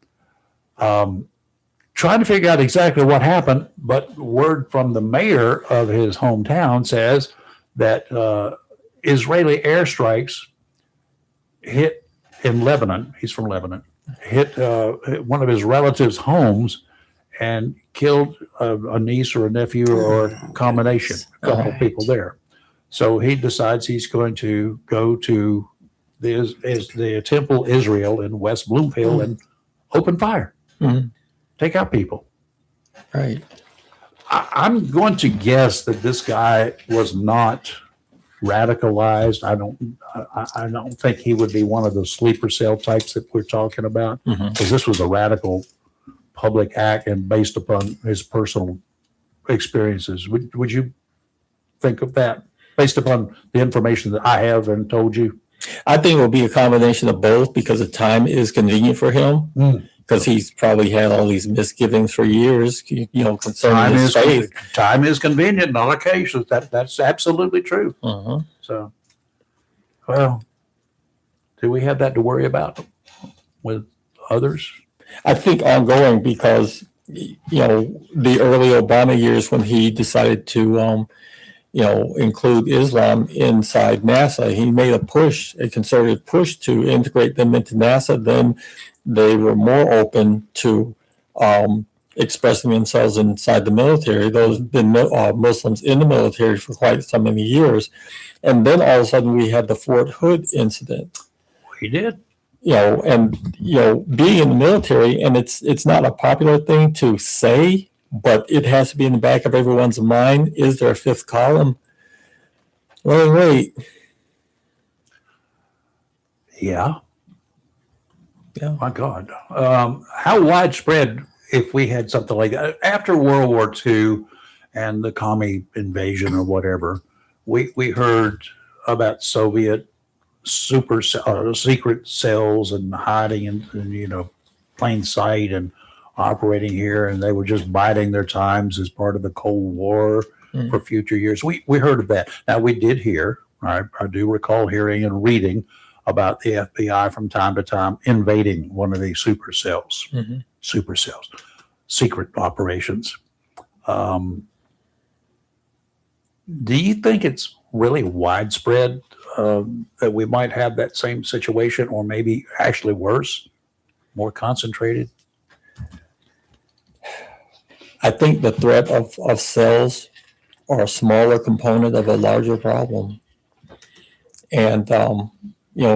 Trying to figure out exactly what happened, but word from the mayor of his hometown says that Israeli airstrikes hit in Lebanon. He's from Lebanon. Hit one of his relatives' homes and killed a niece or a nephew or a combination, a couple of people there. So he decides he's going to go to the Temple Israel in West Bloomfield and open fire, take out people. Right. I'm going to guess that this guy was not radicalized. I don't think he would be one of the sleeper cell types that we're talking about, because this was a radical public act and based upon his personal experiences. Would you think of that based upon the information that I have and told you? I think it will be a combination of both because the time is convenient for him. Because he's probably had all these misgivings for years, concerning his faith. Time is convenient in all occasions. That's absolutely true. So, well, do we have that to worry about with others? I think ongoing because, the early Obama years when he decided to, include Islam inside NASA, he made a conservative push to integrate them into NASA. Then they were more open to expressing themselves inside the military. Those have been Muslims in the military for quite so many years. And then all of a sudden we had the Fort Hood incident. We did. And being in the military, and it's not a popular thing to say, but it has to be in the back of everyone's mind. Is there a fifth column? Wait. Yeah. Yeah. My God. How widespread, if we had something like that after World War II and the commie invasion or whatever, we heard about Soviet secret cells and hiding in plain sight and operating here, and they were just biding their times as part of the Cold War for future years. We heard of that. Now we did hear, I do recall hearing and reading about the FBI from time to time invading one of these super cells, secret operations. Do you think it's really widespread that we might have that same situation, or maybe actually worse, more concentrated? I think the threat of cells are a smaller component of a larger problem. And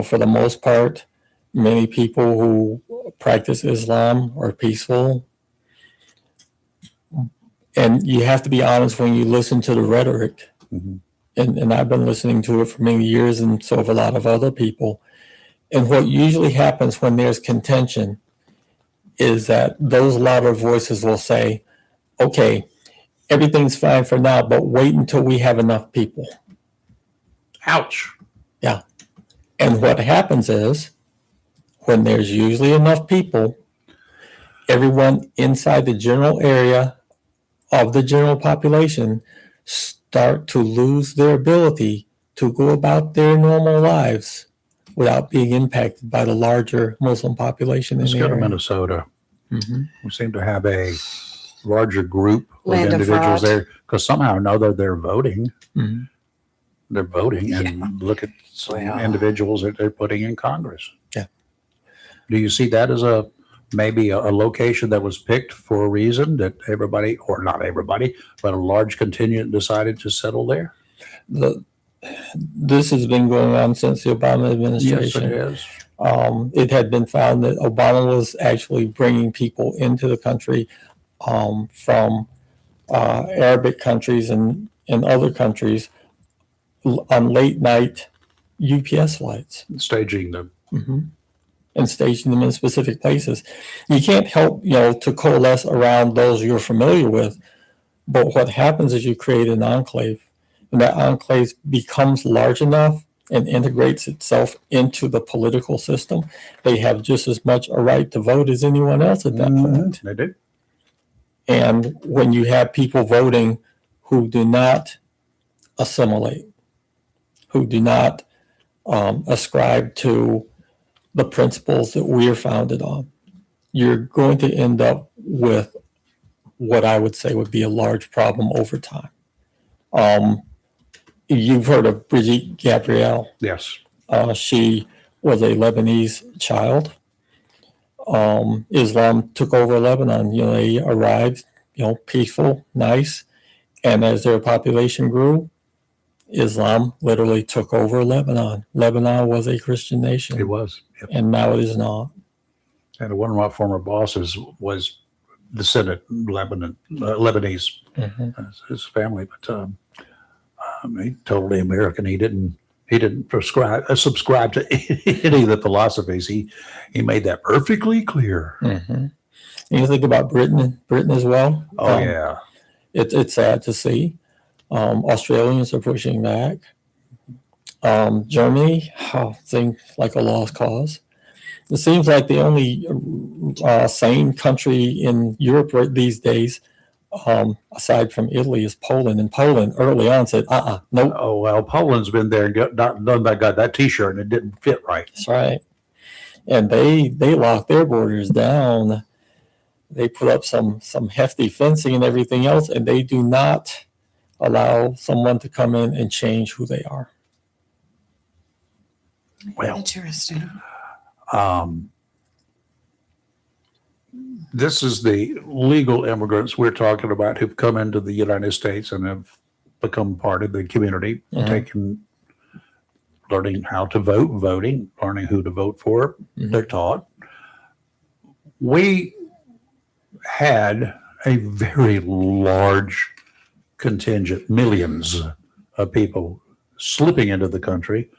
for the most part, many people who practice Islam are peaceful. And you have to be honest when you listen to the rhetoric. Mhm. And I've been listening to it for many years, and so have a lot of other people. And what usually happens when there's contention is that those louder voices will say, okay, everything's fine for now, but wait until we have enough people. Ouch. Yeah. And what happens is when there's usually enough people, everyone inside the general area of the general population start to lose their ability to go about their normal lives without being impacted by the larger Muslim population in Let's the go to area. Minnesota. Mhm. We seem to have a larger group of Land of individuals fraud. there because somehow or another they're voting. Mhm. They're voting, and look at some Well. individuals that they're putting in Congress. Yeah. Do you see that as maybe a location that was picked for a reason that everybody, or not everybody, but a large contingent decided to settle there? This has been going on since the Obama Yes, administration. it is. It had been found that Obama was actually bringing people into the country from Arabic countries and other countries on late night UPS flights. Staging them. And staging them in specific places. You can't help, to coalesce around those you're familiar with. But what happens is you create an enclave, and that enclave becomes large enough and integrates itself into the political system. They have just as much a right to vote as anyone else at that point. They do. And when you have people voting who do not assimilate, who do not ascribe to the principles that we are founded on, you're going to end up with what I would say would be a large problem over time. You've heard of Brigitte Gabriel. Yes. She was a Lebanese child. Islam took over Lebanon. They arrived, peaceful, nice. And as their population grew, Islam literally took over Lebanon. Lebanon was a Christian nation. It was. Yep. And now it is not. And one of my former bosses was descendant Lebanese, his family, but he totally American. He didn't subscribe to any of the philosophies. He made that perfectly clear. And you think about Britain as well. Oh yeah, it's sad to see. Australians are pushing back. Germany seems like a lost cause. It seems like the only sane country in Europe these days, aside from Italy, is Poland. And Poland early on said, nope. Oh well, Poland's been there and got that T-shirt and it didn't fit right. That's right. And they locked their borders down. They put up some hefty fencing and everything else, and they do not allow someone to come in and change who they are. Well, Interesting. This is the legal immigrants we're talking about who've come into the United States and have become part of the community, learning how to vote, voting, learning who to vote for. They're taught. We had a very large contingent, millions of people slipping into the country,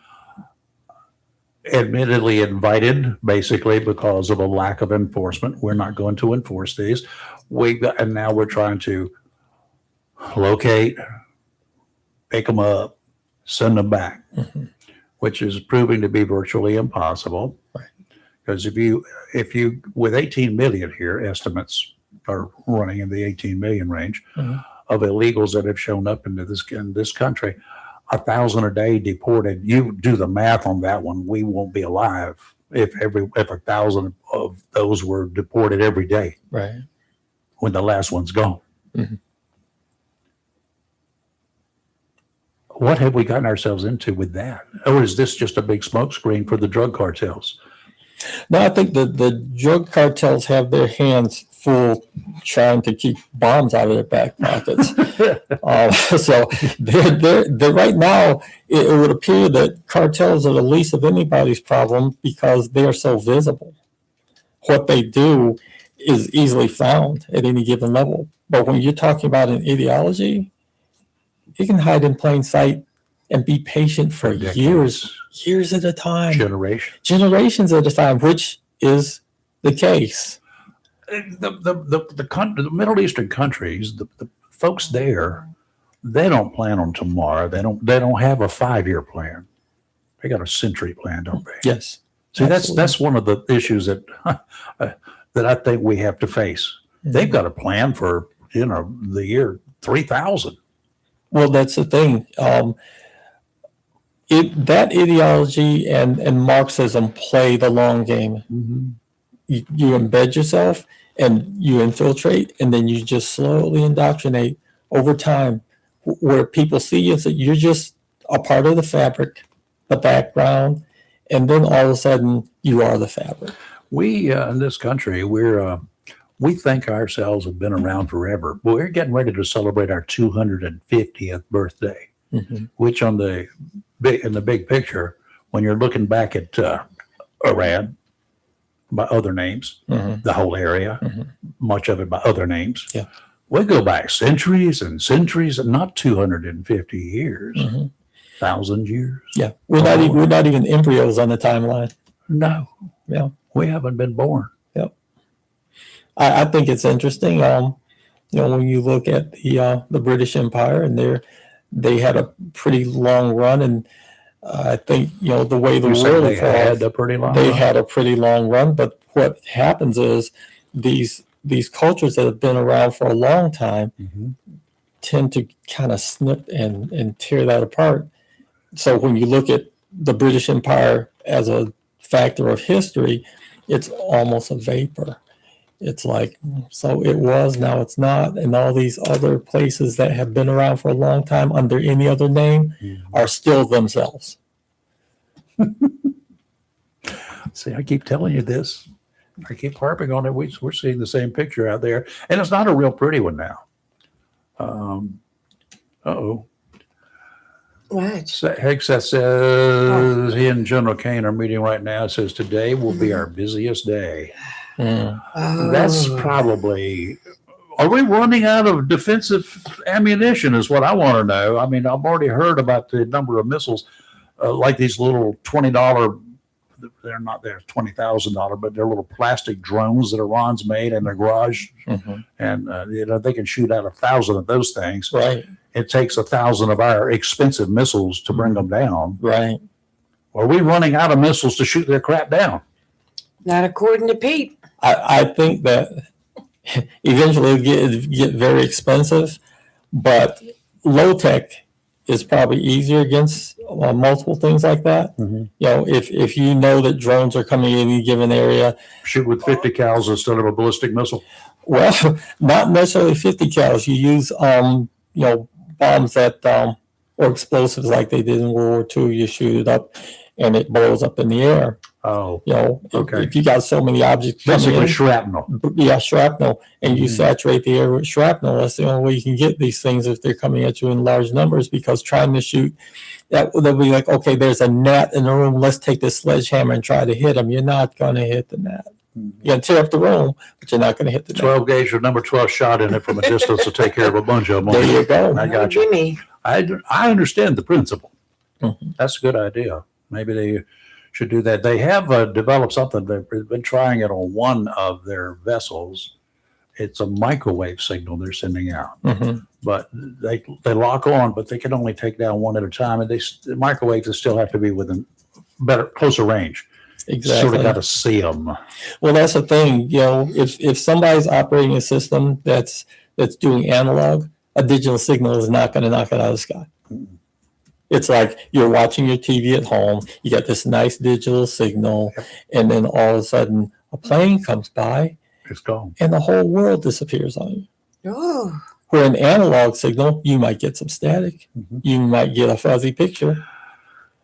admittedly invited, basically because of a lack of enforcement. We're not going to enforce these. And now we're trying to locate, pick them up, send them back, which is proving to be virtually impossible. Right. Because if you with 18 million here, estimates are running in the 18 million range of illegals that have shown up in this country. 1,000 a day deported. You do the math on that one. We won't be alive if 1,000 of those were deported every day. Right. When the last one's gone. What have we gotten ourselves into with that? Or is this just a big smokescreen for the drug cartels? No, I think the drug cartels have their hands full trying to keep bombs out of their back pockets. So they're right now, it would appear that cartels are the least of anybody's problem because they are so visible. What they do is easily found at any given level. But when you're talking about an ideology, it can hide in plain sight and be patient for years at a time, generations at a time, which is the case. The Middle Eastern countries, the folks there, they don't plan on tomorrow. They don't have a 5-year plan. They got a century plan, don't they? Yes. See, that's one of the issues that that I think we have to face. Mm-hmm. They've got a plan for the year 3000. Well, that's the thing. That ideology and Marxism play the long game. Mm-hmm. You embed yourself and you infiltrate, and then you just slowly indoctrinate over time, where people see you, so you're just a part of the fabric, the background, and then all of a sudden you are the fabric. We in this country, we think ourselves have been around forever, but we're getting ready to celebrate our 250th birthday, mm-hmm. which in the big picture, when you're looking back at Iran by other names, mm-hmm. the whole area, mm-hmm. much of it by other names. Yeah. We go back centuries and centuries, and not 250 years, mm-hmm. 1,000 years. Yeah, we're not even embryos on the timeline. No, yeah, we haven't been born. Yep. I think it's interesting. When you look at the British Empire, and they had a pretty long run, and I think the way the world they had a pretty long. They had a pretty long run, but what happens is these cultures that have been around for a long time mm-hmm. tend to kind of snip and tear that apart. So when you look at the British Empire as a factor of history, it's almost a vapor. It's like, so it was, now it's not. And all these other places that have been around for a long time under any other name mm-hmm. are still themselves. See, I keep telling you this. I keep harping on it. We're seeing the same picture out there, and it's not a real pretty one now. Uh-oh. What? Hexeth says he and General Kane are meeting right now. It says today will be our busiest day. That's probably. Are we running out of defensive ammunition? Is what I want to know. I mean, I've already heard about the number of missiles, like these little $20. They're not there $20,000, but they're little plastic drones that Iran's made in their garage, mm-hmm. and they can shoot out 1,000 of those things. Right. It takes 1,000 of our expensive missiles to bring them down. Right. Are we running out of missiles to shoot their crap down? Not according to Pete. I think that eventually it'll get very expensive, but low tech is probably easier against multiple things like that. Mm-hmm. If you know that drones are coming in any given area, shoot with 50 cals instead of a ballistic missile. Well, not necessarily 50 cals. You use bombs that or explosives like they did in World War II. You shoot it up, and it blows up in the air. Oh, okay. If you got so many objects, basically shrapnel. Yeah, shrapnel, and you saturate the air with shrapnel. That's the only way you can get these things if they're coming at you in large numbers. Because trying to shoot, they'll be like, okay, there's a gnat in the room. Let's take this sledgehammer and try to hit them. You're not going to hit the gnat. You're going to tear up the room, but you're not going to hit the 12 gauge or number 12 shot in it from a distance to take care of a bunch of them. There you go. I got you. I understand the principle. Mm-hmm. That's a good idea. Maybe they should do that. They have developed something. They've been trying it on one of their vessels. It's a microwave signal they're sending out. Mm-hmm. But they lock on, but they can only take down one at a time. And the microwaves still have to be within closer range. Exactly. Sort of got to see them. Well, that's the thing. If somebody's operating a system that's doing analog, a digital signal is not going to knock it out of the sky. Mm-hmm. It's like you're watching your TV at home. You got this nice digital signal, and then all of a sudden a plane comes by. It's gone. And the whole world disappears on you. Oh. Where an analog signal, you might get some static. Mm-hmm. You might get a fuzzy picture.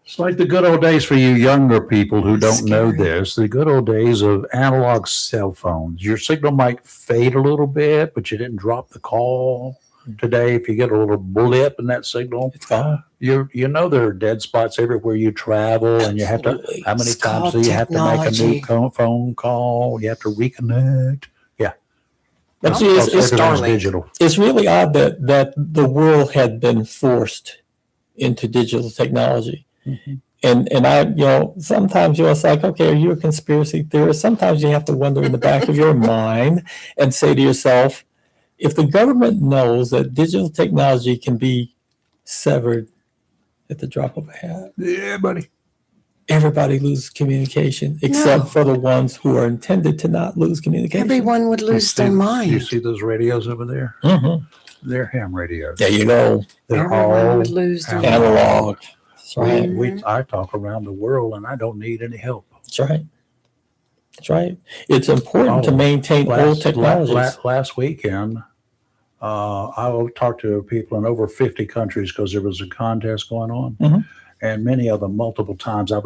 It's like the good old days for you younger people who That's don't know scary. this, the good old days of analog cell phones. Your signal might fade a little bit, but you didn't drop the call. Today, if you get a little blip in that signal, It's gone. you know there are dead spots everywhere you travel, and you have to. Absolutely. How many It's times called do you have to make a new technology. phone call? You have to reconnect. Yeah, But see, because it's everything's Starlink. digital. it's really odd that the world had been forced into digital technology. Mhm. And I, sometimes it's like, okay, are you a conspiracy theorist? Sometimes you have to wonder in the back of your mind and say to yourself, if the government knows that digital technology can be severed at the drop of a hat, Yeah, buddy. everybody loses communication except No. for the ones who are intended to not lose communication. Everyone would lose their You mind. see those radios over there? Mhm. They're ham radios. There you go. They're Everyone all would lose their analog. mind. Analog. That's right. I talk around the world, and I don't need any help. That's right. That's right. It's important to Oh, maintain old technologies. Last weekend, I talked to people in over 50 countries because there was a contest going on. Mhm. And many of them, multiple times, I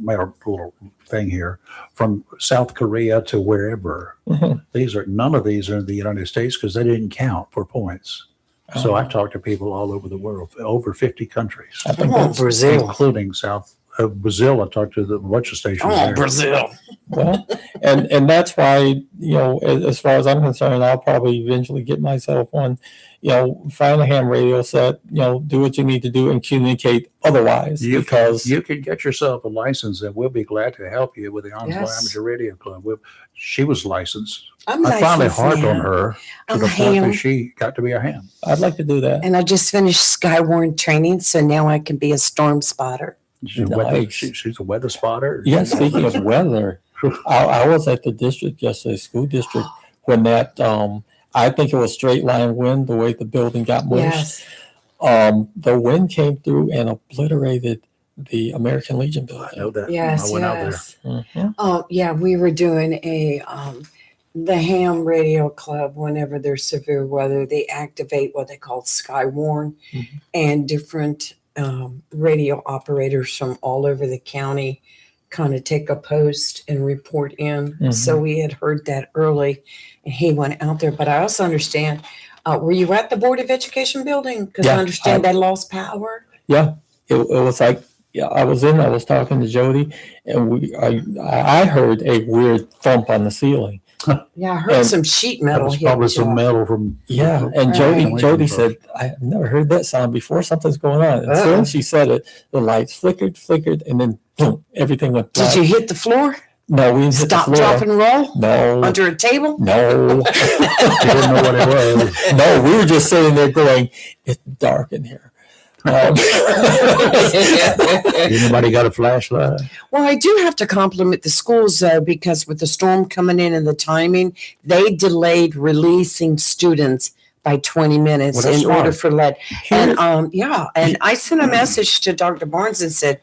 made a little thing here from South Korea to wherever. Mhm. None of these are in the United States because they didn't count for points. So I Oh. talked to people all over the world, over 50 countries, I think Oh, that's Brazil. including Brazil. I talked to a bunch of stations Oh, there. Brazil. well, and that's why, as far as I'm concerned, I'll probably eventually get myself one. Find a ham radio set. Do what you need to do and communicate otherwise. Because You can get yourself a license, and we'll be glad to help you with the Onslow Yes. Amateur Radio Club. She was licensed. I'm I finally licensed harped on now. her to I'm the a point ham. that she got to be a ham. I'd like to do that. And I just finished Skywarn training, so now I can be a storm spotter. She's a weather spotter. Yeah, speaking of weather, I was at the district yesterday, school district, when that I think it was straight line wind, the way the building got mushed. The wind came through and obliterated the American Legion I building. know that. Yes, I went out there. yes. Mhm. Oh, yeah, we were doing the ham radio club. Whenever there's severe weather, they activate what they call Skywarn, Mhm. and different radio operators from all over the county kind of take a post and report in. Mhm. So we had heard that early, and he went out there. But I also understand, were you at the Board of Education building? Because Yeah, I understand they lost power. Yeah, it was like, I was talking to Jody, and I heard a weird thump on the ceiling. Yeah, I heard And some sheet That metal was hit. probably some Joe. metal from. Yeah, and Right. Jody said, I've never heard that sound before. Something's going on. And as soon as she said it, the lights flickered, and then boom, everything went black. Did you hit the floor? No, we didn't hit Stop, the floor. drop, and roll No, under a table? no, You didn't know what it was. no. We were just sitting there going, it's dark in here. Anybody got a flashlight? Well, I do have to compliment the schools though, because with the storm coming in and the timing, they delayed releasing students by 20 minutes Well, that's in order smart. for lead. Here- And and I sent a message to Dr. Barnes and said,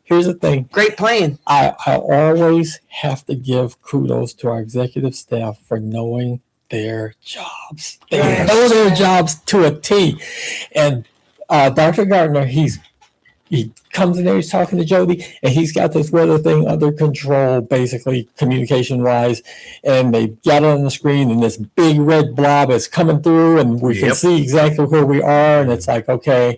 Here's the thing. great plan. I always have to give kudos to our executive staff for knowing their jobs. They Yes. know their jobs to a T. And Dr. Gardner, he comes in there, he's talking to Jody, and he's got this weather thing under control, basically communication wise. And they got it on the screen, and this big red blob is coming through, and we can Yep. see exactly where we are. And it's like, okay,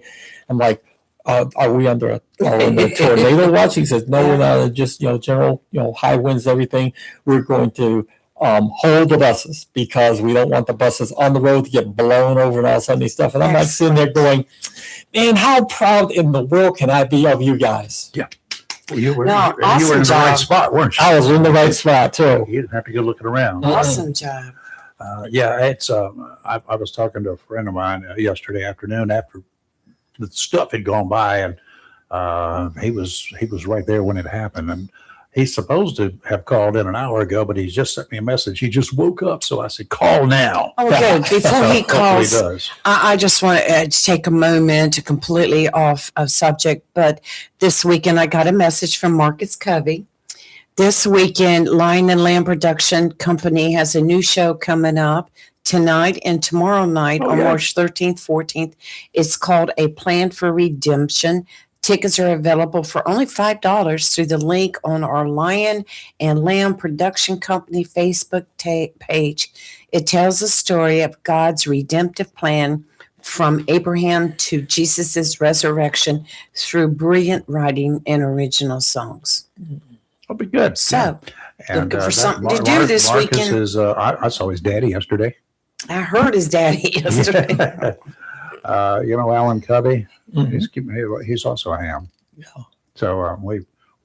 I'm like, are we under a tornado watch? He says, no, we're not. Just general, high winds, everything. We're going to hold the buses because we don't want the buses on the road to get blown over and all Sunday stuff. And I'm like sitting there going, man, how proud in the world can I be of you guys? Well, you were, No, you were in the awesome right job. spot, weren't you? I was in the right spot too. You didn't have to go looking around. Awesome job. It's. I was talking to a friend of mine yesterday afternoon after the stuff had gone by, and he was right there when it happened, and he's supposed to have called in an hour ago, but he's just sent me a message. He just woke up, so I said, "Call now." Oh, good. Before So he hopefully calls, does. I just want to take a moment to completely off of subject, but this weekend I got a message from Marcus Covey. This weekend, Lion and Lamb Production Company has a new show coming up tonight and tomorrow night on yeah. March 13th, 14th. It's called A Plan for Redemption. Tickets are available for only $5 through the link on our Lion and Lamb Production Company Facebook page. It tells the story of God's redemptive plan from Abraham to Jesus' resurrection through brilliant writing and original songs. That'll be good. So, looking for something to do this Marcus weekend. is, I saw his daddy yesterday. I heard his daddy yesterday. You know, Alan Covey, Mhm. he's also a ham. Yeah. So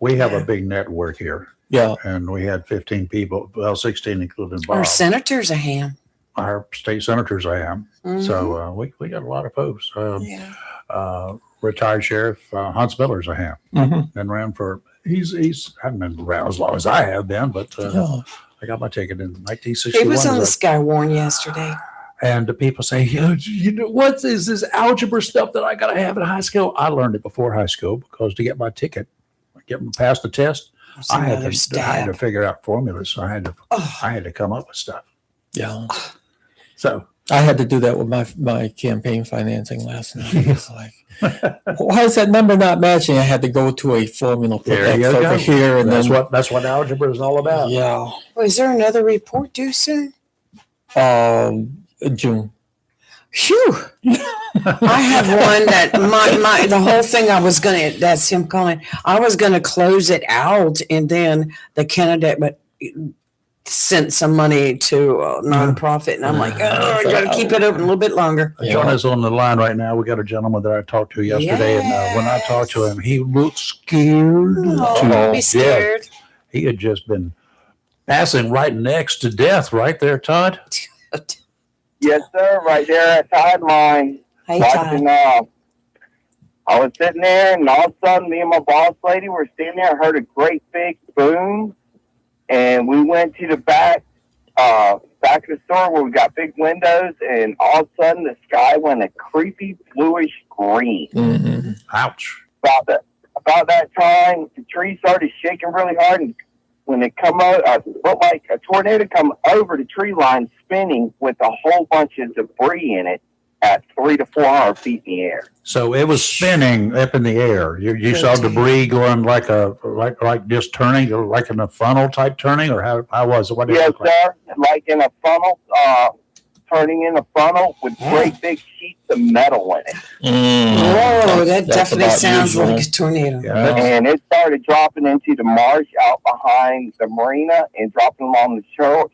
we have a big network here, Yeah. and we had 15 people, well, 16 including Our Bob. senator's a ham. Our state senators I am. So we got a lot of folks. Yeah. Retired Sheriff Hans Miller's a ham Mhm. and ran for, he's hadn't been around as long as I have been, but Yeah. I got my ticket in 1961. He was on the as a- Skywarn yesterday. And the people say, you know, what is this algebra stuff that I got to have in high school? I learned it before high school because to get my ticket, past the test, There's I had another to stab. figure out formulas. So I had to come up with stuff. Yeah. So I had to do that with my campaign financing last night. It's like, why is that number not matching? I had to go to a formula, put There X you over go. here, and that's then what algebra is all about. yeah, Oh, is there another report due soon? June. Phew. I have one that the whole thing that's him calling. I was gonna close it out and then the candidate but sent some money to a nonprofit and I'm like, I gotta keep it open a little bit longer. Yeah. John is on the line right now. We got a gentleman that I talked to yesterday, and when I talked to him, he looked scared. Oh, to don't be death. scared. He had just been passing right next to death, right there, Todd. Yes, sir. Right there at Tideline. Hey, Watching, Todd. I was sitting there, and all of a sudden, me and my boss lady were standing there. I heard a great big boom, and we went to the back of the store where we got big windows, and all of a sudden, the sky went a creepy bluish green. Mm-hmm. Ouch. About that time, the tree started shaking really hard, and when it come out, looked like a tornado come over the tree line, spinning with a whole bunch of debris in it at 300 to 400 feet in the air. So it was spinning up in the air. You saw debris going like just turning, like in a funnel type turning, or how was it? What did it Yes, look like? sir. Like in a funnel, turning in a funnel with great big sheets of metal in it. Whoa, that That's definitely about sounds usual. like a tornado. Yeah, that's- And it started dropping into the marsh out behind the marina and dropping along the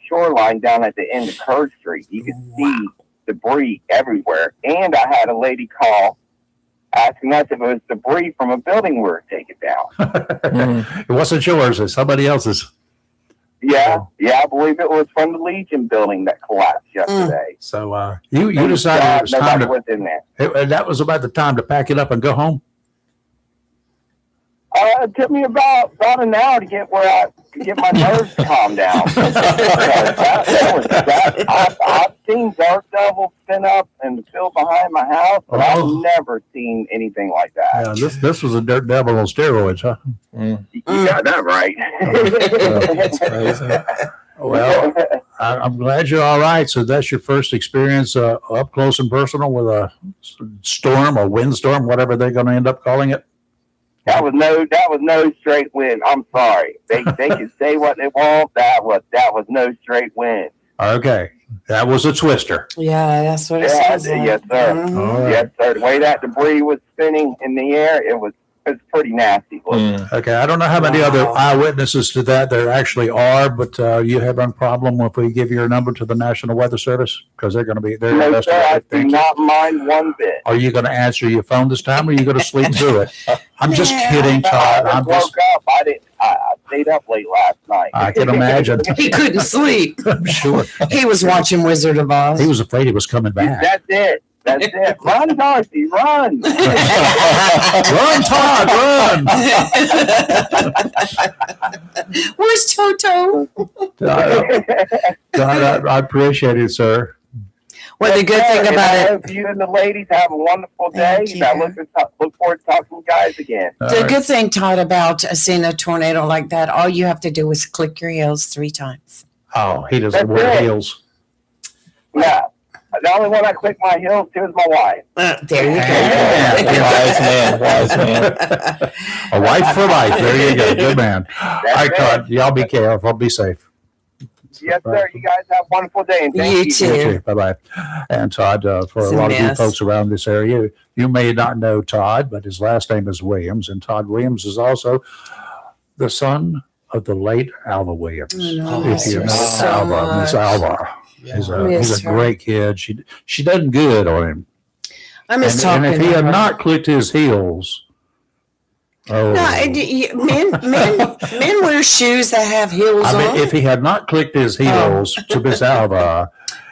shoreline down at the end of Kerr Street. You could see debris everywhere. And I had a lady call asking us if it was debris from a building we were taking down. It wasn't yours, it's somebody else's. Yeah, I believe it was from the Legion building that collapsed yesterday. So you decided it was time Nobody to. was in there. That was about the time to pack it up and go home. It took me about an hour to get where I could get my nerves calmed down. I've seen Dark Devil spin up in the field behind my house, but I've never seen anything like that. Yeah, this was a dirt devil on steroids, huh? You got that right. That's crazy. Well, I'm glad you're all right. So that's your first experience up close and personal with a storm, a windstorm, whatever they're going to end up calling it. That was no straight wind. I'm sorry. They can say what they want. That was no straight wind. Okay, that was a twister. Yeah, that's what it Yeah, sounds like. yes, sir. Mhm. All right. Yes, sir. The way that debris was spinning in the air, it was pretty nasty. Okay, I don't know how many other eyewitnesses to that there actually are, but you have a problem if we give your number to the National Weather Service because they're going to be there. No, sir, I do not mind one bit. Are you going to answer your phone this time, or are you going to sleep through it? I'm just kidding, Todd. I woke up. I stayed up late last night. I can imagine. He couldn't sleep. I'm sure He was watching Wizard of Oz. he was afraid he was coming back. That's it. That's it. Run, Darcy, run. Run, Todd, run! Where's Toto? Todd, I appreciate it, sir. Well, the good thing And about I it, hope you and the ladies have a wonderful day. Thank And I you. look forward to talking to you guys again. All the right. good thing, Todd, about seeing a tornado like that, all you have to do is click your heels 3 times. Oh, he doesn't That's wear it. heels. Yeah. The only one I click my heels to is my wife. There you Yeah. Wise man. A wife for life. There you go. Good man. All right, Todd. Y'all be careful. Be safe. Yes, sir. You guys have a wonderful day. And thank You you. too. Bye bye. And Todd, for It's a a lot of you mess. folks around this area, you may not know Todd, but his last name is Williams. And Todd Williams is also the son of the late Alva Williams. I know. Oh, If you know so Alva, Miss much. Alva. Yeah. He's Miss a her. great kid. She done good on him. I miss And talking if he to had her. not clicked his heels, oh, No, men wear shoes that have heels I on. mean, if he had not clicked his heels to Miss Alva,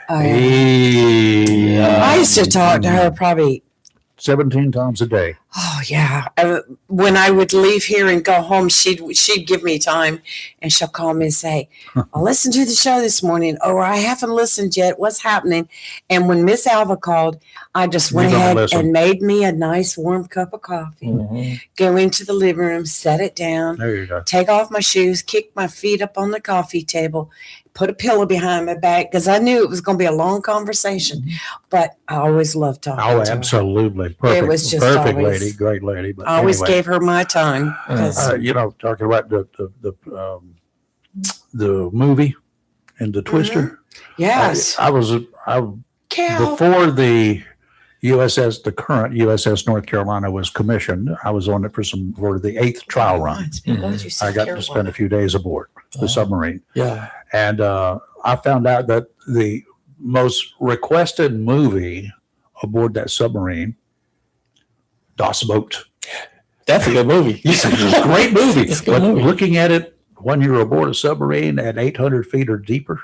Oh, yeah. he I used to talk to her probably 17 times a day. Oh yeah. When I would leave here and go home, she'd give me time, and she'll call me and say, "I listened to the show this morning," or "I haven't listened yet. What's happening?" And when Miss Alva called, I just went You don't ahead listen. and made me a nice warm cup of coffee. Mhm. Go into the living room, set it down, There you go. take off my shoes, kick my feet up on the coffee table, put a pillow behind my back because I knew it was going to be a long conversation. But I always loved talking Oh, to her. absolutely. Perfect. was just perfect always- lady. Great lady. But I always anyway, gave her my time. 'Cause- talking about the movie and the Twister. yes. I Cal. before the current USS North Carolina was commissioned. I was on it for the 8th trial run. I got to spend a few days aboard the submarine. Yeah. And I found out that the most requested movie aboard that submarine, Das Boat. That's a good movie. It's a great movie. It's a good But movie. looking at it when you're aboard a submarine at 800 feet or deeper,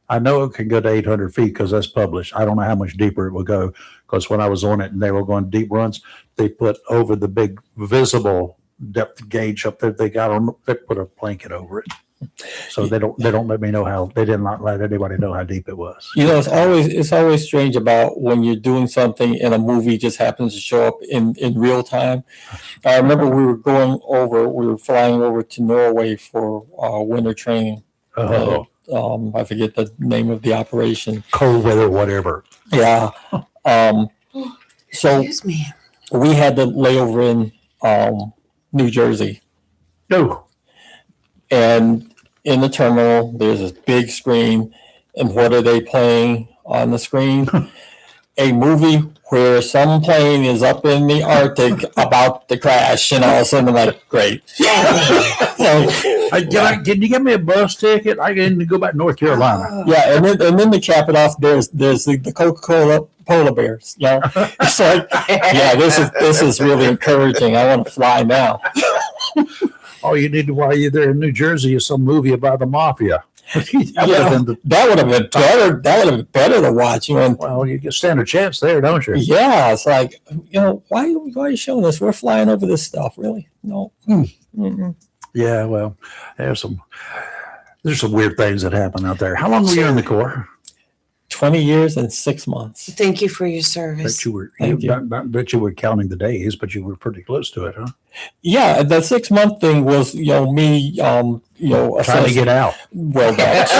I know it can go to 800 feet because that's published. I don't know how much deeper it will go because when I was on it and they were going deep runs, they put over the big visible depth gauge up there. They put a blanket over it. So they don't let me know they did not let anybody know how deep it was. You know, it's always strange about when you're doing something and a movie just happens to show up in real time. I remember we were flying over to Norway for winter training. Oh, I forget the name of the operation. cold weather, whatever. Yeah. So Excuse me. we had to lay over in New Jersey. No. And in the terminal, there's this big screen. And what are they playing on the screen? A movie where some plane is up in the Arctic about to crash. And all of a sudden, I'm like, great. Can you give me a bus ticket? I can go back to North Carolina. Yeah, and then to cap it off, there's the Coca-Cola polar bears. You know, it's like, yeah, this is really encouraging. I want to fly now. All you need while you're there in New Jersey is some movie about the mafia. That would have been better. That would have been better to watch. You know, Well, you stand a chance there, don't you? yeah, it's like, you know, why are you showing this? We're flying over this stuff, really? No. Mm-mm. Yeah, well, there's some weird things that happen out there. How long were you in the Corps? 20 years and 6 months. Thank you for your service. Bet you were. Thank you. Not bet you were counting the days, but you were pretty close to it, huh? Yeah, the 6 month thing was, you know, me, you know, Trying to get out. Well, that's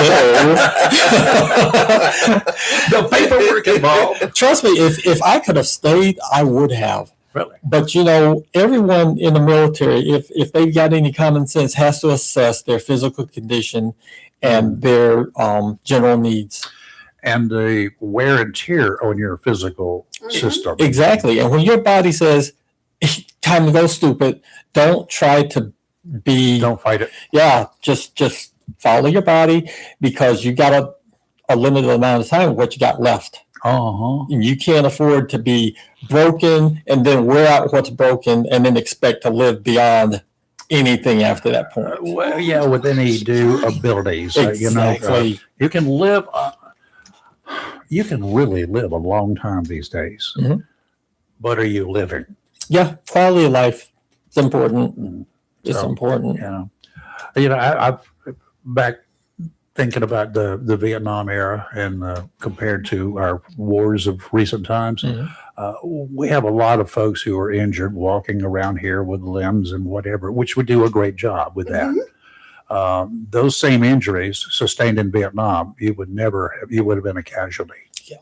The paperwork involved. Trust me, if I could have stayed, I would have. Really? But you know, everyone in the military, if they've got any common sense, has to assess their physical condition and their general needs. And the wear and tear on your physical system. Exactly. And when your body says, time to go stupid, don't try to be, Don't fight it. yeah, just follow your body because you got a limited amount of time of what you got left. Uh-huh. You can't afford to be broken and then wear out what's broken and then expect to live beyond anything after that point. Well, yeah, with any due abilities. Exactly. You can live, you can really live a long time these days. Mhm. But are you living? Yeah, quality of life is important. It's So, important. I've back thinking about the Vietnam era and compared to our wars of recent times. Mhm. We have a lot of folks who are injured walking around here with limbs and whatever, which would do a great job with that. Those same injuries sustained in Vietnam, you would have been a casualty. Yeah.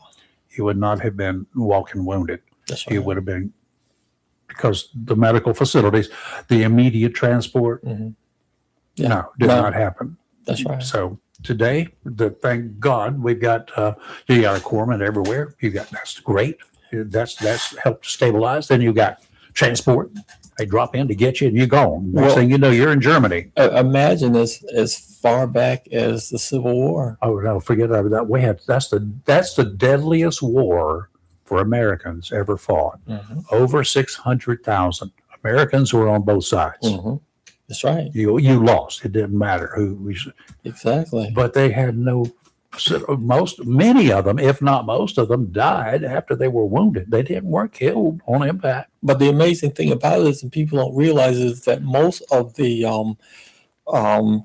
you would not have been walking wounded. That's You right. would have been, because the medical facilities, the immediate transport, Yeah. no, did No. not happen. That's right. So today, thank God, we've got you got a corpsman everywhere. You got that's great. That's helped stabilize. Then you got transport. They drop in to get you, and you're gone. Next Well- thing you know, you're in Germany. Imagine this as far back as the Civil War. Oh no, forget about that. We had that's the deadliest war for Americans ever fought. Over 600,000 Americans were on both sides. That's right. You lost. It didn't matter who. Exactly. But they had no. Many of them, if not most of them, died after they were wounded. They weren't killed on impact. But the amazing thing about it is, and people don't realize, is that most of the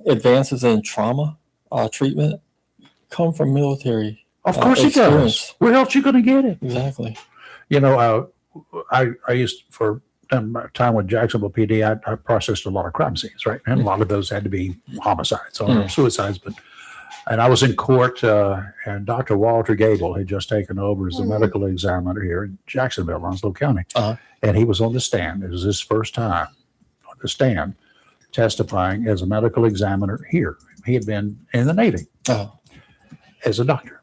advances in trauma treatment come from military. Of course it does. Experience. Where else you going to get it? Exactly. You know, I used for time with Jacksonville PD, I processed a lot of crime scenes, right? And a lot of those had to be homicides or suicides. And I was in court, and Dr. Walter Gable had just taken over as the medical examiner here in Jacksonville, Onslow County. And he was on the stand. It was his first time on the stand testifying as a medical examiner here. He had been in the Navy as a doctor.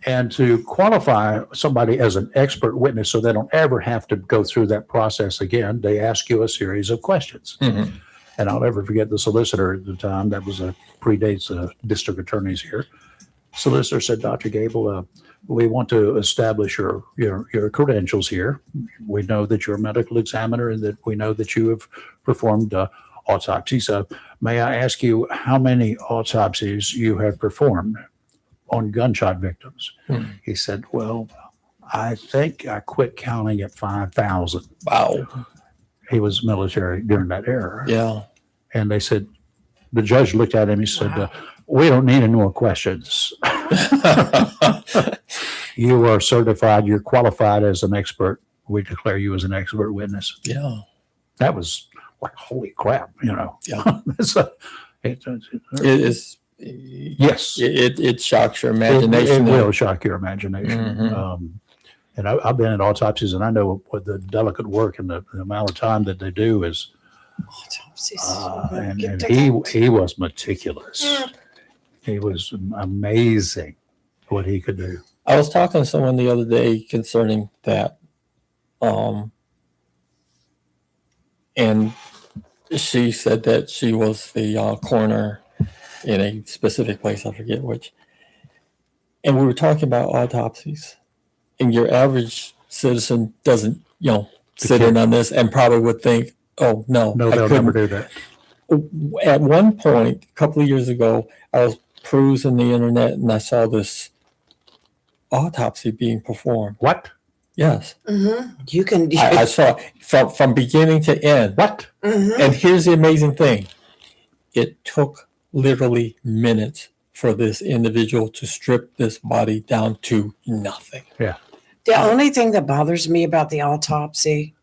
And to qualify somebody as an expert witness so they don't ever have to go through that process again, they ask you a series of questions. And I'll never forget the solicitor at the time. That was predates district attorneys here. Solicitor said, Dr. Gable, we want to establish your credentials here. We know that you're a medical examiner and that we know that you have performed autopsies. May I ask you how many autopsies you have performed on gunshot victims? He said, well, I think I quit counting at 5,000. Wow. He was military during that era. Yeah. And they said, the judge looked at him, he said, we don't need any more questions. You are certified, you're qualified as an expert. We declare you as an expert witness. Yeah. That was like, holy crap, you know. Yeah. It is. yes. It shocks your It imagination. will shock your imagination. Mhm. And I've been in autopsies, and I know what the delicate work and the amount of time that they do is. And he was meticulous. He was amazing what he could do. I was talking to someone the other day concerning that. And she said that she was the coroner in a specific place, I forget which. And we were talking about autopsies. And your average citizen doesn't, sit in on this and probably would think, oh, no, No, I they'll couldn't. never do that. At one point, a couple of years ago, I was perusing the internet and I saw this autopsy being performed. What? Yes. You can. I saw it from beginning to end. What? And here's the amazing thing. It took literally minutes for this individual to strip this body down to nothing. Yeah. The only thing that bothers me about the autopsy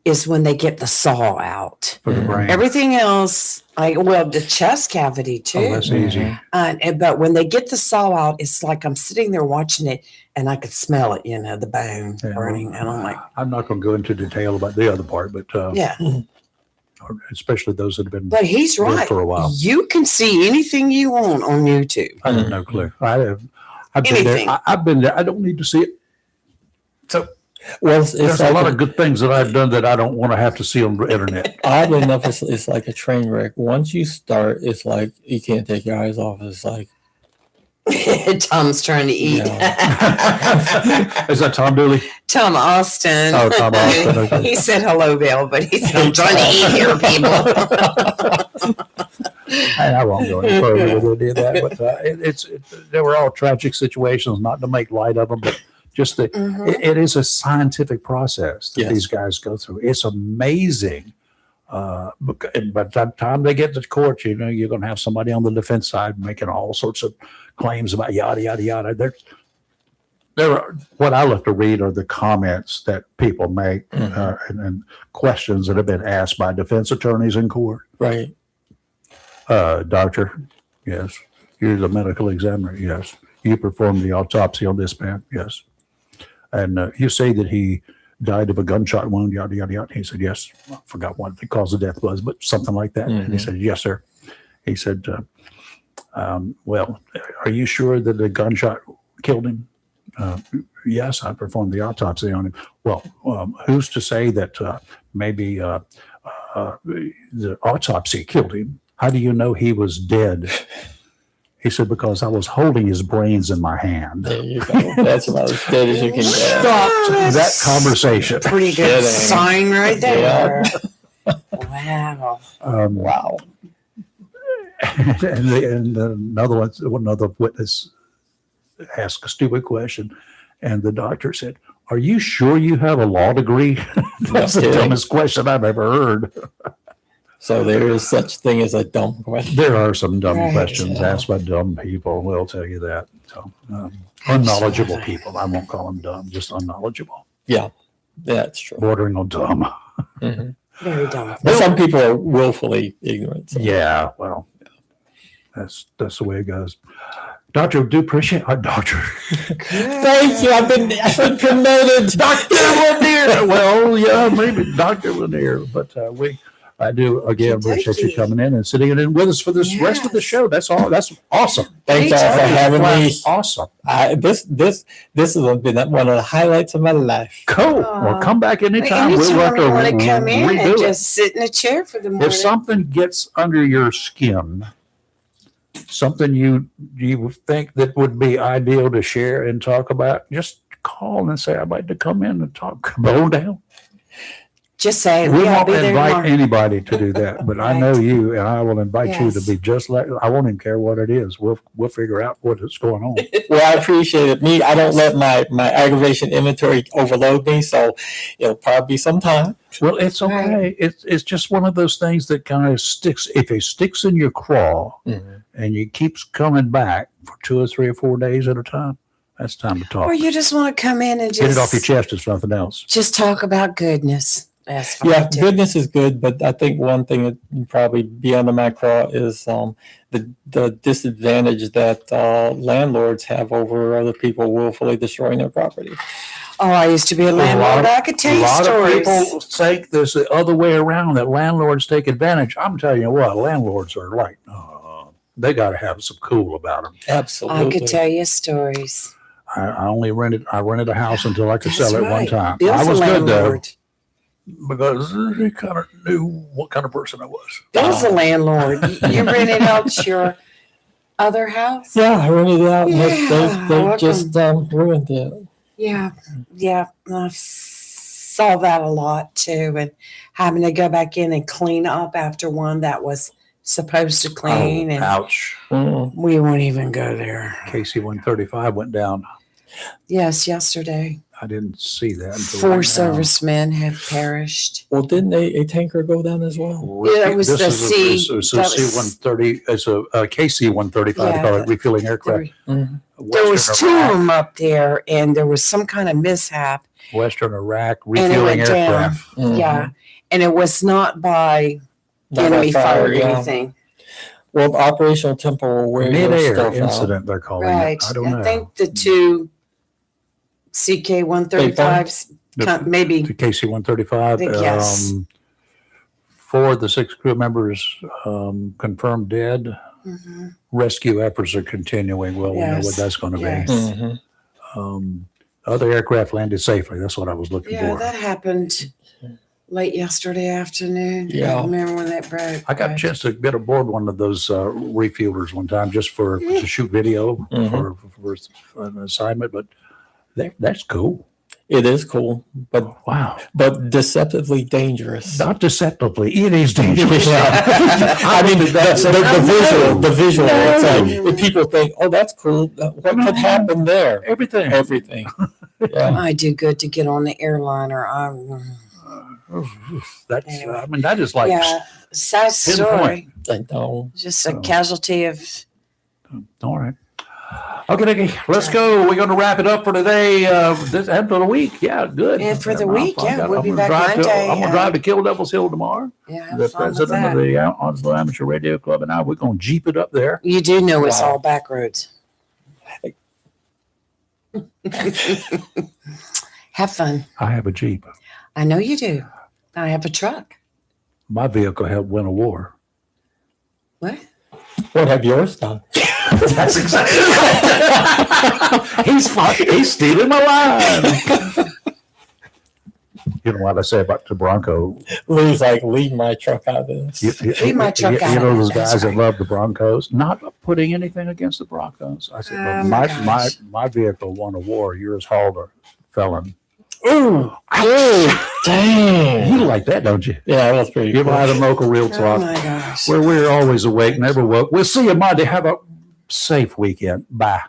is when they get the saw out. For the brain. Everything else, the chest cavity too. Oh, that's easy. But when they get the saw out, it's like I'm sitting there watching it and I could smell it, the bone Yeah. burning. And I'm like, I'm not going to go into detail about the other part, but yeah. especially those that have been But he's dead right. for a while. You can see anything you want on YouTube. I have no clue. I've been Anything. there. I've been there. I don't need to see it. So Well, it's there's like a lot of good things that I've done that I don't want to have to see on the internet. oddly enough, it's like a train wreck. Once you start, it's like you can't take your eyes off. It's like, Tom's trying to eat. Is that Tom Dooley? Tom Austin. Oh, Tom Austin. Okay. He said hello, Bill, but he said, I'm trying to eat here, people. And I won't go any further with any of that. But they were all tragic situations, not to make light of them, but just it is a scientific process that Yes. these guys go through. It's amazing. But by the time they get to court, you're going to have somebody on the defense side making all sorts of claims about yada, yada, yada. What I love to read are the comments that people make and questions that have been asked by defense attorneys in court. right. Doctor, yes. You're the medical examiner, yes. You performed the autopsy on this man, yes. And you say that he died of a gunshot wound, yada, yada, yada. He said, yes. I forgot what the cause of death was, but something like that. And he said, yes, sir. He said, well, are you sure that the gunshot killed him? Yes, I performed the autopsy on him. Well, who's to say that maybe the autopsy killed him? How do you know he was dead? He said, because I was holding his brains in my hand. There you go. That's about as dead as you can get. Stopped that conversation. Pretty good Kidding. sign right there. Wow. Wow. And another witness asked a stupid question, and the doctor said, "Are you sure you have a law degree?" That's the kidding. dumbest question I've ever heard. So there is such thing as a dumb question. There are some dumb Right. questions asked by dumb people. We'll tell you that. So, unknowledgeable people. I won't call them dumb, just unknowledgeable, Yeah, that's true. bordering on dumb. Mhm. Very dumb. But some people are willfully ignorant. So. Yeah, well, that's the way it goes. Doctor, do appreciate doctor. Thank you. I've been promoted. Dr. Lanier. Well, yeah, maybe Dr. Lanier, but I do again appreciate you coming in and sitting in with us for this rest of the show. That's all. That's awesome. Thanks all for having me. Awesome. This has been one of the highlights of my life. Cool. Well, come back anytime. We'll Anytime have you to want to come in and redo it. just sit in a chair for the morning. If something gets under your skin, something you think that would be ideal to share and talk about, just call and say, I'd like to come in and talk. Bone down. Just say, We yeah, I'll won't be there invite tomorrow. anybody to do that, but I know you, and I will invite you to Yes. be just like. I won't even care what it is. We'll figure out what is going on. Well, I appreciate it. I don't let my aggravation inventory overload me, so it'll probably be some time. Well, it's okay. Right. It's just one of those things that kind of sticks. If it sticks in your craw and it keeps coming back for 2 or 3 or 4 days at a time, that's time to talk. Or you just want to come in and Get it off your just, chest. It's nothing else. just talk about goodness. That's fine Yeah, too. goodness is good, but I think one thing that would probably be under my craw is the disadvantage that landlords have over other people willfully destroying their property. Oh, I used to be a landlord. I could tell A you lot of stories. people think there's the other way around, that landlords take advantage. I'm telling you what, landlords are like, they got to have some cool about them. Absolutely. I could tell you stories. I rented a house until I could That's sell it one right. time. Bill's I a was good though, landlord. because he kind of knew what kind of person I was. Bill's a landlord. You rented out your other house? Yeah, I rented it out. And Yeah, they just ruined it. Yeah, I saw that a lot too, and having to go back in and clean up after one that was supposed to clean, and Ouch. we won't even go there. KC 135 went down. Yes, yesterday, I didn't see that. until 4 right now. servicemen have perished. Well, didn't a tanker go down as well? Yeah, it was This the is C- It's a that was- C-130. It's a KC 135. They call it refueling aircraft. There was 2 Western of them up there, and there was some kind of mishap. Western Iraq And it refueling went down. aircraft. Yeah, and it was not by Not by enemy fire or yeah. anything. Well, operational tempo where Mid-air stuff incident, they're calling Right. it. I don't know. I think the 2 CK 135s, maybe. The KC 135. Yes. 4 of the 6 crew members confirmed dead. Mhm. Rescue efforts are continuing. Well, we know what Yes. that's going to Yes. be. Other aircraft landed safely. That's what I was looking Yeah, for. that happened late yesterday afternoon. Yeah. I remember when that broke. I got a but- chance to get aboard one of those refuelers one time just to shoot video for an assignment, but that's cool. It is cool, but Wow. deceptively dangerous. Not deceptively. It is dangerous. I mean, the visual. It's like, if people think, oh, that's cool. What could happen there? Everything. Everything. Yeah. I do good to get on the airliner. That's, Anyway. I mean, that is like, Yeah, sad story. I know. Just a casualty of. all right. Okay, let's go. We're going to wrap it up for today. This and for the week. Yeah, good. Yeah, for the I'm- week, I'm yeah, gonna- we'll I'm be gonna back drive Monday, I'm going to drive to Kill Devil's Hill tomorrow. Yeah, have The fun with president of that. the Onslow Amateur Radio Club and I, we're going to Jeep it up there. You do know it's Wow. all back roads. Have fun. I have a Jeep. I know you do. I have a truck. My vehicle helped win a war. What? What have yours done? That's exactly he's stealing my line. You know what I say about the Bronco? Lou's like, leave my truck out of this. Leave my truck out You of know it, those that's guys that right. love the Broncos? Not putting anything against the Broncos. I said, Oh, but my my gosh. vehicle won a war. Yours hauled a felon. Ooh, dang. You like that, don't you? Yeah, that was pretty You ever cool. had a mocha real Oh talk my gosh. where we're always awake, never woke. We'll see you Monday. Have a safe weekend. Bye.